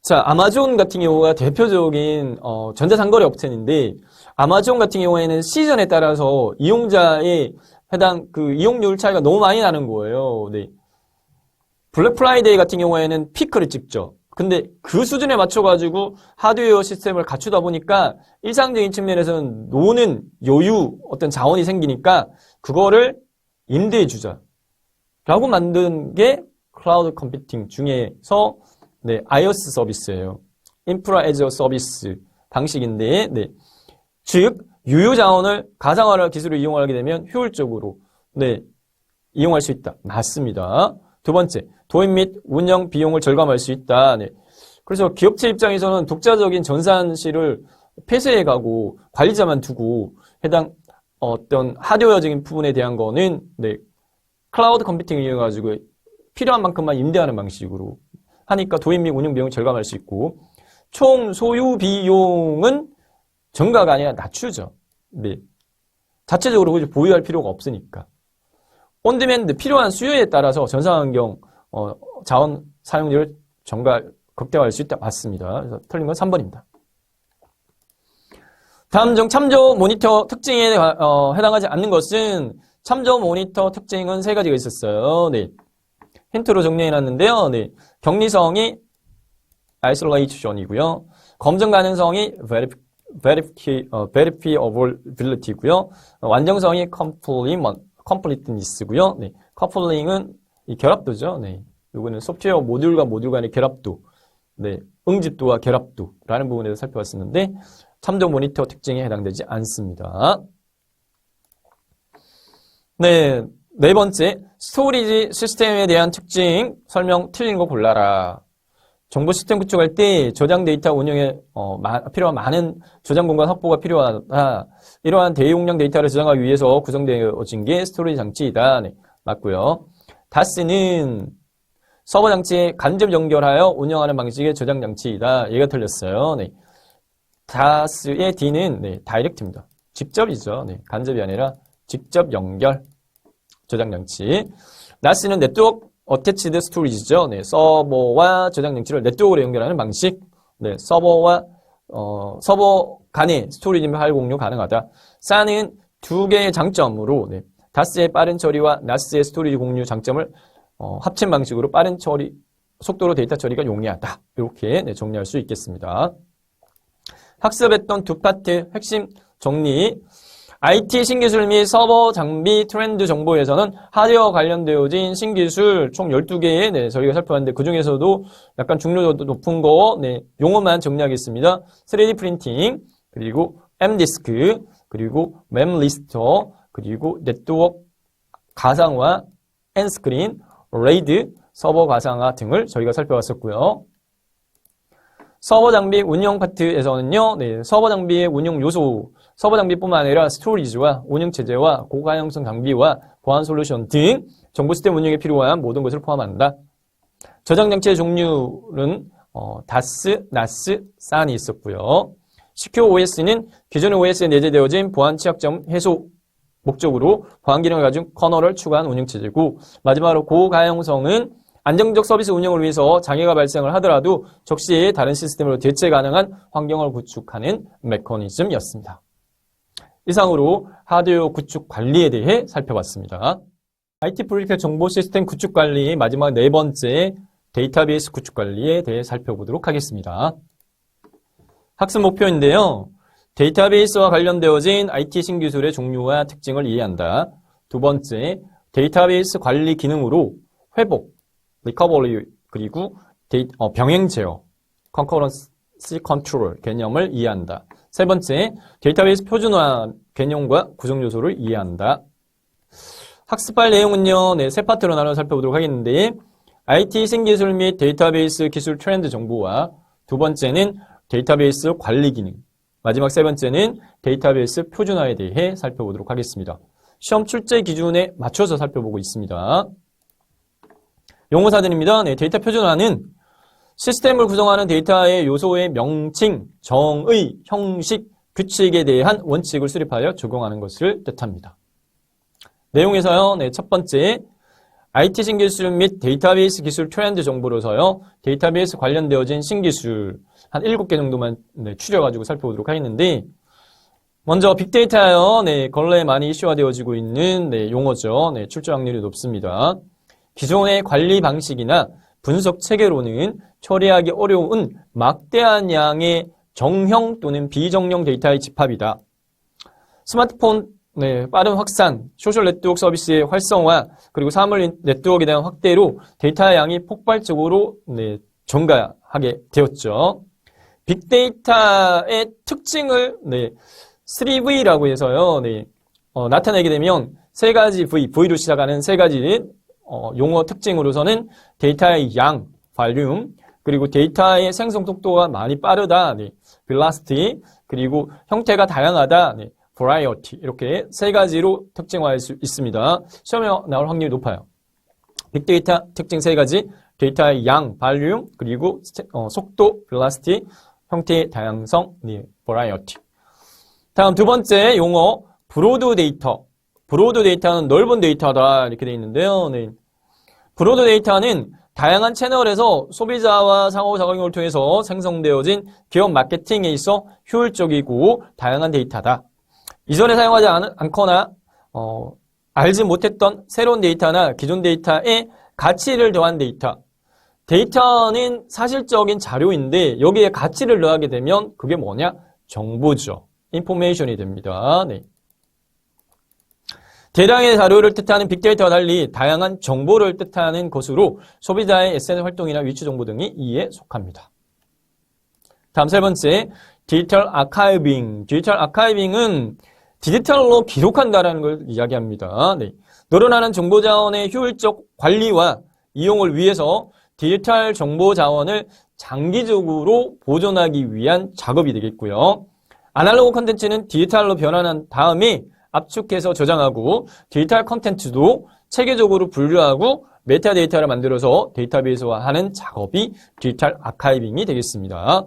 Speaker 1: 자, 아마존 같은 경우가 대표적인 전자상거래 업체인데 아마존 같은 경우에는 시즌에 따라서 이용자의 해당 이용률 차이가 너무 많이 나는 거예요. 블랙 프라이데이 같은 경우에는 피크를 찍죠. 근데 그 수준에 맞춰가지고 하드웨어 시스템을 갖추다 보니까 일상적인 측면에서는 노는 여유, 어떤 자원이 생기니까 그거를 임대해주자 라고 만든 게 클라우드 컴퓨팅 중에서 IaaS 서비스예요. 인프라 애저 서비스 방식인데 즉 유효 자원을 가상화 기술을 이용하게 되면 효율적으로 이용할 수 있다. 맞습니다. 두 번째, 도입 및 운영 비용을 절감할 수 있다. 그래서 기업체 입장에서는 독자적인 전산실을 폐쇄해가고 관리자만 두고 해당 어떤 하드웨어적인 부분에 대한 거는 클라우드 컴퓨팅을 이용해가지고 필요한 만큼만 임대하는 방식으로 하니까 도입 및 운영 비용을 절감할 수 있고 총 소유 비용은 증가가 아니라 낮추죠. 자체적으로 보유할 필요가 없으니까. 온디맨드 필요한 수요에 따라서 전산환경 자원 사용률을 극대화할 수 있다. 맞습니다. 그래서 틀린 건 3번입니다. 다음 중 참조 모니터 특징에 해당하지 않는 것은 참조 모니터 특징은 3가지가 있었어요. 힌트로 정리해놨는데요. 격리성이 isolation이고요. 검증 가능성이 verifiability고요. 완성성이 completeness고요. 커플링은 결합도죠. 이거는 소프트웨어 모듈과 모듈 간의 결합도, 응집도와 결합도라는 부분에서 살펴봤었는데 참조 모니터 특징에 해당되지 않습니다. 네 번째, 스토리지 시스템에 대한 특징 설명 틀린 거 골라라. 정보 시스템 구축할 때 저장 데이터 운영에 필요한 많은 저장 공간 확보가 필요하다. 이러한 대용량 데이터를 저장하기 위해서 구성되어진 게 스토리지 장치이다. 맞고요. 다스는 서버 장치에 간접 연결하여 운영하는 방식의 저장 장치이다. 얘가 틀렸어요. DAS의 D는 네, 다이렉트입니다. 직접이죠. 네, 간접이 아니라 직접 연결 저장 장치. NAS는 네트워크 어태치드 스토리지죠. 네, 서버와 저장 장치를 네트워크로 연결하는 방식. 네, 서버 간의 스토리지 및 파일 공유 가능하다. SAN은 두 개의 장점으로 네, DAS의 빠른 처리와 NAS의 스토리지 공유 장점을 합친 방식으로 빠른 처리 속도로 데이터 처리가 용이하다. 이렇게 네, 정리할 수 있겠습니다. 학습했던 두 파트 핵심 정리. IT 신기술 및 서버 장비 트렌드 정보에서는 하드웨어 관련되어진 신기술 총 12개의 네, 저희가 살펴봤는데 그 중에서도 약간 중요도 높은 거 네, 용어만 정리하겠습니다. 3D 프린팅, 그리고 M디스크, 그리고 맵리스터, 그리고 네트워크 가상화, 엔스크린, 레이드, 서버 가상화 등을 저희가 살펴봤었고요. 서버 장비 운영 파트에서는요, 네, 서버 장비의 운영 요소, 서버 장비뿐만 아니라 스토리지와 운영 체제와 고가용성 장비와 보안 솔루션 등 정보 시스템 운영에 필요한 모든 것을 포함한다. 저장 장치의 종류는 DAS, NAS, SAN이 있었고요. Secure OS는 기존의 OS에 내재되어진 보안 취약점 해소 목적으로 보안 기능을 가진 커널을 추가한 운영 체제고, 마지막으로 고가용성은 안정적 서비스 운영을 위해서 장애가 발생을 하더라도 적시에 다른 시스템으로 대체 가능한 환경을 구축하는 메커니즘이었습니다. 이상으로 하드웨어 구축 관리에 대해 살펴봤습니다. IT 프로젝트 정보 시스템 구축 관리의 마지막 네 번째 데이터베이스 구축 관리에 대해 살펴보도록 하겠습니다. 학습 목표인데요. 데이터베이스와 관련되어진 IT 신기술의 종류와 특징을 이해한다. 두 번째, 데이터베이스 관리 기능으로 회복, 리커버리, 그리고 병행 제어, 컨커런시 컨트롤 개념을 이해한다. 세 번째, 데이터베이스 표준화 개념과 구성 요소를 이해한다. 학습할 내용은요, 네, 세 파트로 나눠 살펴보도록 하겠는데, IT 신기술 및 데이터베이스 기술 트렌드 정보와 두 번째는 데이터베이스 관리 기능, 마지막 세 번째는 데이터베이스 표준화에 대해 살펴보도록 하겠습니다. 시험 출제 기준에 맞춰서 살펴보고 있습니다. 용어사전입니다. 네, 데이터 표준화는 시스템을 구성하는 데이터의 요소의 명칭, 정의, 형식, 규칙에 대한 원칙을 수립하여 적용하는 것을 뜻합니다. 내용에서요, 네, 첫 번째, IT 신기술 및 데이터베이스 기술 트렌드 정보로서요, 데이터베이스 관련되어진 신기술 한 7개 정도만 네, 추려가지고 살펴보도록 하겠는데, 먼저 빅데이터요, 네, 근래에 많이 이슈화되어지고 있는 네, 용어죠. 네, 출제 확률이 높습니다. 기존의 관리 방식이나 분석 체계로는 처리하기 어려운 막대한 양의 정형 또는 비정형 데이터의 집합이다. 스마트폰 네, 빠른 확산, 소셜 네트워크 서비스의 활성화, 그리고 사물 네트워크에 대한 확대로 데이터의 양이 폭발적으로 네, 증가하게 되었죠. 빅데이터의 특징을 네, 3V라고 해서요, 네, 나타내게 되면 세 가지 V로 시작하는 세 가지 용어 특징으로서는 데이터의 양, 볼륨, 그리고 데이터의 생성 속도가 많이 빠르다, 네, velocity, 그리고 형태가 다양하다, 네, variety, 이렇게 세 가지로 특징화할 수 있습니다. 시험에 나올 확률이 높아요. 빅데이터 특징 세 가지, 데이터의 양, 볼륨, 그리고 속도, velocity, 형태의 다양성, 네, variety. 다음 두 번째 용어, 브로드 데이터. 브로드 데이터는 넓은 데이터다 이렇게 되어 있는데요. 네. 브로드 데이터는 다양한 채널에서 소비자와 상호작용을 통해서 생성되어진 기업 마케팅에 있어 효율적이고 다양한 데이터다. 이전에 사용하지 않거나 알지 못했던 새로운 데이터나 기존 데이터에 가치를 더한 데이터. 데이터는 사실적인 자료인데 여기에 가치를 더하게 되면 그게 뭐냐? 정보죠. 인포메이션이 됩니다. 네. 대량의 자료를 뜻하는 빅데이터와 달리 다양한 정보를 뜻하는 것으로 소비자의 SNS 활동이나 위치 정보 등이 이에 속합니다. 다음 세 번째, 디지털 아카이빙. 디지털 아카이빙은 디지털로 기록한다는 걸 이야기합니다. 네. 늘어나는 정보 자원의 효율적 관리와 이용을 위해서 디지털 정보 자원을 장기적으로 보존하기 위한 작업이 되겠고요. 아날로그 콘텐츠는 디지털로 변환한 다음에 압축해서 저장하고 디지털 콘텐츠도 체계적으로 분류하고 메타데이터를 만들어서 데이터베이스화하는 작업이 디지털 아카이빙이 되겠습니다.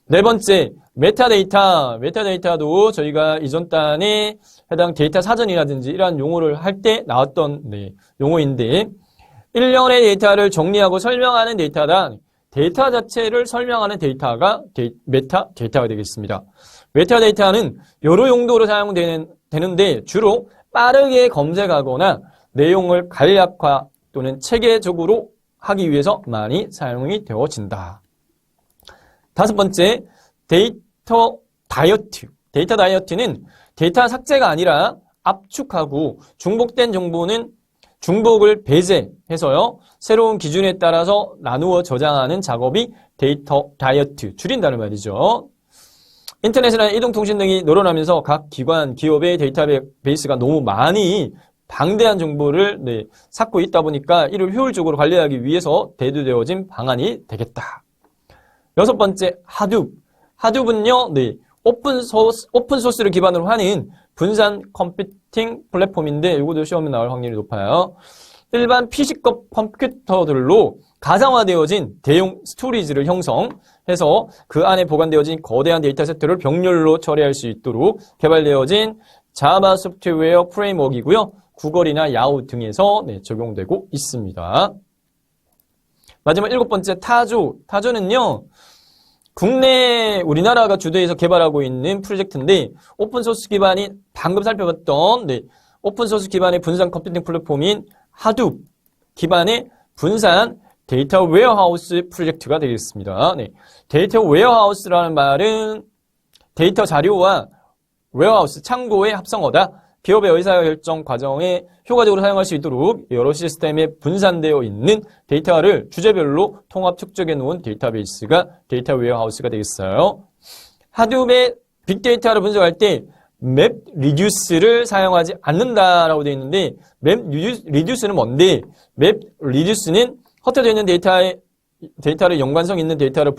Speaker 1: 네 번째, 메타데이터. 메타데이터도 저희가 이전 단에 해당 데이터 사전이라든지 이러한 용어를 할 때 나왔던 용어인데, 일련의 데이터를 정리하고 설명하는 데이터다. 데이터 자체를 설명하는 데이터가 메타데이터가 되겠습니다. 메타데이터는 여러 용도로 사용되는데 주로 빠르게 검색하거나 내용을 간략화 또는 체계적으로 하기 위해서 많이 사용이 되어진다. 다섯 번째, 데이터 다이어트. 데이터 다이어트는 데이터 삭제가 아니라 압축하고 중복된 정보는 중복을 배제해서요. 새로운 기준에 따라서 나누어 저장하는 작업이 데이터 다이어트, 줄인다는 말이죠. 인터넷이나 이동통신 등이 늘어나면서 각 기관, 기업의 데이터베이스가 너무 많이 방대한 정보를 쌓고 있다 보니까 이를 효율적으로 관리하기 위해서 대두되어진 방안이 되겠다. 여섯 번째, 하둡. 하둡은요, 오픈소스를 기반으로 하는 분산 컴퓨팅 플랫폼인데 이것도 시험에 나올 확률이 높아요. 일반 PC급 컴퓨터들로 가상화되어진 대용 스토리지를 형성해서 그 안에 보관되어진 거대한 데이터 세트를 병렬로 처리할 수 있도록 개발되어진 자바 소프트웨어 프레임워크이고요. 구글이나 야후 등에서 적용되고 있습니다. 마지막 일곱 번째, 타조. 타조는요, 국내 우리나라가 주도해서 개발하고 있는 프로젝트인데 오픈소스 기반인 방금 살펴봤던 오픈소스 기반의 분산 컴퓨팅 플랫폼인 하둡 기반의 분산 데이터 웨어하우스 프로젝트가 되겠습니다. 데이터 웨어하우스라는 말은 데이터 자료와 웨어하우스 창고의 합성어다. 기업의 의사결정 과정에 효과적으로 사용할 수 있도록 여러 시스템에 분산되어 있는 데이터를 주제별로 통합 축적해 놓은 데이터베이스가 데이터 웨어하우스가 되겠어요. 하둡의 빅데이터를 분석할 때 맵 리듀스를 사용하지 않는다라고 되어 있는데 맵 리듀스는 뭔데? 맵 리듀스는 흩어져 있는 데이터를 연관성 있는 데이터를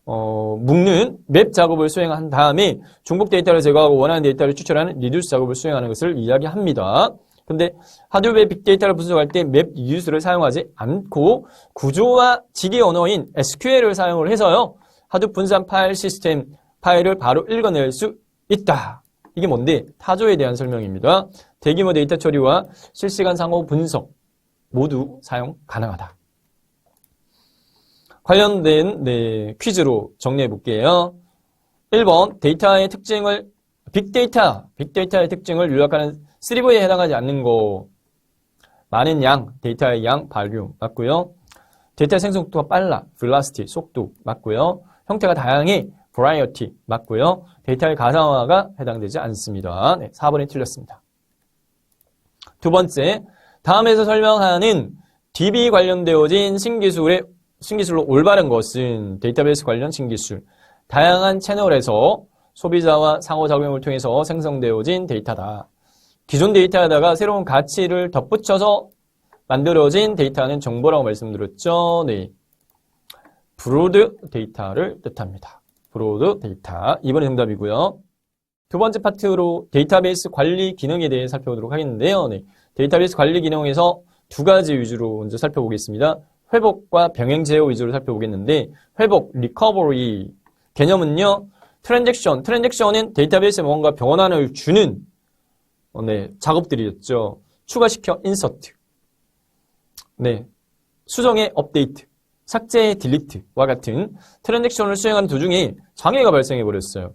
Speaker 1: 묶는 맵 작업을 수행한 다음에 중복 데이터를 제거하고 원하는 데이터를 추출하는 리듀스 작업을 수행하는 것을 이야기합니다. 근데 하둡의 빅데이터를 분석할 때 맵 리듀스를 사용하지 않고 구조화 지기 언어인 SQL을 사용을 해서요. 하둡 분산 파일 시스템 파일을 바로 읽어낼 수 있다. 이게 뭔데? 타조에 대한 설명입니다. 대규모 데이터 처리와 실시간 상호 분석 모두 사용 가능하다. 관련된 퀴즈로 정리해 볼게요. 1번 데이터의 특징을 빅데이터의 특징을 요약하는 3V에 해당하지 않는 거. 많은 양, 데이터의 양, 발륨 맞고요. 데이터 생성 속도가 빨라, velocity, 속도 맞고요. 형태가 다양해, variety 맞고요. 데이터의 가상화가 해당되지 않습니다. 4번이 틀렸습니다. 두 번째, 다음에서 설명하는 DB 관련되어진 신기술로 올바른 것은 데이터베이스 관련 신기술, 다양한 채널에서 소비자와 상호작용을 통해서 생성되어진 데이터다. 기존 데이터에다가 새로운 가치를 덧붙여서 만들어진 데이터는 정보라고 말씀드렸죠. 브로드 데이터를 뜻합니다. 브로드 데이터. 2번이 정답이고요. 두 번째 파트로 데이터베이스 관리 기능에 대해 살펴보도록 하겠는데요. 데이터베이스 관리 기능에서 두 가지 위주로 먼저 살펴보겠습니다. 회복과 병행 제어 위주로 살펴보겠는데, 회복, 리커버리 개념은요, 트랜잭션은 데이터베이스에 뭔가 변환을 주는 작업들이었죠. 추가시켜 인서트, 수정의 업데이트, 삭제의 딜리트와 같은 트랜잭션을 수행하는 도중에 장애가 발생해 버렸어요.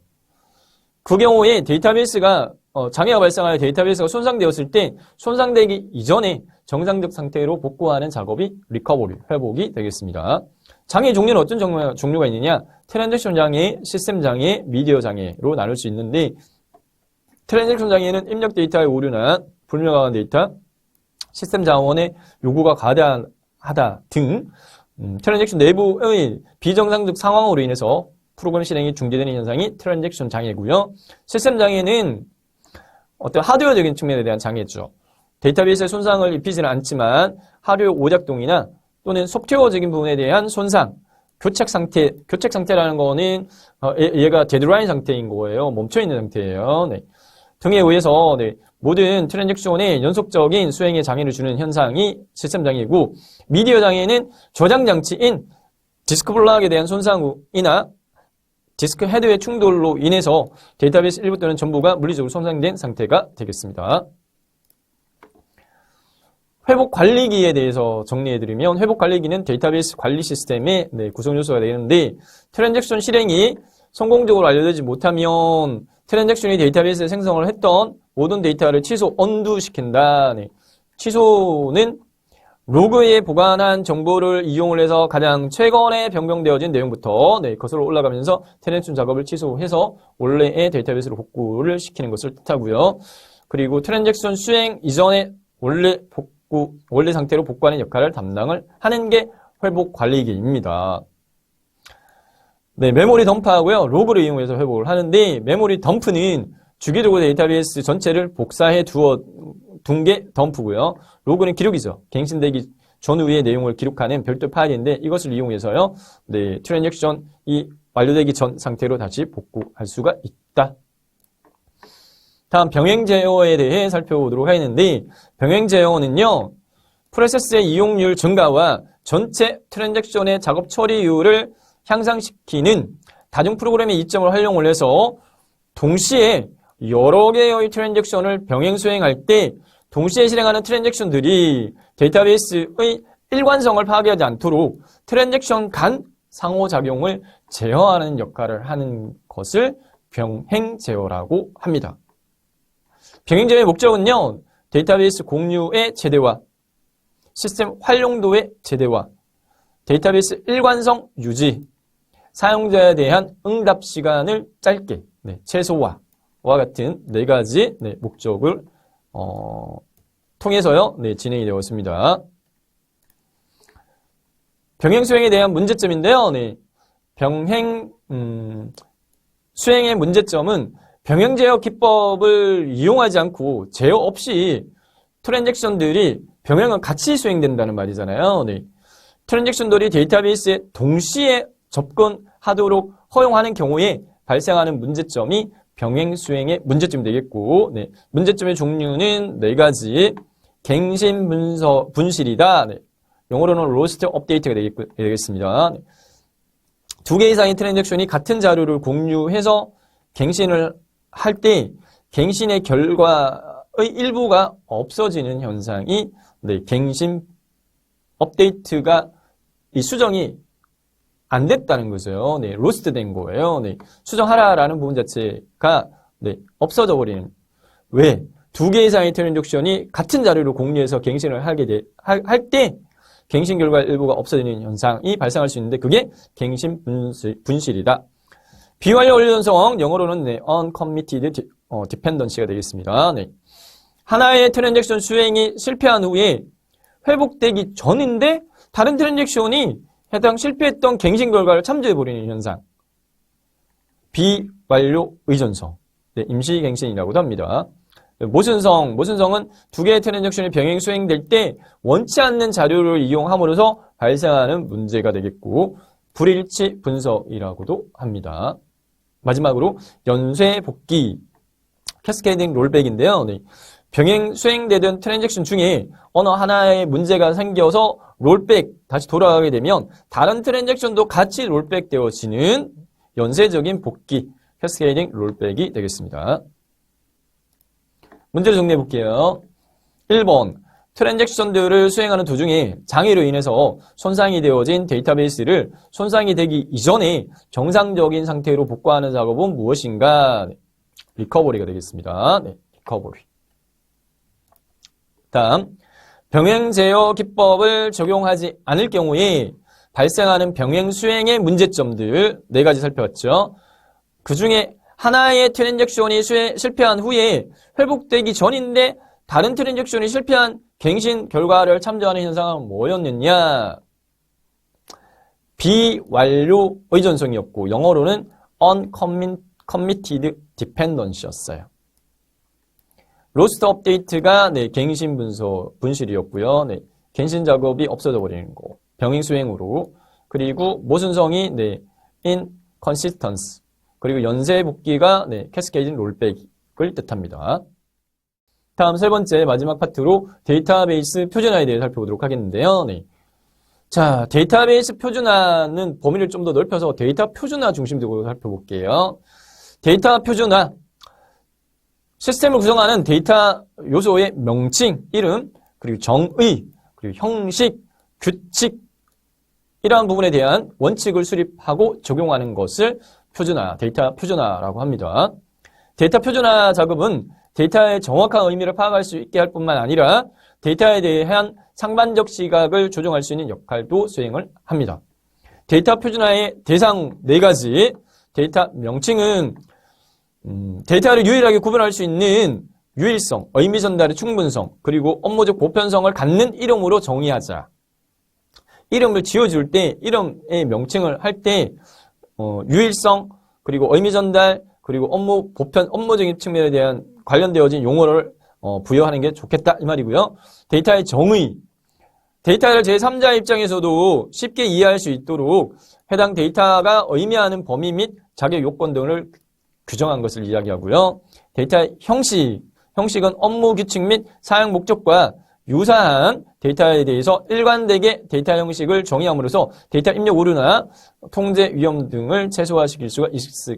Speaker 1: 그 경우에 데이터베이스가 장애가 발생하여 데이터베이스가 손상되었을 때 손상되기 이전에 정상적 상태로 복구하는 작업이 리커버리, 회복이 되겠습니다. 장애 종류는 어떤 종류가 있느냐? 트랜잭션 장애, 시스템 장애, 미디어 장애로 나눌 수 있는데, 트랜잭션 장애는 입력 데이터의 오류나 불명확한 데이터, 시스템 자원의 요구가 과다하다 등 트랜잭션 내부의 비정상적 상황으로 인해서 프로그램 실행이 중지되는 현상이 트랜잭션 장애고요. 시스템 장애는 어떤 하드웨어적인 측면에 대한 장애죠. 데이터베이스에 손상을 입히지는 않지만 하드웨어 오작동이나 또는 소프트웨어적인 부분에 대한 손상, 교착 상태라는 거는 얘가 데드라인 상태인 거예요. 멈춰있는 상태예요. 등에 의해서 모든 트랜잭션의 연속적인 수행에 장애를 주는 현상이 시스템 장애이고, 미디어 장애는 저장 장치인 디스크 블락에 대한 손상이나 디스크 헤드의 충돌로 인해서 데이터베이스 일부 또는 전부가 물리적으로 손상된 상태가 되겠습니다. 회복 관리기에 대해서 정리해드리면 회복 관리기는 데이터베이스 관리 시스템의 구성 요소가 되는데 트랜잭션 실행이 성공적으로 완료되지 못하면 트랜잭션이 데이터베이스에 생성을 했던 모든 데이터를 취소, 언두 시킨다. 취소는 로그에 보관한 정보를 이용을 해서 가장 최근에 변경되어진 내용부터 거슬러 올라가면서 트랜잭션 작업을 취소해서 원래의 데이터베이스로 복구를 시키는 것을 뜻하고요. 그리고 트랜잭션 수행 이전에 원래 상태로 복구하는 역할을 담당을 하는 게 회복 관리기입니다. 메모리 덤프하고요. 로그를 이용해서 회복을 하는데 메모리 덤프는 주기적으로 데이터베이스 전체를 복사해 둔 게 덤프고요. 로그는 기록이죠. 갱신되기 전후의 내용을 기록하는 별도 파일인데 이것을 이용해서요. 트랜잭션이 완료되기 전 상태로 다시 복구할 수가 있다. 다음 병행 제어에 대해 살펴보도록 하겠는데 병행 제어는요. 프로세스의 이용률 증가와 전체 트랜잭션의 작업 처리율을 향상시키는 다중 프로그램의 이점을 활용을 해서 동시에 여러 개의 트랜잭션을 병행 수행할 때 동시에 실행하는 트랜잭션들이 데이터베이스의 일관성을 파괴하지 않도록 트랜잭션 간 상호작용을 제어하는 역할을 하는 것을 병행 제어라고 합니다. 병행 제어의 목적은요. 데이터베이스 공유의 최대화, 시스템 활용도의 최대화, 데이터베이스 일관성 유지, 사용자에 대한 응답 시간을 짧게 최소화와 같은 네 가지 목적을 통해서요 진행이 되어 있습니다. 병행 수행에 대한 문제점인데요. 병행 수행의 문제점은 병행 제어 기법을 이용하지 않고 제어 없이 트랜잭션들이 병행은 같이 수행된다는 말이잖아요. 트랜잭션들이 데이터베이스에 동시에 접근하도록 허용하는 경우에 발생하는 문제점이 병행 수행의 문제점이 되겠고, 문제점의 종류는 네 가지. 갱신 분실이다. 영어로는 로스트 업데이트가 되겠습니다. 두 개 이상의 트랜잭션이 같은 자료를 공유해서 갱신을 할 때 갱신의 결과의 일부가 없어지는 현상이 갱신 업데이트가 수정이 안 됐다는 거죠. 로스트 된 거예요. 수정하라라는 부분 자체가 없어져 버리는. 왜? 두 개 이상의 트랜잭션이 같은 자료를 공유해서 갱신을 할 때 갱신 결과 일부가 없어지는 현상이 발생할 수 있는데 그게 갱신 분실이다. 비완료 완료 전송, 영어로는 uncommitted dependency가 되겠습니다. 하나의 트랜잭션 수행이 실패한 후에 회복되기 전인데 다른 트랜잭션이 해당 실패했던 갱신 결과를 참조해버리는 현상. 비완료 의존성. 임시갱신이라고도 합니다. 모순성은 두 개의 트랜잭션이 병행 수행될 때 원치 않는 자료를 이용함으로써 발생하는 문제가 되겠고, 불일치 분석이라고도 합니다. 마지막으로 연쇄 복귀, 캐스케이딩 롤백인데요. 병행 수행되던 트랜잭션 중에 어느 하나의 문제가 생겨서 롤백 다시 돌아가게 되면 다른 트랜잭션도 같이 롤백 되어지는 연쇄적인 복귀, 캐스케이딩 롤백이 되겠습니다. 문제를 정리해 볼게요. 1번, 트랜잭션들을 수행하는 도중에 장애로 인해서 손상이 되어진 데이터베이스를 손상이 되기 이전에 정상적인 상태로 복구하는 작업은 무엇인가? 리커버리가 되겠습니다. 리커버리. 다음, 병행 제어 기법을 적용하지 않을 경우에 발생하는 병행 수행의 문제점들 4가지 살펴봤죠. 그 중에 하나의 트랜잭션이 실패한 후에 회복되기 전인데 다른 트랜잭션이 실패한 갱신 결과를 참조하는 현상은 뭐였느냐? 비완료 의존성이었고 영어로는 uncommitted dependency였어요. 로스트 업데이트가 갱신 분실이었고요. 갱신 작업이 없어져 버리는 거. 병행 수행으로. 그리고 모순성이 inconsistence. 그리고 연쇄 복귀가 캐스케이딩 롤백을 뜻합니다. 다음 세 번째 마지막 파트로 데이터베이스 표준화에 대해 살펴보도록 하겠는데요. 자, 데이터베이스 표준화는 범위를 좀 더 넓혀서 데이터 표준화 중심적으로 살펴볼게요. 데이터 표준화. 시스템을 구성하는 데이터 요소의 명칭, 이름, 그리고 정의, 그리고 형식, 규칙, 이러한 부분에 대한 원칙을 수립하고 적용하는 것을 표준화, 데이터 표준화라고 합니다. 데이터 표준화 작업은 데이터의 정확한 의미를 파악할 수 있게 할 뿐만 아니라 데이터에 대한 상반적 시각을 조정할 수 있는 역할도 수행을 합니다. 데이터 표준화의 대상 4가지, 데이터 명칭은 데이터를 유일하게 구분할 수 있는 유일성, 의미 전달의 충분성, 그리고 업무적 보편성을 갖는 이름으로 정의하자. 이름을 지어줄 때, 이름의 명칭을 할 때, 유일성, 그리고 의미 전달, 그리고 업무적인 측면에 대한 관련되어진 용어를 부여하는 게 좋겠다, 이 말이고요. 데이터의 정의. 데이터를 제3자 입장에서도 쉽게 이해할 수 있도록 해당 데이터가 의미하는 범위 및 자격 요건 등을 규정한 것을 이야기하고요. 데이터의 형식. 형식은 업무 규칙 및 사용 목적과 유사한 데이터에 대해서 일관되게 데이터 형식을 정의함으로써 데이터 입력 오류나 통제 위험 등을 최소화시킬 수가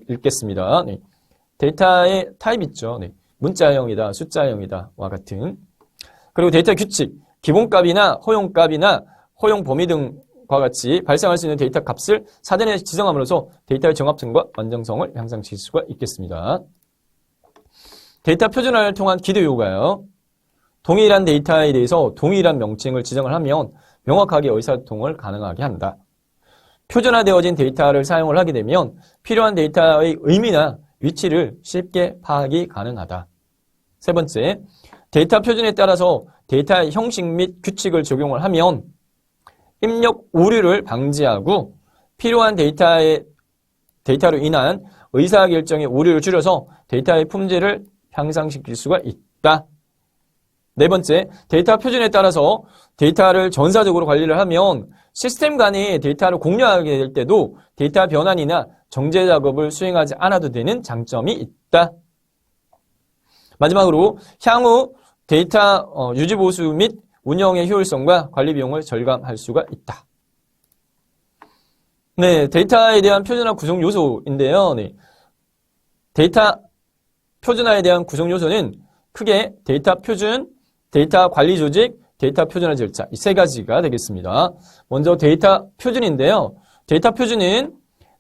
Speaker 1: 있겠습니다. 네. 데이터의 타입 있죠. 네. 문자형이다, 숫자형이다, 와 같은. 그리고 데이터 규칙, 기본값이나 허용 범위 등과 같이 발생할 수 있는 데이터 값을 사전에 지정함으로써 데이터의 정합성과 완전성을 향상시킬 수가 있겠습니다. 데이터 표준화를 통한 기대 요구가요. 동일한 데이터에 대해서 동일한 명칭을 지정을 하면 명확하게 의사소통을 가능하게 한다. 표준화되어진 데이터를 사용을 하게 되면 필요한 데이터의 의미나 위치를 쉽게 파악이 가능하다. 세 번째, 데이터 표준에 따라서 데이터의 형식 및 규칙을 적용을 하면 입력 오류를 방지하고 필요한 데이터로 인한 의사결정의 오류를 줄여서 데이터의 품질을 향상시킬 수가 있다. 네 번째, 데이터 표준에 따라서 데이터를 전사적으로 관리를 하면 시스템 간의 데이터를 공유하게 될 때도 데이터 변환이나 정제 작업을 수행하지 않아도 되는 장점이 있다. 마지막으로 향후 데이터 유지 보수 및 운영의 효율성과 관리 비용을 절감할 수가 있다. 네, 데이터에 대한 표준화 구성 요소인데요. 네, 데이터 표준화에 대한 구성 요소는 크게 데이터 표준, 데이터 관리 조직, 데이터 표준화 절차, 이 3가지가 되겠습니다. 먼저 데이터 표준인데요. 데이터 표준은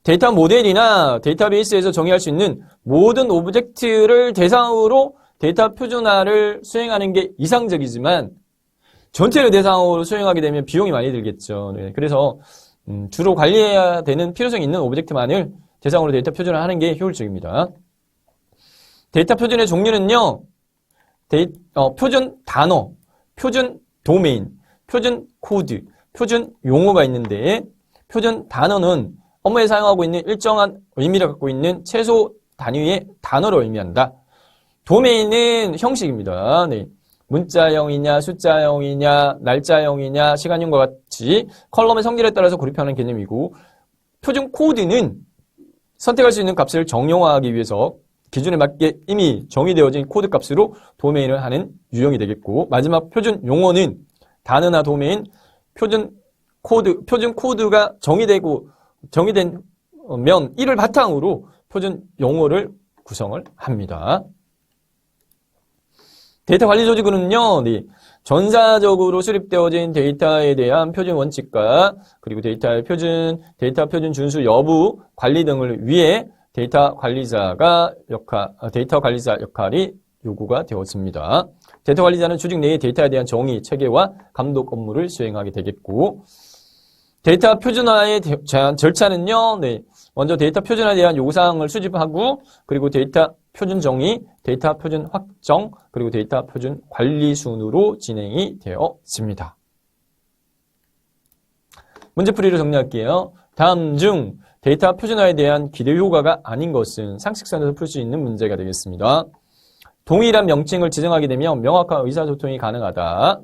Speaker 1: 데이터 모델이나 데이터베이스에서 정의할 수 있는 모든 오브젝트를 대상으로 데이터 표준화를 수행하는 게 이상적이지만 전체를 대상으로 수행하게 되면 비용이 많이 들겠죠. 네, 그래서 주로 관리해야 되는 필요성이 있는 오브젝트만을 대상으로 데이터 표준화하는 게 효율적입니다. 데이터 표준의 종류는요. 표준 단어, 표준 도메인, 표준 코드, 표준 용어가 있는데 표준 단어는 업무에 사용하고 있는 일정한 의미를 갖고 있는 최소 단위의 단어를 의미한다. 도메인은 형식입니다. 네. 문자형이냐, 숫자형이냐, 날짜형이냐, 시간형과 같이 컬럼의 성질에 따라서 고립하는 개념이고 표준 코드는 선택할 수 있는 값을 정형화하기 위해서 기준에 맞게 이미 정의되어진 코드 값으로 도메인을 하는 유형이 되겠고 마지막 표준 용어는 단어나 도메인, 표준 코드가 정의된 이를 바탕으로 표준 용어를 구성을 합니다. 데이터 관리 조직은요, 네, 전사적으로 수립되어진 데이터에 대한 표준 원칙과 그리고 데이터 표준 준수 여부 관리 등을 위해 데이터 관리자 역할이 요구가 되었습니다. 데이터 관리자는 조직 내의 데이터에 대한 정의, 체계와 감독 업무를 수행하게 되겠고 데이터 표준화의 절차는요, 네, 먼저 데이터 표준화에 대한 요구사항을 수집하고 그리고 데이터 표준 정의, 데이터 표준 확정, 그리고 데이터 표준 관리 순으로 진행이 되어집니다. 문제풀이를 정리할게요. 다음 중 데이터 표준화에 대한 기대 효과가 아닌 것은 상식선에서 풀 수 있는 문제가 되겠습니다. 동일한 명칭을 지정하게 되면 명확한 의사소통이 가능하다.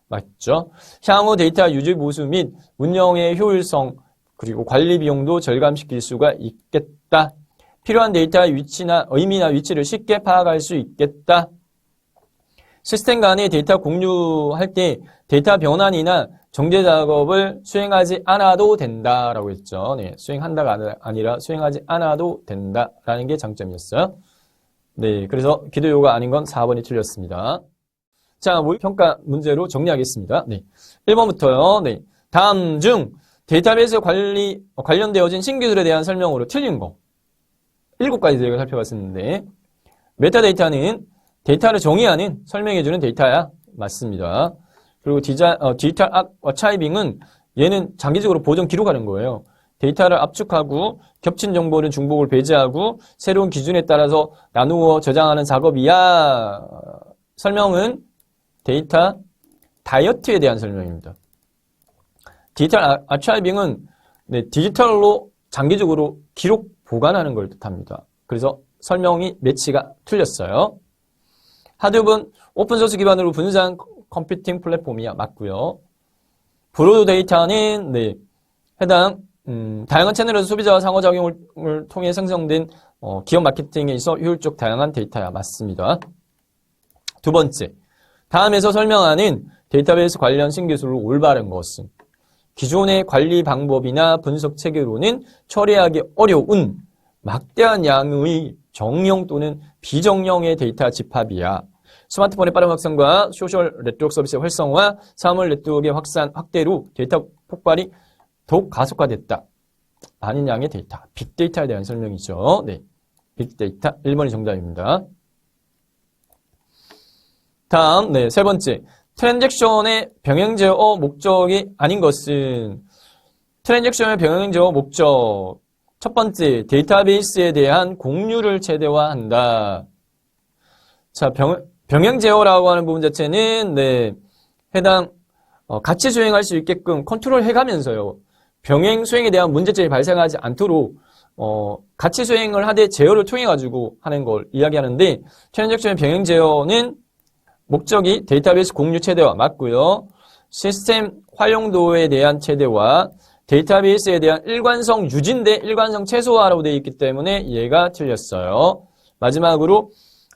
Speaker 1: 맞죠? 향후 데이터 유지 보수 및 운영의 효율성 그리고 관리 비용도 절감시킬 수가 있겠다. 필요한 데이터의 위치나 의미나 위치를 쉽게 파악할 수 있겠다. 시스템 간의 데이터 공유할 때 데이터 변환이나 정제 작업을 수행하지 않아도 된다라고 했죠. 네, 수행한다가 아니라 수행하지 않아도 된다라는 게 장점이었어요. 네, 그래서 기도요가 아닌 건 4번이 틀렸습니다. 자, 평가 문제로 정리하겠습니다. 네, 1번부터요. 네, 다음 중 데이터베이스 관련되어진 신기술에 대한 설명으로 틀린 거 7가지 저희가 살펴봤었는데, 메타데이터는 데이터를 정의하는, 설명해주는 데이터야. 맞습니다. 그리고 디지털 아카이빙은 얘는 장기적으로 보존 기록하는 거예요. 데이터를 압축하고 겹친 정보를 중복을 배제하고 새로운 기준에 따라서 나누어 저장하는 작업이야. 설명은 데이터 다이어트에 대한 설명입니다. 디지털 아카이빙은 디지털로 장기적으로 기록 보관하는 걸 뜻합니다. 그래서 설명이 매치가 틀렸어요. 하드업은 오픈소스 기반으로 분산 컴퓨팅 플랫폼이야. 맞고요. 브로드 데이터는 해당 다양한 채널에서 소비자와 상호작용을 통해 생성된 기업 마케팅에 있어 효율적 다양한 데이터야. 맞습니다. 두 번째, 다음에서 설명하는 데이터베이스 관련 신기술을 올바른 것은 기존의 관리 방법이나 분석 체계로는 처리하기 어려운 막대한 양의 정형 또는 비정형의 데이터 집합이야. 스마트폰의 빠른 확산과 소셜 네트워크 서비스의 활성화, 사물 네트워크의 확대로 데이터 폭발이 더욱 가속화됐다. 많은 양의 데이터, 빅데이터에 대한 설명이죠. 네, 빅데이터 1번이 정답입니다. 다음, 세 번째. 트랜잭션의 병행 제어 목적이 아닌 것은 트랜잭션의 병행 제어 목적. 첫 번째, 데이터베이스에 대한 공유를 최대화한다. 자, 병행 제어라고 하는 부분 자체는 해당 같이 수행할 수 있게끔 컨트롤 해가면서요. 병행 수행에 대한 문제점이 발생하지 않도록 같이 수행을 하되 제어를 통해 가지고 하는 걸 이야기하는데, 트랜잭션의 병행 제어는 목적이 데이터베이스 공유 최대화 맞고요. 시스템 활용도에 대한 최대화, 데이터베이스에 대한 일관성 유지인데 일관성 최소화라고 되어 있기 때문에 얘가 틀렸어요. 마지막으로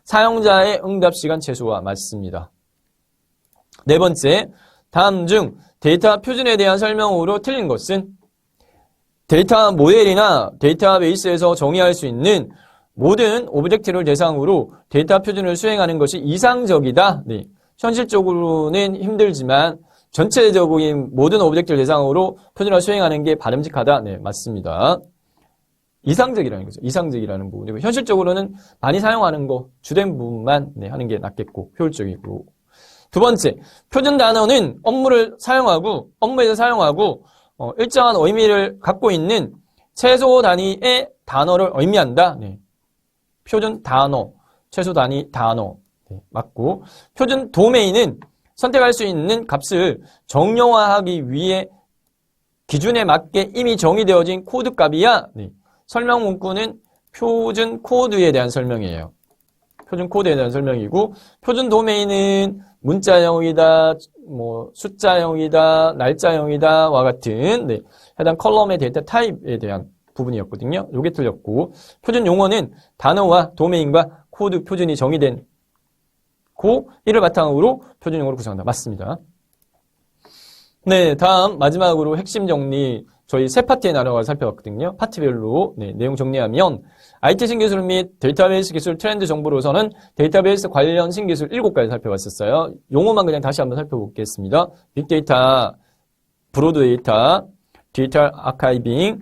Speaker 1: 사용자의 응답 시간 최소화 맞습니다. 네 번째, 다음 중 데이터 표준에 대한 설명으로 틀린 것은 데이터 모델이나 데이터베이스에서 정의할 수 있는 모든 오브젝트를 대상으로 데이터 표준을 수행하는 것이 이상적이다. 네. 현실적으로는 힘들지만 전체적인 모든 오브젝트를 대상으로 표준화 수행하는 게 바람직하다. 네, 맞습니다. 이상적이라는 거죠. 이상적이라는 부분이고 현실적으로는 많이 사용하는 거 주된 부분만 하는 게 낫겠고 효율적이고. 두 번째, 표준 단어는 업무에서 사용하고 일정한 의미를 갖고 있는 최소 단위의 단어를 의미한다. 네. 표준 단어, 최소 단위 단어. 네, 맞고. 표준 도메인은 선택할 수 있는 값을 정형화하기 위해 기준에 맞게 이미 정의되어진 코드 값이야. 네. 설명 문구는 표준 코드에 대한 설명이에요. 표준 코드에 대한 설명이고, 표준 도메인은 문자형이다, 숫자형이다, 날짜형이다와 같은 해당 컬럼의 데이터 타입에 대한 부분이었거든요. 요게 틀렸고, 표준 용어는 단어와 도메인과 코드 표준이 정의된 이를 바탕으로 표준 용어를 구성한다. 맞습니다. 네, 다음 마지막으로 핵심 정리 저희 세 파트에 나눠서 살펴봤거든요. 파트별로 내용 정리하면 IT 신기술 및 데이터베이스 기술 트렌드 정보로서는 데이터베이스 관련 신기술 7가지 살펴봤었어요. 용어만 그냥 다시 한번 살펴보겠습니다. 빅데이터, 브로드 데이터, 디지털 아카이빙,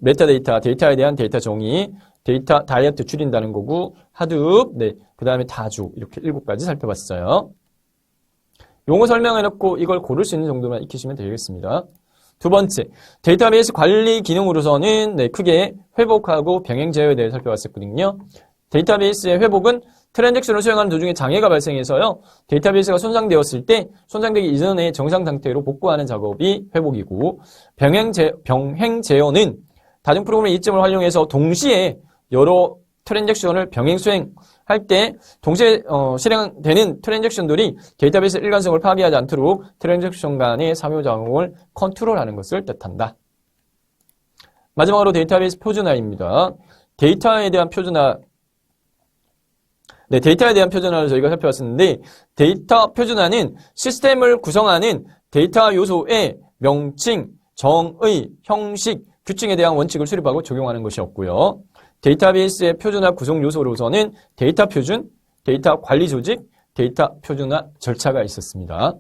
Speaker 1: 메타데이터, 데이터에 대한 데이터 정의, 데이터 다이어트 줄인다는 거고, 하드업, 그 다음에 다주, 이렇게 7가지 살펴봤어요. 용어 설명해놓고 이걸 고를 수 있는 정도만 익히시면 되겠습니다. 두 번째, 데이터베이스 관리 기능으로서는 크게 회복하고 병행 제어에 대해 살펴봤었거든요. 데이터베이스의 회복은 트랜잭션을 수행하는 도중에 장애가 발생해서요. 데이터베이스가 손상되었을 때 손상되기 이전의 정상 상태로 복구하는 작업이 회복이고, 병행 제어는 다중 프로그램의 이점을 활용해서 동시에 여러 트랜잭션을 병행 수행할 때 동시에 실행되는 트랜잭션들이 데이터베이스 일관성을 파괴하지 않도록 트랜잭션 간의 상호작용을 컨트롤하는 것을 뜻한다. 마지막으로 데이터베이스 표준화입니다. 데이터에 대한 표준화. 데이터에 대한 표준화를 저희가 살펴봤었는데, 데이터 표준화는 시스템을 구성하는 데이터 요소의 명칭, 정의, 형식, 규칙에 대한 원칙을 수립하고 적용하는 것이었고요. 데이터베이스의 표준화 구성 요소로서는 데이터 표준, 데이터 관리 조직, 데이터 표준화 절차가 있었습니다.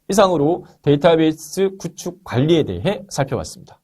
Speaker 1: 이상으로 데이터베이스 구축 관리에 대해 살펴봤습니다.